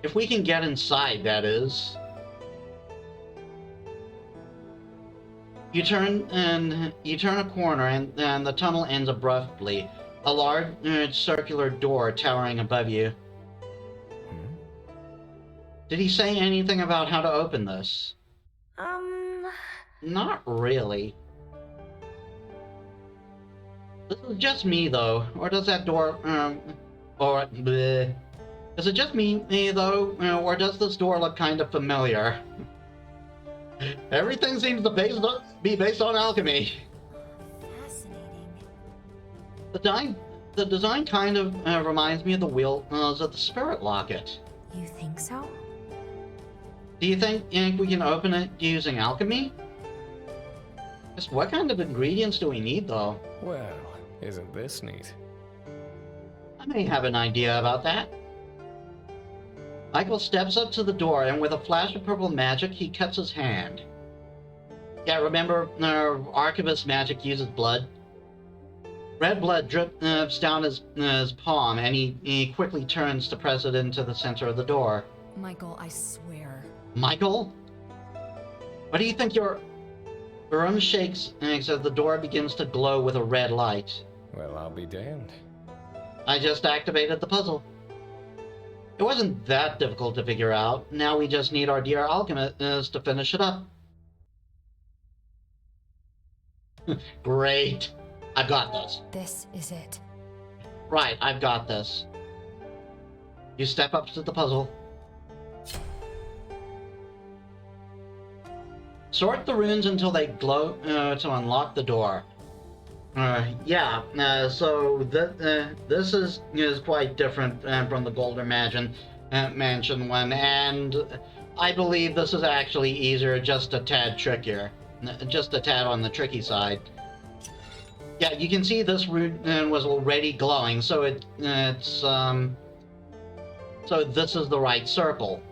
If we can get inside, that is. You turn a corner and the tunnel ends abruptly. A large circular door towering above you. Did he say anything about how to open this? Not really. This is just me, though. Or does that door, Is it just me, though? Or does this door look kind of familiar? Everything seems to be based on alchemy. Fascinating. The design kind of reminds me of the wheels of the spirit locket. You think so? Do you think we can open it using alchemy? Just what kind of ingredients do we need, though? Well, isn't this neat? I may have an idea about that. Michael steps up to the door, and with a flash of purple magic, he cuts his hand. Yeah, remember, archivist magic uses blood? Red blood drips down his palm, and he quickly turns to press it into the center of the door. Michael, I swear. Michael? What do you think your room shakes as the door begins to glow with a red light? Well, I'll be damned. I just activated the puzzle. It wasn't that difficult to figure out. Now we just need our dear alchemist to finish it up. Great. I've got this. This is it. Right, I've got this. You step up to the puzzle. Sort the runes until they glow to unlock the door. So this is quite different from the Golden Mansion one, and I believe this is actually easier, just a tad trickier. Just a tad on the tricky side. Yeah, you can see this rune was already glowing, so so this is the right circle.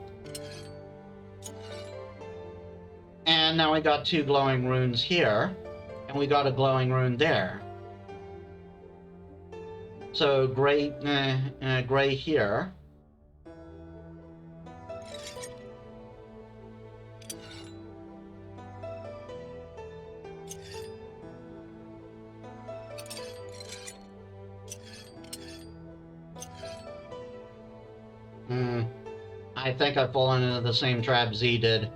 And now we got 2 glowing runes here, and we got a glowing rune there. So gray here. I think I've fallen into the same trap Z did.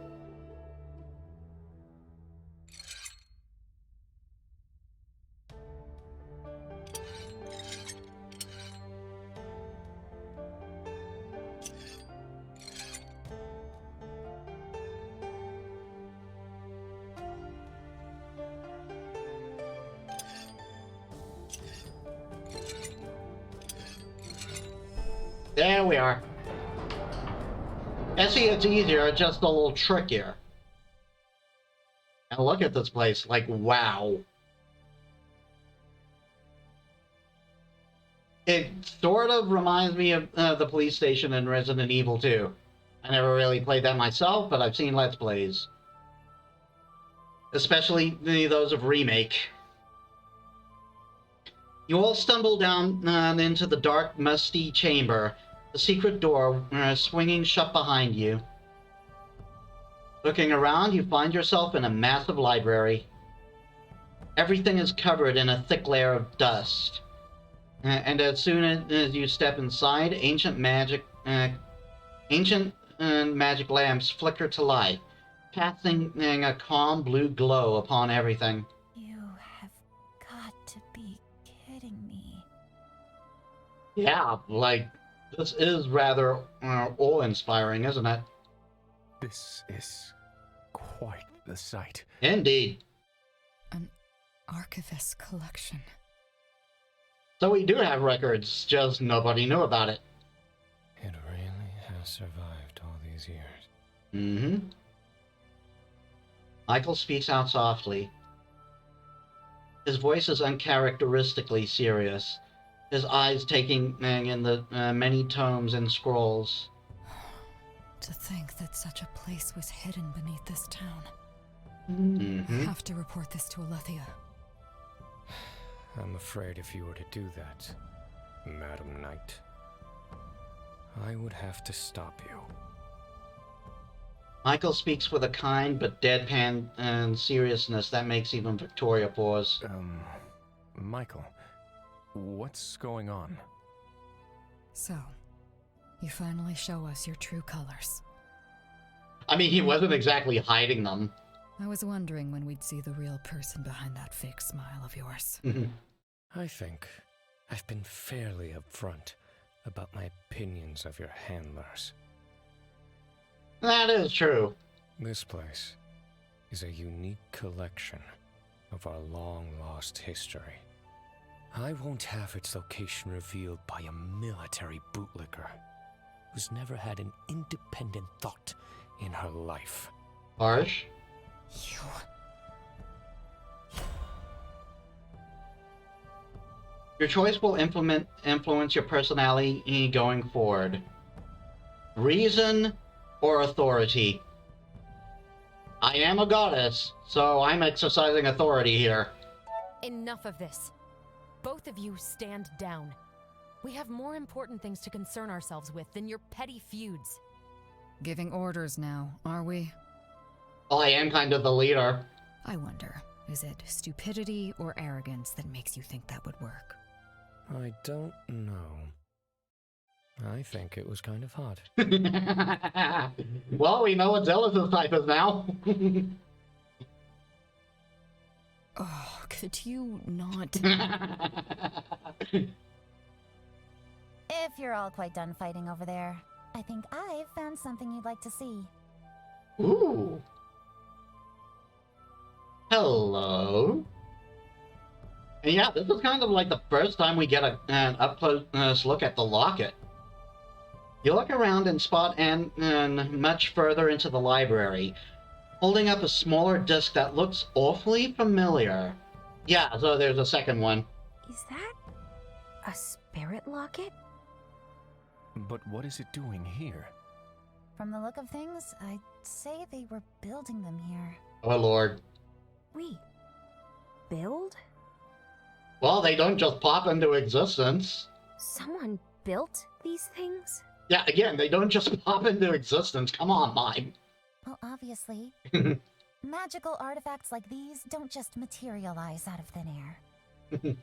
There we are. And see, it's easier, just a little trickier. And look at this place, like, wow. It sort of reminds me of the police station in Resident Evil 2. I never really played that myself, but I've seen Let's Plays. Especially those of Remake. You all stumble down into the dark, musty chamber. The secret door swinging shut behind you. Looking around, you find yourself in a massive library. Everything is covered in a thick layer of dust. And as soon as you step inside, ancient magic lamps flicker to life, casting a calm blue glow upon everything. You have got to be kidding me. Yeah, like, this is rather awe-inspiring, isn't it? This is quite the sight. Indeed. An archivist collection. So we do have records, just nobody knew about it. It really has survived all these years. Mm-hmm. Michael speaks out softly. His voice is uncharacteristically serious, his eyes taking in the many tomes and scrolls. To think that such a place was hidden beneath this town. Mm-hmm. I have to report this to Alethea. I'm afraid if you were to do that, Madam Knight, I would have to stop you. Michael speaks with a kind but deadpan seriousness that makes even Victoria pause. Michael, what's going on? So, you finally show us your true colors. I mean, he wasn't exactly hiding them. I was wondering when we'd see the real person behind that fake smile of yours. I think I've been fairly upfront about my opinions of your handlers. That is true. This place is a unique collection of our long-lost history. I won't have its location revealed by a military bootlicker who's never had an independent thought in her life. Harsh? You... Your choice will influence your personality going forward. Reason or authority? I am a goddess, so I'm exercising authority here. Enough of this. Both of you stand down. We have more important things to concern ourselves with than your petty feuds. Giving orders now, are we? Well, I am kind of the leader. I wonder, is it stupidity or arrogance that makes you think that would work? I don't know. I think it was kind of hot. Well, we know what Zealous' type is now. Oh, could you not? If you're all quite done fighting over there, I think I've found something you'd like to see. Ooh. Hello. And yeah, this is kind of like the first time we get an up-close look at the locket. You look around and spot Anne much further into the library, holding up a smaller disc that looks awfully familiar. Yeah, so there's a second one. Is that a spirit locket? But what is it doing here? From the look of things, I'd say they were building them here. Oh, Lord. Wait. Build? Well, they don't just pop into existence. Someone built these things? Yeah, again, they don't just pop into existence. Come on, Mime. Well, obviously. Magical artifacts like these don't just materialize out of thin air.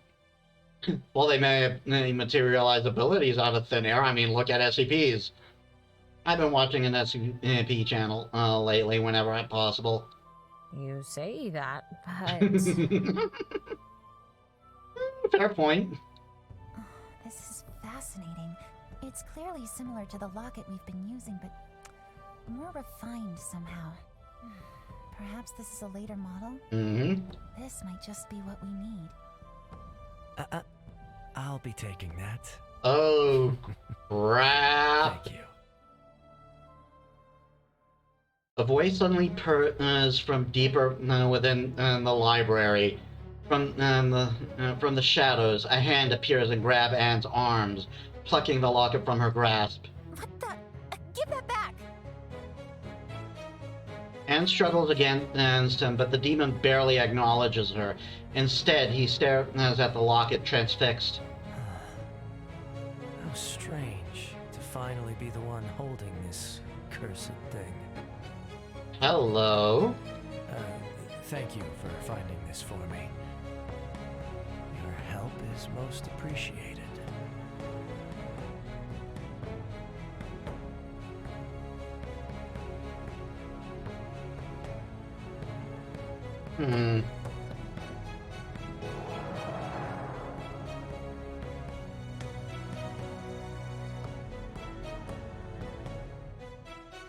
Well, they may materialize abilities out of thin air. I mean, look at SCPs. I've been watching an SCP channel lately whenever possible. You say that, but... Fair point. Oh, this is fascinating. It's clearly similar to the locket we've been using, but more refined somehow. Perhaps this is a later model? Mm-hmm. This might just be what we need. I'll be taking that. Oh, crap. Thank you. A voice suddenly purrs from deeper within the library. From the shadows, a hand appears and grabs Anne's arms, plucking the locket from her grasp. What the? Give that back! Anne struggles against him, but the demon barely acknowledges her. Instead, he stares at the locket, transfixed. How strange to finally be the one holding this cursed thing. Hello. Thank you for finding this for me. Your help is most appreciated.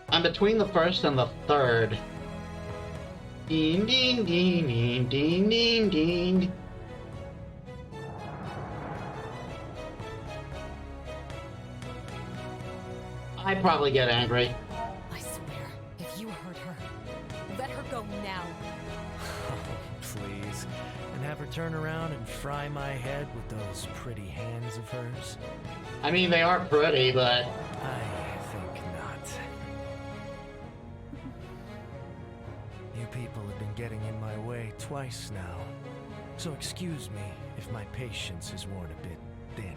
I'm between the first and the third. Ding ding ding ding ding ding ding. I'd probably get angry. I swear, if you hurt her, let her go now. Please. And have her turn around and fry my head with those pretty hands of hers? I mean, they are pretty, but... I think not. You people have been getting in my way twice now. So excuse me if my patience is worn a bit thin.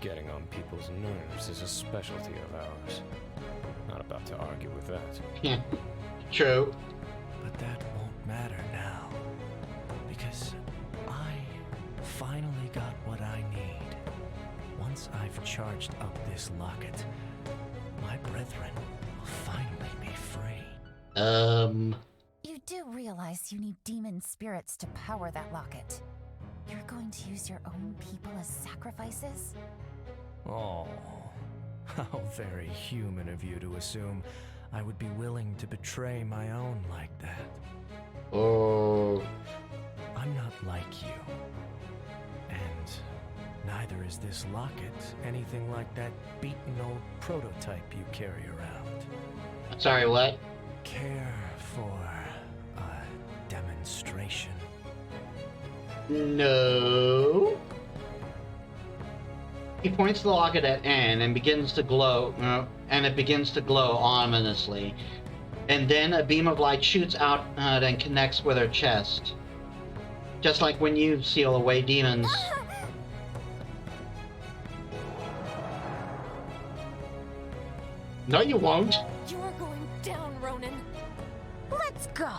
Getting on people's nerves is a specialty of ours. Not about to argue with that. Yeah, true. But that won't matter now. Because I finally got what I need. Once I've charged up this locket, my brethren will finally be free. You do realize you need demon spirits to power that locket. You're going to use your own people as sacrifices? Oh, how very human of you to assume I would be willing to betray my own like that. Oh. I'm not like you. And neither is this locket anything like that beaten old prototype you carry around. Sorry, what? Care for a demonstration? No. He points the locket at Anne and begins to glow, and it begins to glow ominously. And then a beam of light shoots out and connects with her chest. Just like when you seal away demons. No, you won't. You are going down, Ronan. Let's go.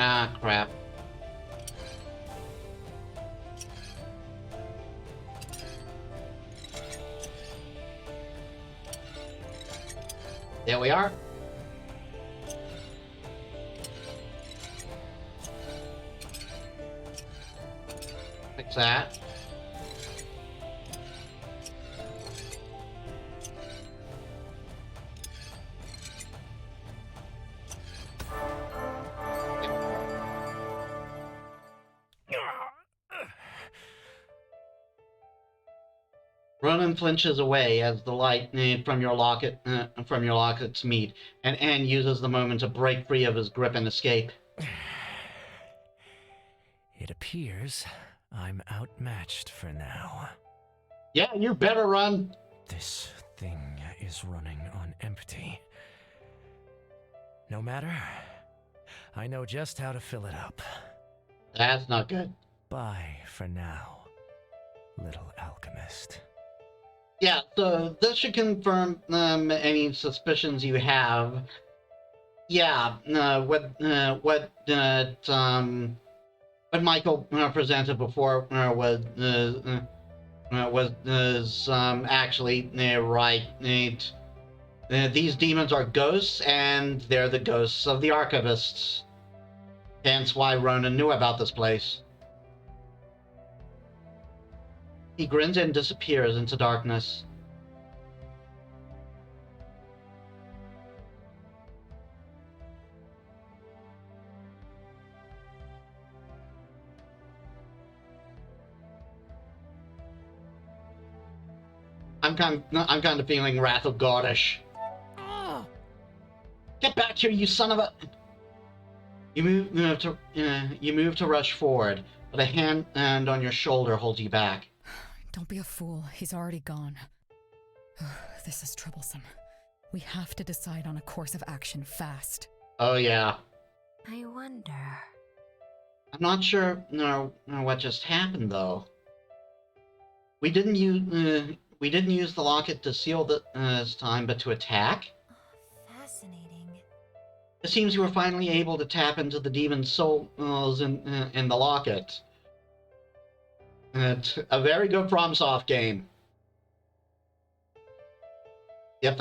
Ah, crap. There we are. Fix that. Ronan flinches away as the light from your lockets meet, and Anne uses the moment to break free of his grip and escape. It appears I'm outmatched for now. Yeah, you better run. This thing is running on empty. No matter, I know just how to fill it up. That's not good. Bye for now, little alchemist. Yeah, so this should confirm any suspicions you have. Yeah, what Michael presented before was actually right. These demons are ghosts, and they're the ghosts of the archivists. Hence why Ronan knew about this place. He grins and disappears into darkness. I'm kind of feeling Wrath of Godish. Get back here, you son of a! You move to rush forward, but a hand on your shoulder holds you back. Don't be a fool. He's already gone. This is troublesome. We have to decide on a course of action fast. Oh yeah. I wonder. I'm not sure what just happened though. We didn't use the locket to seal this time, but to attack. Fascinating. It seems you were finally able to tap into the demon's souls in the locket. It's a very good FromSoft game. Yep,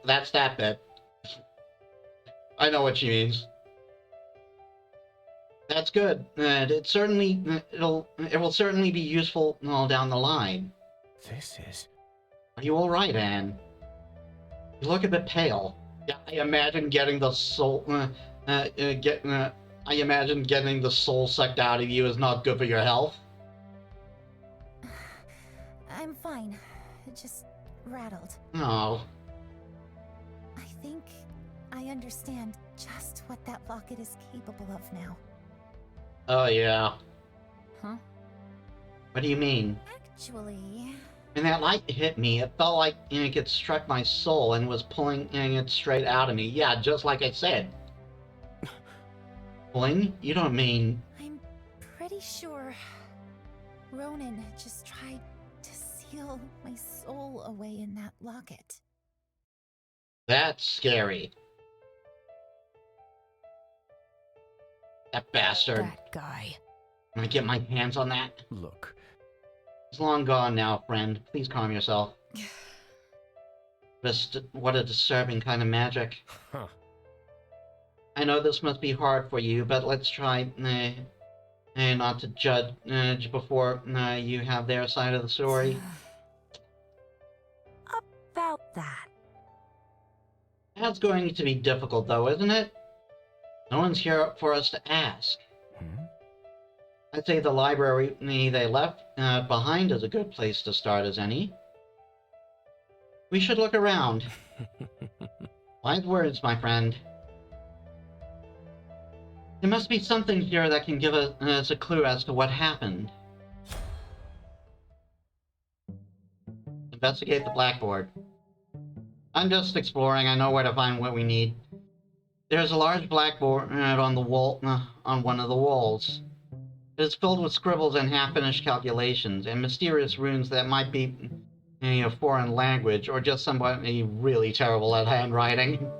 that's that bit. I know what she means. That's good. It will certainly be useful down the line. This is... Are you all right, Anne? You look a bit pale. Yeah, I imagine getting the soul. I imagine getting the soul sucked out of you is not good for your health. I'm fine. Just rattled. Oh. I think I understand just what that locket is capable of now. Oh yeah. Huh? What do you mean? Actually... When that light hit me, it felt like it had struck my soul and was pulling it straight out of me. Yeah, just like I said. Pulling? You don't mean... I'm pretty sure Ronan just tried to seal my soul away in that locket. That's scary. That bastard. That guy. Can I get my hands on that? Look. It's long gone now, friend. Please calm yourself. What a disturbing kind of magic. Huh. I know this must be hard for you, but let's try not to judge before you have their side of the story. About that. That's going to be difficult, though, isn't it? No one's here for us to ask. I'd say the library they left behind is a good place to start as any. We should look around. Wise words, my friend. There must be something here that can give us a clue as to what happened. Investigate the blackboard. I'm just exploring. I know where to find what we need. There's a large blackboard on the wall, on one of the walls. It is filled with scribbles and half-finished calculations, and mysterious runes that might be a foreign language, or just somebody really terrible at handwriting.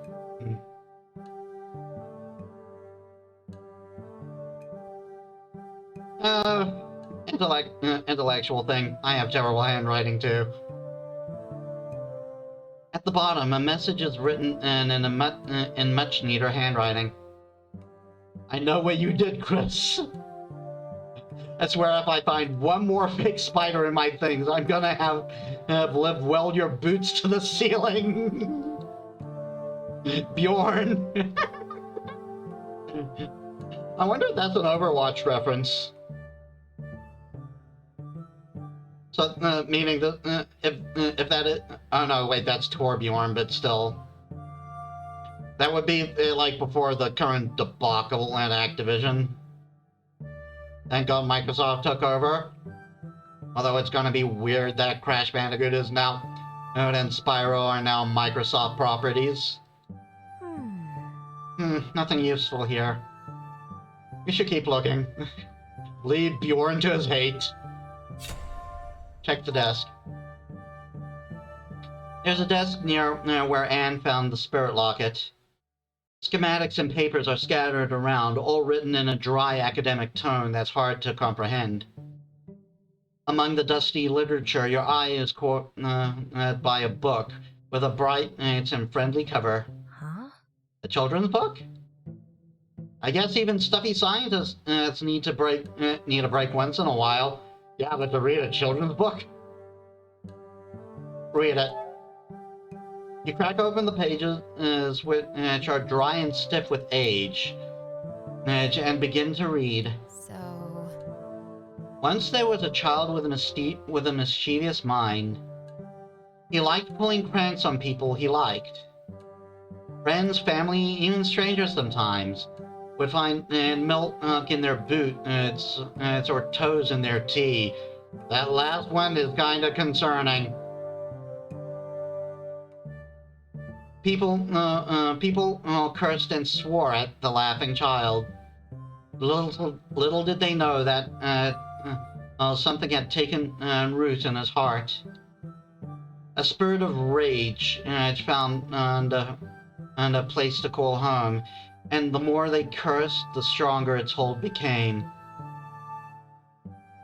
Intellectual thing. I have terrible handwriting, too. At At the bottom, a message is written in much neater handwriting. I know what you did, Chris. I swear if I find one more fake spider in my things, I'm gonna have Liv weld your boots to the ceiling. Bjorn. I wonder if that's an Overwatch reference. So, meaning that if that is, oh no, wait, that's Torbjorn, but still, that would be like before the current debacle at Activision. Thank God Microsoft took over. Although it's gonna be weird that Crash Bandicoot is now, and Spyro are now Microsoft properties. Nothing useful here. We should keep looking. Lead Bjorn to his hate. Check the desk. There's a desk near where Anne found the spirit locket. Schematics and papers are scattered around, all written in a dry academic tone that's hard to comprehend. Among the dusty literature, your eye is caught by a book with a bright and friendly cover. Huh? A children's book? I guess even stuffy scientists need a break once in a while. Yeah, but to read a children's book? Read it. You crack open the pages, which are dry and stiff with age, and begin to read. So... Once there was a child with a mischievous mind. He liked pulling pranks on people he liked. Friends, family, even strangers sometimes would find milk in their boots or toes in their tea. That last one is kinda concerning. People cursed and swore at the laughing child. Little did they know that something had taken root in his heart. A spirit of rage found a place to call home, and the more they cursed, the stronger its hold became.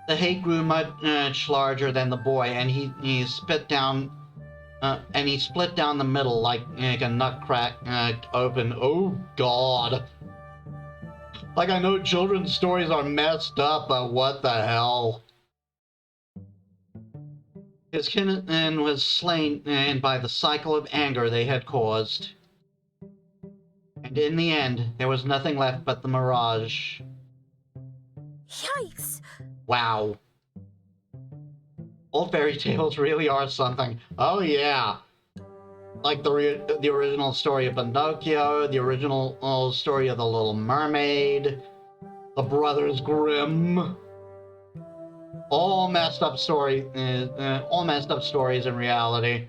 The hate grew much larger than the boy, and he split down the middle like a nut crack open. Oh God! Like, I know children's stories are messed up, but what the hell? His kin was slain by the cycle of anger they had caused. And in the end, there was nothing left but the mirage. Yikes! Wow. Old fairy tales really are something. Oh yeah. Like the original story of Pinocchio, the original story of The Little Mermaid, the Brothers Grimm. All messed up stories in reality.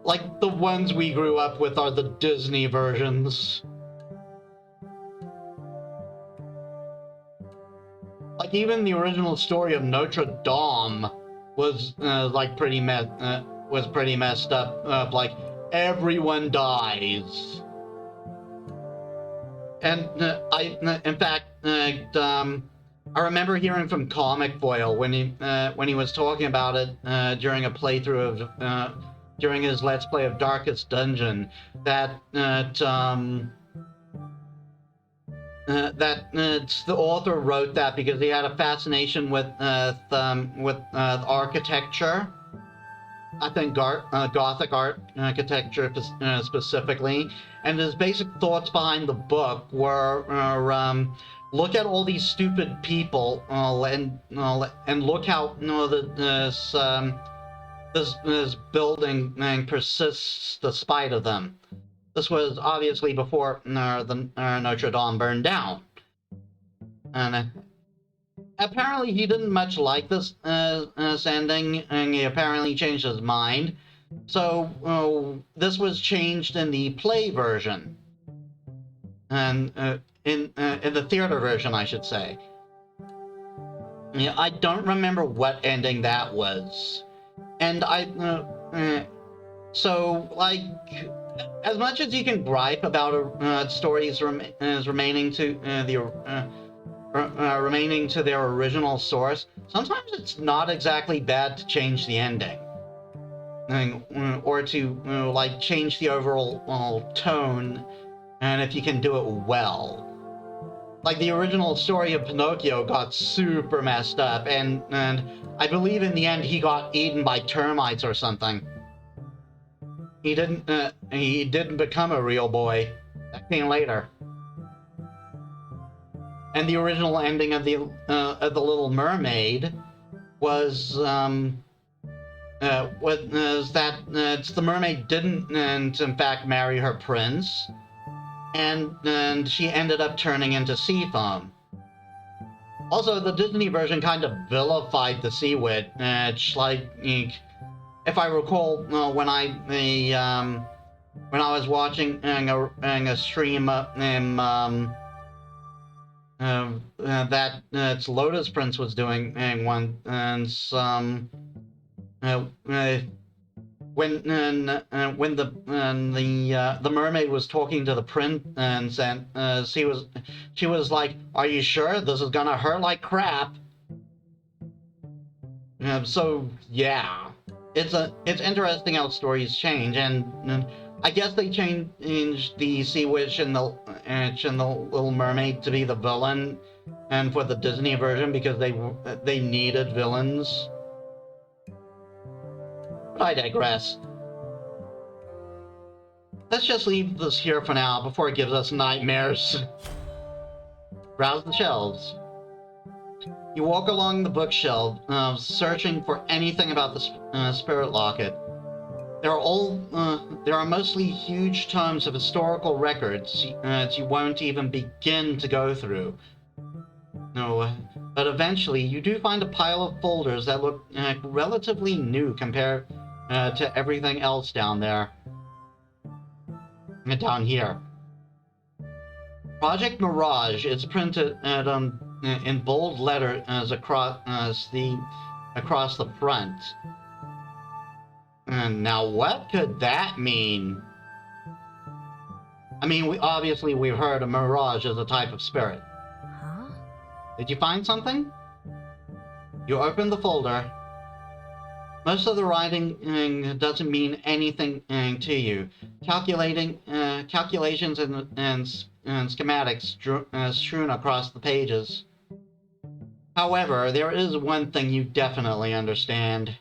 Like the ones we grew up with are the Disney versions. Like even the original story of Notre Dame was pretty messed up. Like everyone dies. And in fact, I remember hearing from Comic Foil when he was talking about it during a playthrough of during his Let's Play of Darkest Dungeon that the author wrote that because he had a fascination with architecture. I think Gothic architecture specifically, and his basic thoughts behind the book were look at all these stupid people and look how this building persists despite of them. This was obviously before Notre Dame burned down. And apparently he didn't much like this ending, and he apparently changed his mind. So this was changed in the play version. And in the theater version, I should say. Yeah, I don't remember what ending that was. And so, like, as much as you can gripe about stories remaining to remaining to their original source, sometimes it's not exactly bad to change the ending. or to like change the overall tone, and if you can do it well. Like the original story of Pinocchio got super messed up, and I believe in the end he got eaten by termites or something. He didn't become a real boy. That came later. And the original ending of the Little Mermaid was that the mermaid didn't in fact marry her prince, and she ended up turning into sea foam. Also, the Disney version kind of vilified the sea witch. Like, if I recall, when I was watching a stream that Lotus Prince was doing, and when the mermaid was talking to the prince, and she was like, "Are you sure this is gonna hurt like crap?" So yeah, it's interesting how stories change, and I guess they changed the Sea Witch and the Little Mermaid to be the villain, and for the Disney version because they needed villains. But I digress. Let's just leave this here for now before it gives us nightmares. Browse the shelves. You walk along the bookshelf, searching for anything about the Spirit Locket. There are mostly huge tomes of historical records you won't even begin to go through. No, but eventually you do find a pile of folders that look relatively new compared to everything else down there. Down here. Project Mirage is printed in bold letters across the front. And now what could that mean? I mean, we've heard a mirage is a type of spirit. Huh? Did you find something? You open the folder. Most of the writing doesn't mean anything to you. Calculations and schematics strewn across the pages. However, there is one thing you definitely understand.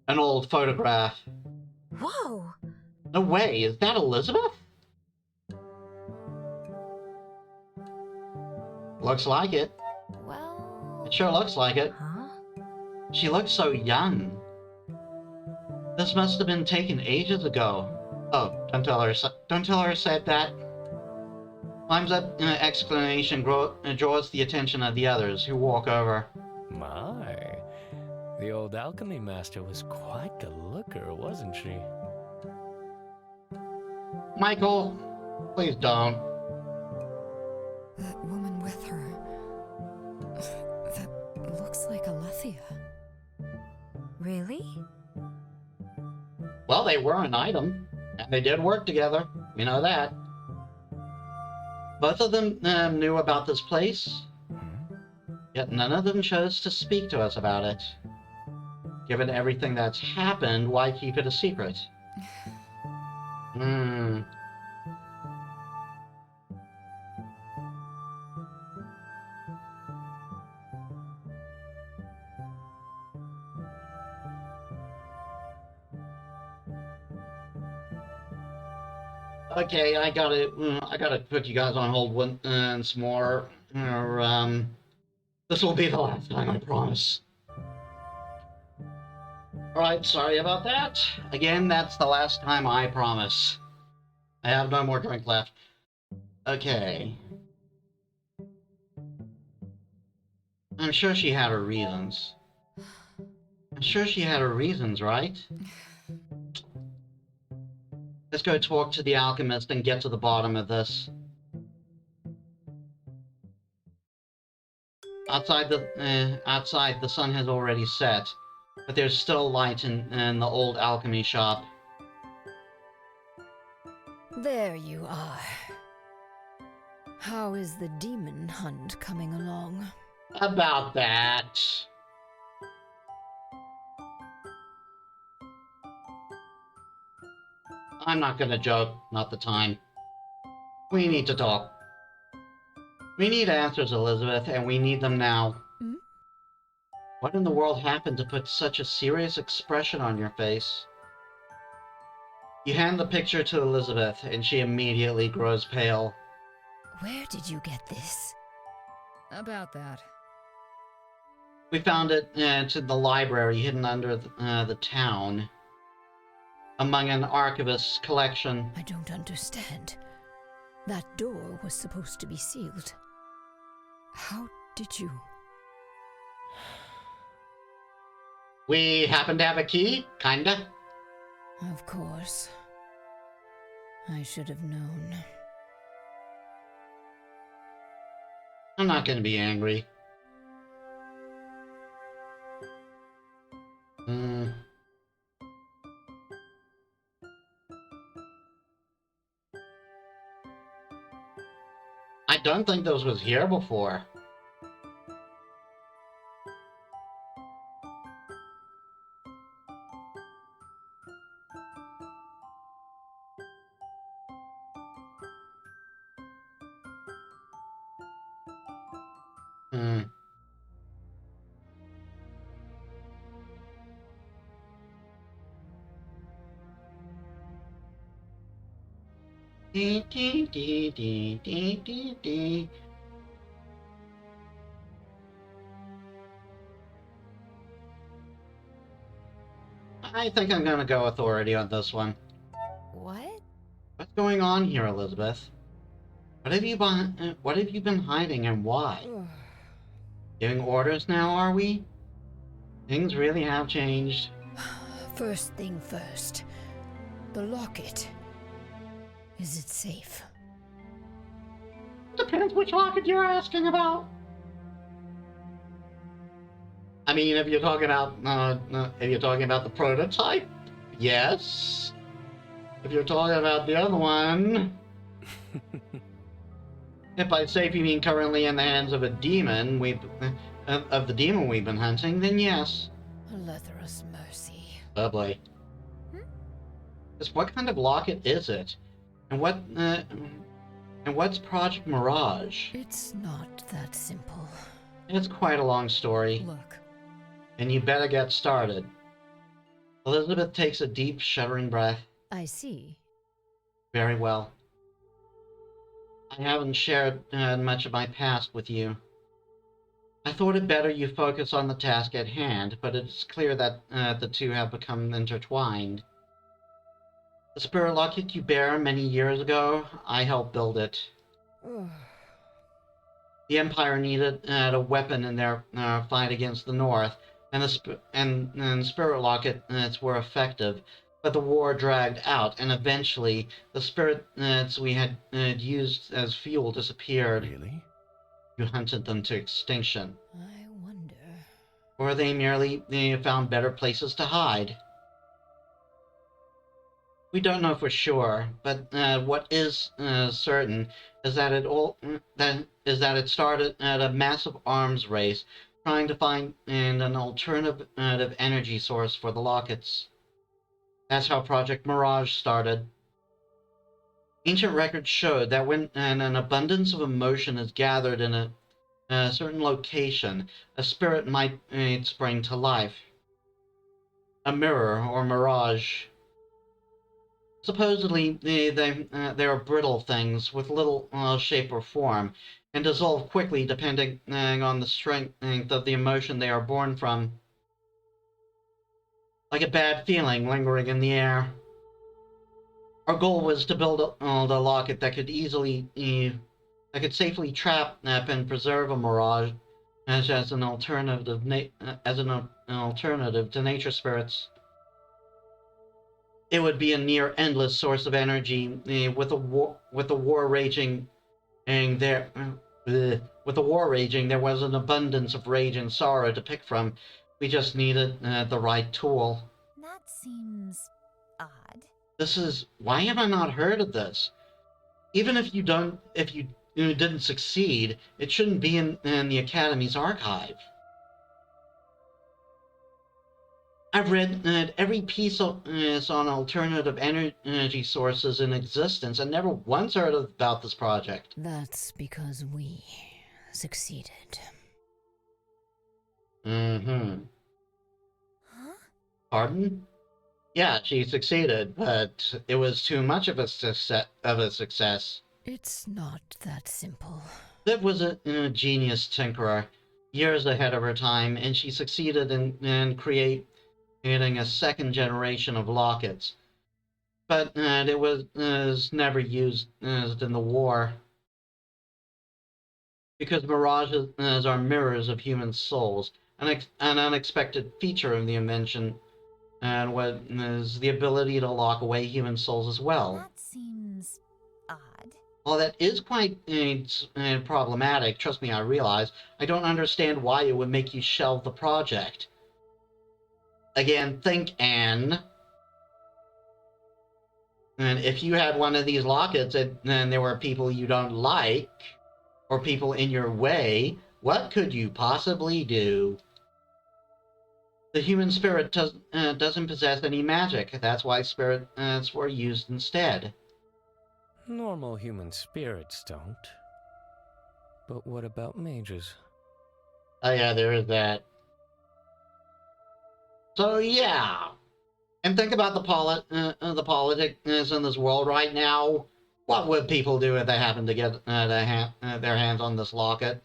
An old photograph. Whoa! No way, is that Elizabeth? Looks like it. Well... It sure looks like it. Huh? She looks so young. This must have been taken ages ago. Oh, don't tell her I said that. Climbs up exclamation draws the attention of the others, who walk over. My, the old alchemy master was quite the looker, wasn't she? Michael, please don't. That woman with her... that looks like Alethea. Really? Well, they were an item, and they did work together. You know that. Both of them knew about this place, yet none of them chose to speak to us about it. Given everything that's happened, why keep it a secret? Okay, I gotta put you guys on hold once more. This will be the last time, I promise. Alright, sorry about that. Again, that's the last time, I promise. I have no more drink left. Okay. I'm sure she had her reasons. Right? Let's go talk to the alchemist and get to the bottom of this. Outside, the sun has already set, but there's still light in the old alchemy shop. There you are. How is the demon hunt coming along? About that. I'm not gonna joke. Not the time. We need to talk. We need answers, Elizabeth, and we need them now. Hmm? What in the world happened to put such a serious expression on your face? You hand the picture to Elizabeth, and she immediately grows pale. Where did you get this? About that. We found it to the library hidden under the town, among an archivist's collection. I don't understand. That door was supposed to be sealed. How did you? We happen to have a key, kinda. Of course. I should have known. I'm not gonna be angry. I don't think those was here before. Dee, dee, dee, dee, dee, dee, dee. I think I'm gonna go authority on this one. What? What's going on here, Elizabeth? What have you been hiding and why? Giving orders now, are we? Things really have changed. First thing first. The locket. Is it safe? Depends which locket you're asking about. I mean, if you're talking about the prototype, yes. If you're talking about the other one, if by safe you mean currently in the hands of a demon, of the demon we've been hunting, then yes. Letherus mercy. Oh boy. Just what kind of locket is it? And what's Project Mirage? It's not that simple. It's quite a long story. Look. And you better get started. Elizabeth takes a deep, shuddering breath. I see. Very well. I haven't shared much of my past with you. I thought it better you focus on the task at hand, but it's clear that the two have become intertwined. The spirit locket you bear many years ago, I helped build it. The Empire needed a weapon in their fight against the North, and the spirit lockets were effective, but the war dragged out, and eventually the spirits we had used as fuel disappeared. Really? You hunted them to extinction. I wonder. Or they merely found better places to hide. We don't know for sure, but what is certain is that it started at a massive arms race, trying to find an alternative energy source for the lockets. That's how Project Mirage started. Ancient records showed that when an abundance of emotion is gathered in a certain location, a spirit might spring to life. A mirror or mirage. Supposedly, they are brittle things with little shape or form, and dissolve quickly depending on the strength of the emotion they are born from. Like a bad feeling lingering in the air. Our goal was to build a locket that could safely trap and preserve a mirage as an alternative to nature spirits. It would be a near endless source of energy with the war raging, and there was an abundance of rage and sorrow to pick from. We just needed the right tool. That seems odd. Why have I not heard of this? Even if you didn't succeed, it shouldn't be in the Academy's archive. I've read that every piece is on alternative energy sources in existence and never once heard about this project. That's because we succeeded. Mm-hmm. Huh? Pardon? Yeah, she succeeded, but it was too much of a success. It's not that simple. Liv was a genius tinkerer, years ahead of her time, and she succeeded in creating a second generation of lockets. But it was never used in the war, because mirages are mirrors of human souls. An unexpected feature of the invention and was the ability to lock away human souls as well. That seems odd. Well, that is quite problematic. Trust me, I realize. I don't understand why it would make you shelve the project. Again, think, Anne. And if you had one of these lockets and there were people you don't like, or people in your way, what could you possibly do? The human spirit doesn't possess any magic. That's why spirits were used instead. Normal human spirits don't. But what about mages? Oh yeah, there is that. So yeah. And think about the politics in this world right now. What would people do if they happened to get their hands on this locket?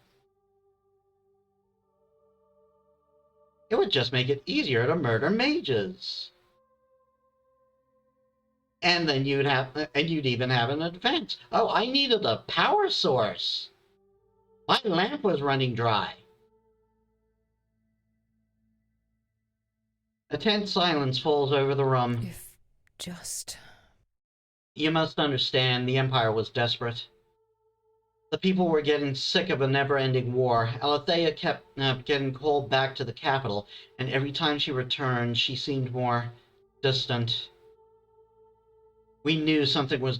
It would just make it easier to murder mages. And then you'd even have an defense. Oh, I needed a power source. My lamp was running dry. A tense silence falls over the room. If just... You must understand, the Empire was desperate. The people were getting sick of a never-ending war. Alethea kept getting called back to the capital, and every time she returned, she seemed more distant. We knew something was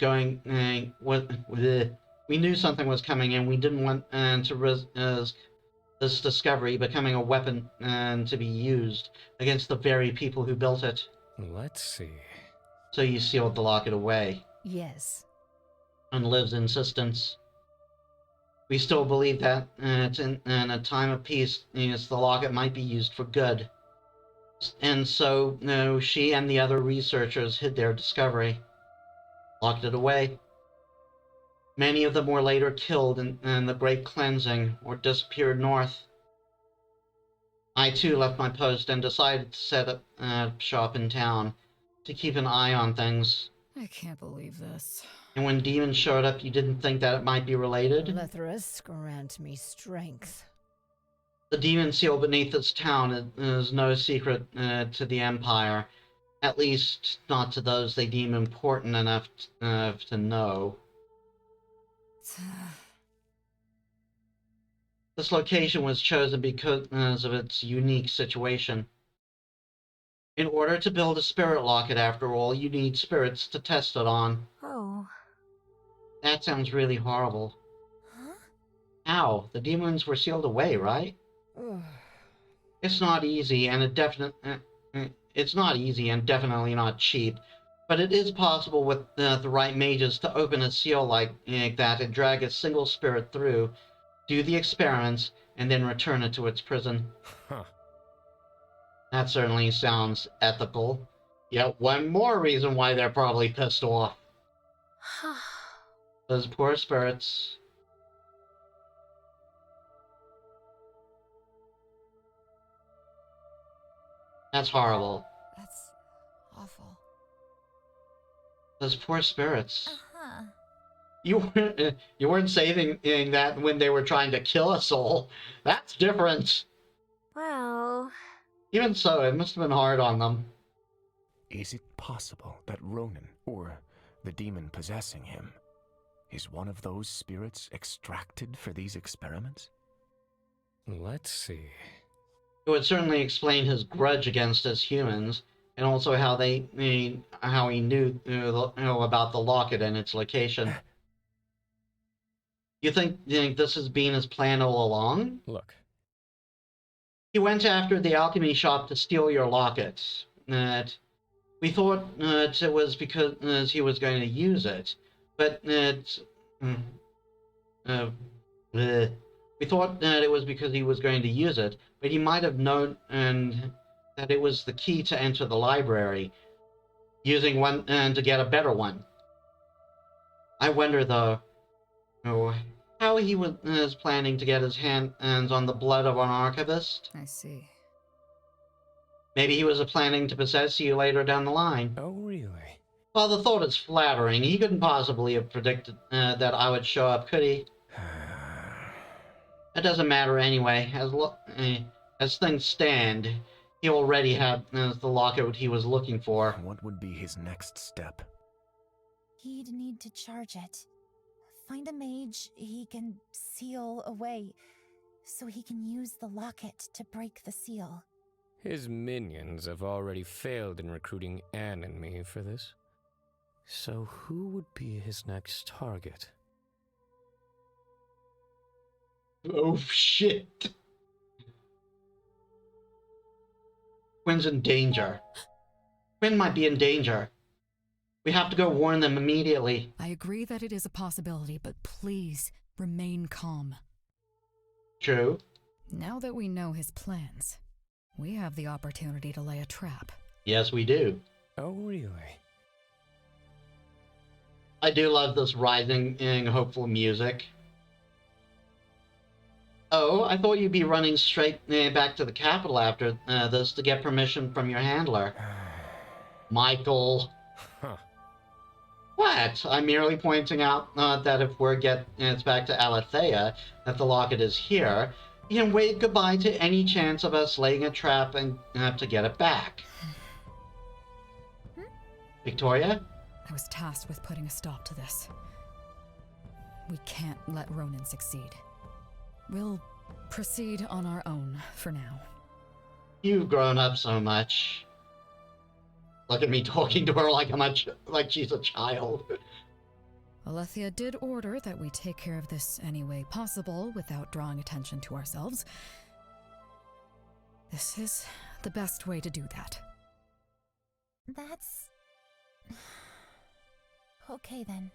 we knew something was coming, and we didn't want to risk this discovery becoming a weapon to be used against the very people who built it. Let's see. So you sealed the locket away. Yes. On Liv's insistence. We still believe that in a time of peace, the locket might be used for good. And so, she and the other researchers hid their discovery. Locked it away. Many of them were later killed in the Great Cleansing or disappeared north. I too left my post and decided to set up shop in town to keep an eye on things. I can't believe this. And when demons showed up, you didn't think that it might be related? Lethrus, grant me strength. The demon seal beneath this town is no secret to the Empire. At least, not to those they deem important enough to know. This location was chosen because of its unique situation. In order to build a spirit locket, after all, you need spirits to test it on. Oh. That sounds really horrible. Huh? Ow, the demons were sealed away, right? It's not easy, and it's not easy and definitely not cheap, but it is possible with the right mages to open a seal like that and drag a single spirit through, do the experiments, and then return it to its prison. Huh. That certainly sounds ethical. Yet one more reason why they're probably pissed off. Those poor spirits. That's horrible. That's awful. Those poor spirits. Uh-huh. You weren't saving that when they were trying to kill a soul. That's different. Well... Even so, it must have been hard on them. Is it possible that Ronan, or the demon possessing him, is one of those spirits extracted for these experiments? Let's see. It would certainly explain his grudge against us humans, and also how he knew about the locket and its location. You think this has been his plan all along? Look, He went after the alchemy shop to steal your locket. We thought it was because he was going to use it, but we thought that it was because he was going to use it, but he might have known that it was the key to enter the library, using one to get a better one. I wonder, though, how he was planning to get his hands on the blood of an archivist. I see. Maybe he was planning to possess you later down the line. Oh, really? Well, the thought is flattering. He couldn't possibly have predicted that I would show up, could he? It doesn't matter anyway. As things stand, he already had the locket he was looking for. What would be his next step? He'd need to charge it. Find a mage he can seal away, so he can use the locket to break the seal. His minions have already failed in recruiting Anne and me for this. So who would be his next target? Oh, shit. Quinn's in danger. Quinn might be in danger. We have to go warn them immediately. I agree that it is a possibility, but please remain calm. True. Now that we know his plans, we have the opportunity to lay a trap. Yes, we do. Oh, really? I do love this rising and hopeful music. Oh, I thought you'd be running straight back to the capital after this to get permission from your handler. Michael. Huh. What? I'm merely pointing out that if word gets back to Alethea that the locket is here, you can wave goodbye to any chance of us laying a trap and to get it back. Victoria? I was tasked with putting a stop to this. We can't let Ronan succeed. We'll proceed on our own for now. You've grown up so much. Look at me talking to her like she's a child. Alethea did order that we take care of this any way possible without drawing attention to ourselves. This is the best way to do that. That's... okay, then.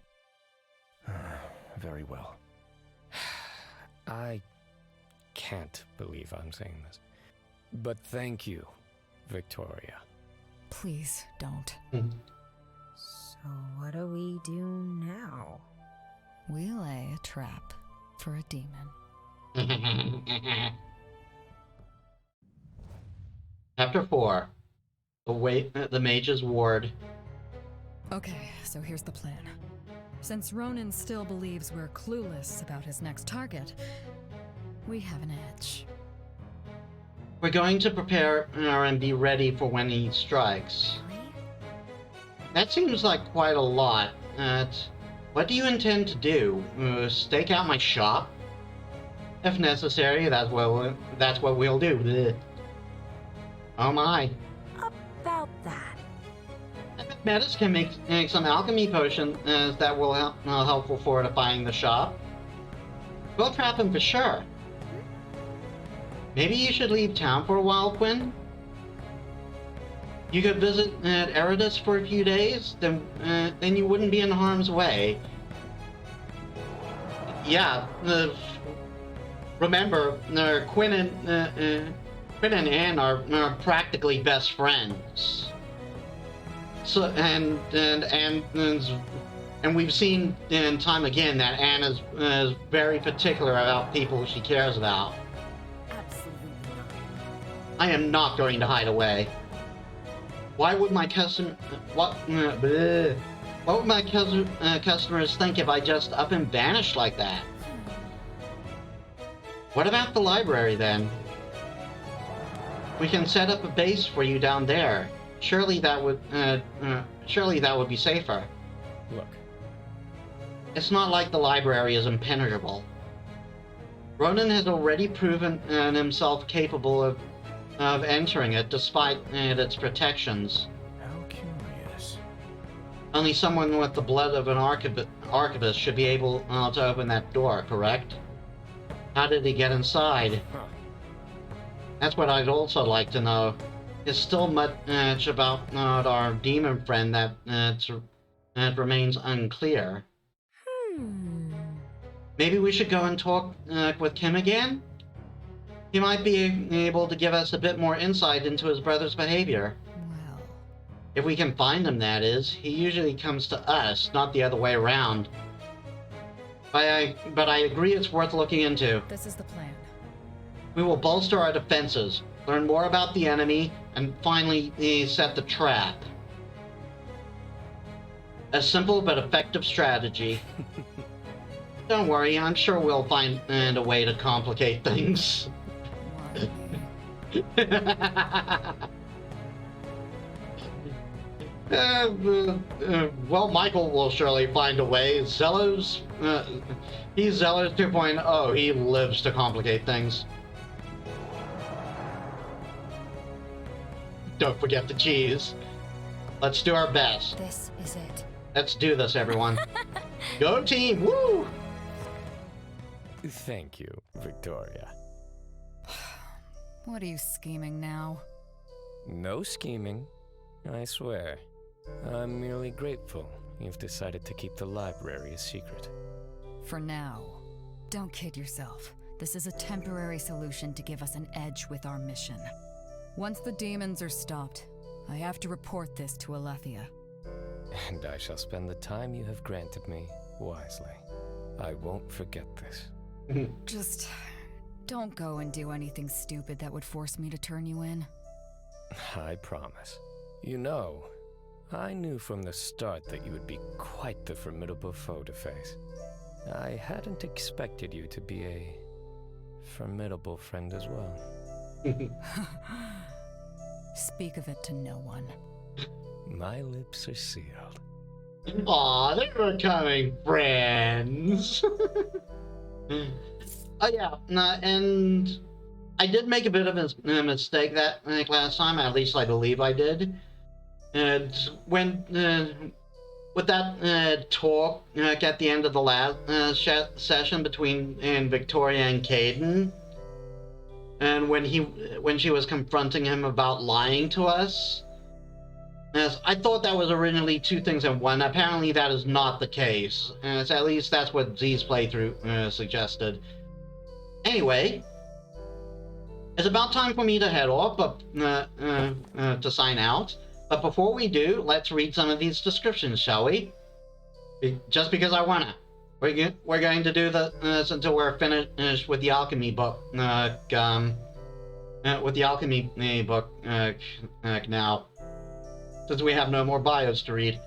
Very well. I can't believe I'm saying this. But thank you, Victoria. Please don't. So what do we do now? We lay a trap for a demon. Chapter 4. The Mage's Ward. Okay, so here's the plan. Since Ronan still believes we're clueless about his next target, we have an edge. We're going to prepare and be ready for when he strikes. That seems like quite a lot. What do you intend to do? Stake out my shop? If necessary, that's what we'll do. Blech. Oh my. About that. Metis can make some alchemy potions that will helpful fortifying the shop. We'll trap him for sure. Maybe you should leave town for a while, Quinn? You could visit Eridus for a few days, then you wouldn't be in harm's way. Yeah, remember, Quinn and Anne are practically best friends. So and we've seen time again that Anne is very particular about people she cares about. Absolutely not. I am not going to hide away. Why would my what would my customers think if I just up and vanished like that? What about the library then? We can set up a base for you down there. Surely that would be safer. Look. It's not like the library is impenetrable. Ronan has already proven himself capable of entering it despite its protections. How curious. Only someone with the blood of an archivist should be able to open that door, correct? How did he get inside? Huh. That's what I'd also like to know. There's still much about our demon friend that remains unclear. Maybe we should go and talk with Kim again? He might be able to give us a bit more insight into his brother's behavior. Well, If we can find him, that is. He usually comes to us, not the other way around. But I agree it's worth looking into. this is the plan. We will bolster our defenses, learn more about the enemy, and finally set the trap. A simple but effective strategy. Don't worry, I'm sure we'll find a way to complicate things. Well, Michael will surely find a way. Zeller's, he's Zeller's 2.0. He lives to complicate things. Don't forget the cheese. Let's do our best. This is it. Let's do this, everyone. Go team! Woo! Thank you, Victoria. What are you scheming now? No scheming, I swear. I'm merely grateful you've decided to keep the library a secret. For now. Don't kid yourself. This is a temporary solution to give us an edge with our mission. Once the demons are stopped, I have to report this to Alethea. And I shall spend the time you have granted me wisely. I won't forget this. Just don't go and do anything stupid that would force me to turn you in. I promise. You know, I knew from the start that you would be quite the formidable foe to face. I hadn't expected you to be a formidable friend as well. Speak of it to no one. My lips are sealed. Aw, they're becoming friends. Oh yeah, and I did make a bit of a mistake that last time. At least I believe I did. And when with that talk at the end of the last session between Victoria and Caden, and when she was confronting him about lying to us. Yes, I thought that was originally two things in one. Apparently that is not the case. At least that's what Z's playthrough suggested. Anyway, it's about time for me to head off, to sign out. But before we do, let's read some of these descriptions, shall we? Just because I wanna. We're going to do this until we're finished with the alchemy book. With the alchemy book now. Since we have no more bios to read.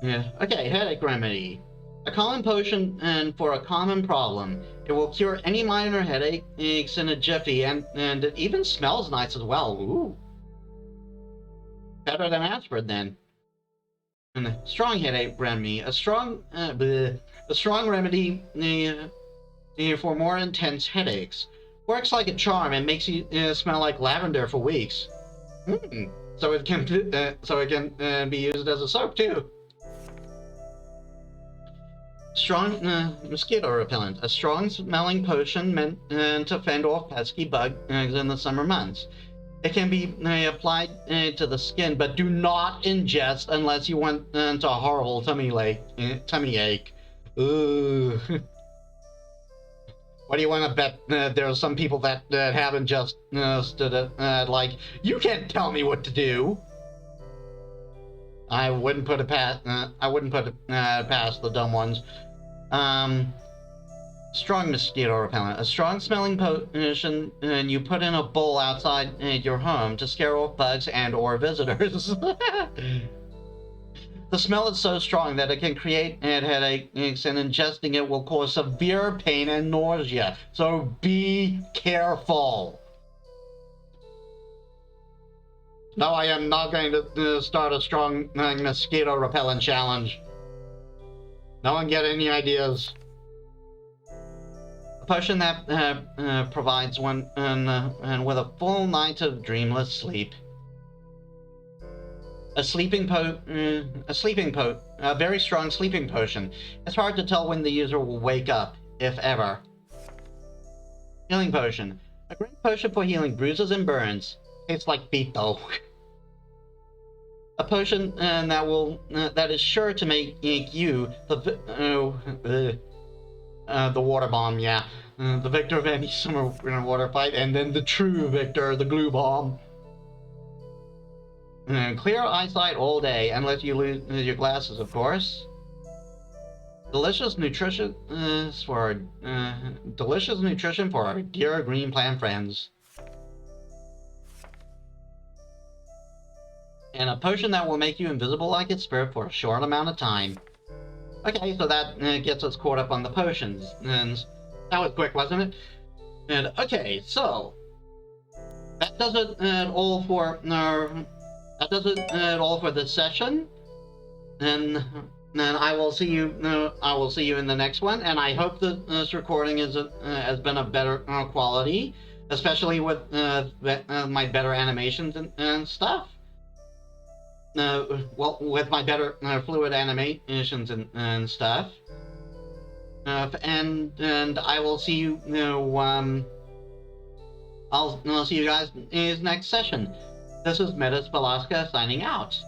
Yeah. Okay, headache remedy. A common potion and for a common problem. It will cure any minor headaches in a jiffy, and it even smells nice as well. Ooh. Better than aspirin then. And a strong headache remedy. A strong remedy for more intense headaches. Works like a charm and makes you smell like lavender for weeks. So it can be used as a soap too. Strong mosquito repellent. A strong smelling potion meant to fend off pesky bugs in the summer months. It can be applied to the skin, but do not ingest unless you want into a horrible tummy ache. Ooh. What do you want to bet? There are some people that haven't just stood like, you can't tell me what to do. I wouldn't put it past. Past the dumb ones. Strong mosquito repellent. A strong smelling potion you put in a bowl outside your home to scare off bugs and/or visitors. The smell is so strong that it can create headaches, and ingesting it will cause severe pain and nausea. So be careful. No, I am not going to start a strong mosquito repellent challenge. No one get any ideas. A potion that provides one and with a full night of dreamless sleep. A very strong sleeping potion. It's hard to tell when the user will wake up, if ever. Healing potion. A great potion for healing bruises and burns. Tastes like beef though. A potion that is sure to make you the water bomb, yeah. The victor of any summer water fight, and then the true victor, the glue bomb. Clear eyesight all day, unless you lose your glasses, of course. Delicious nutrition for our dear green plant friends. And a potion that will make you invisible like its spirit for a short amount of time. Okay, so that gets us caught up on the potions, and that was quick, wasn't it? And okay, so that does it all for this session. And then I will see you. I will see you in the next one. And I hope that this recording has been of better quality, especially with my better animations and stuff. Well, with my better fluid animations and stuff. And I will see you. I'll see you guys in his next session. This is Metis Balaska signing out.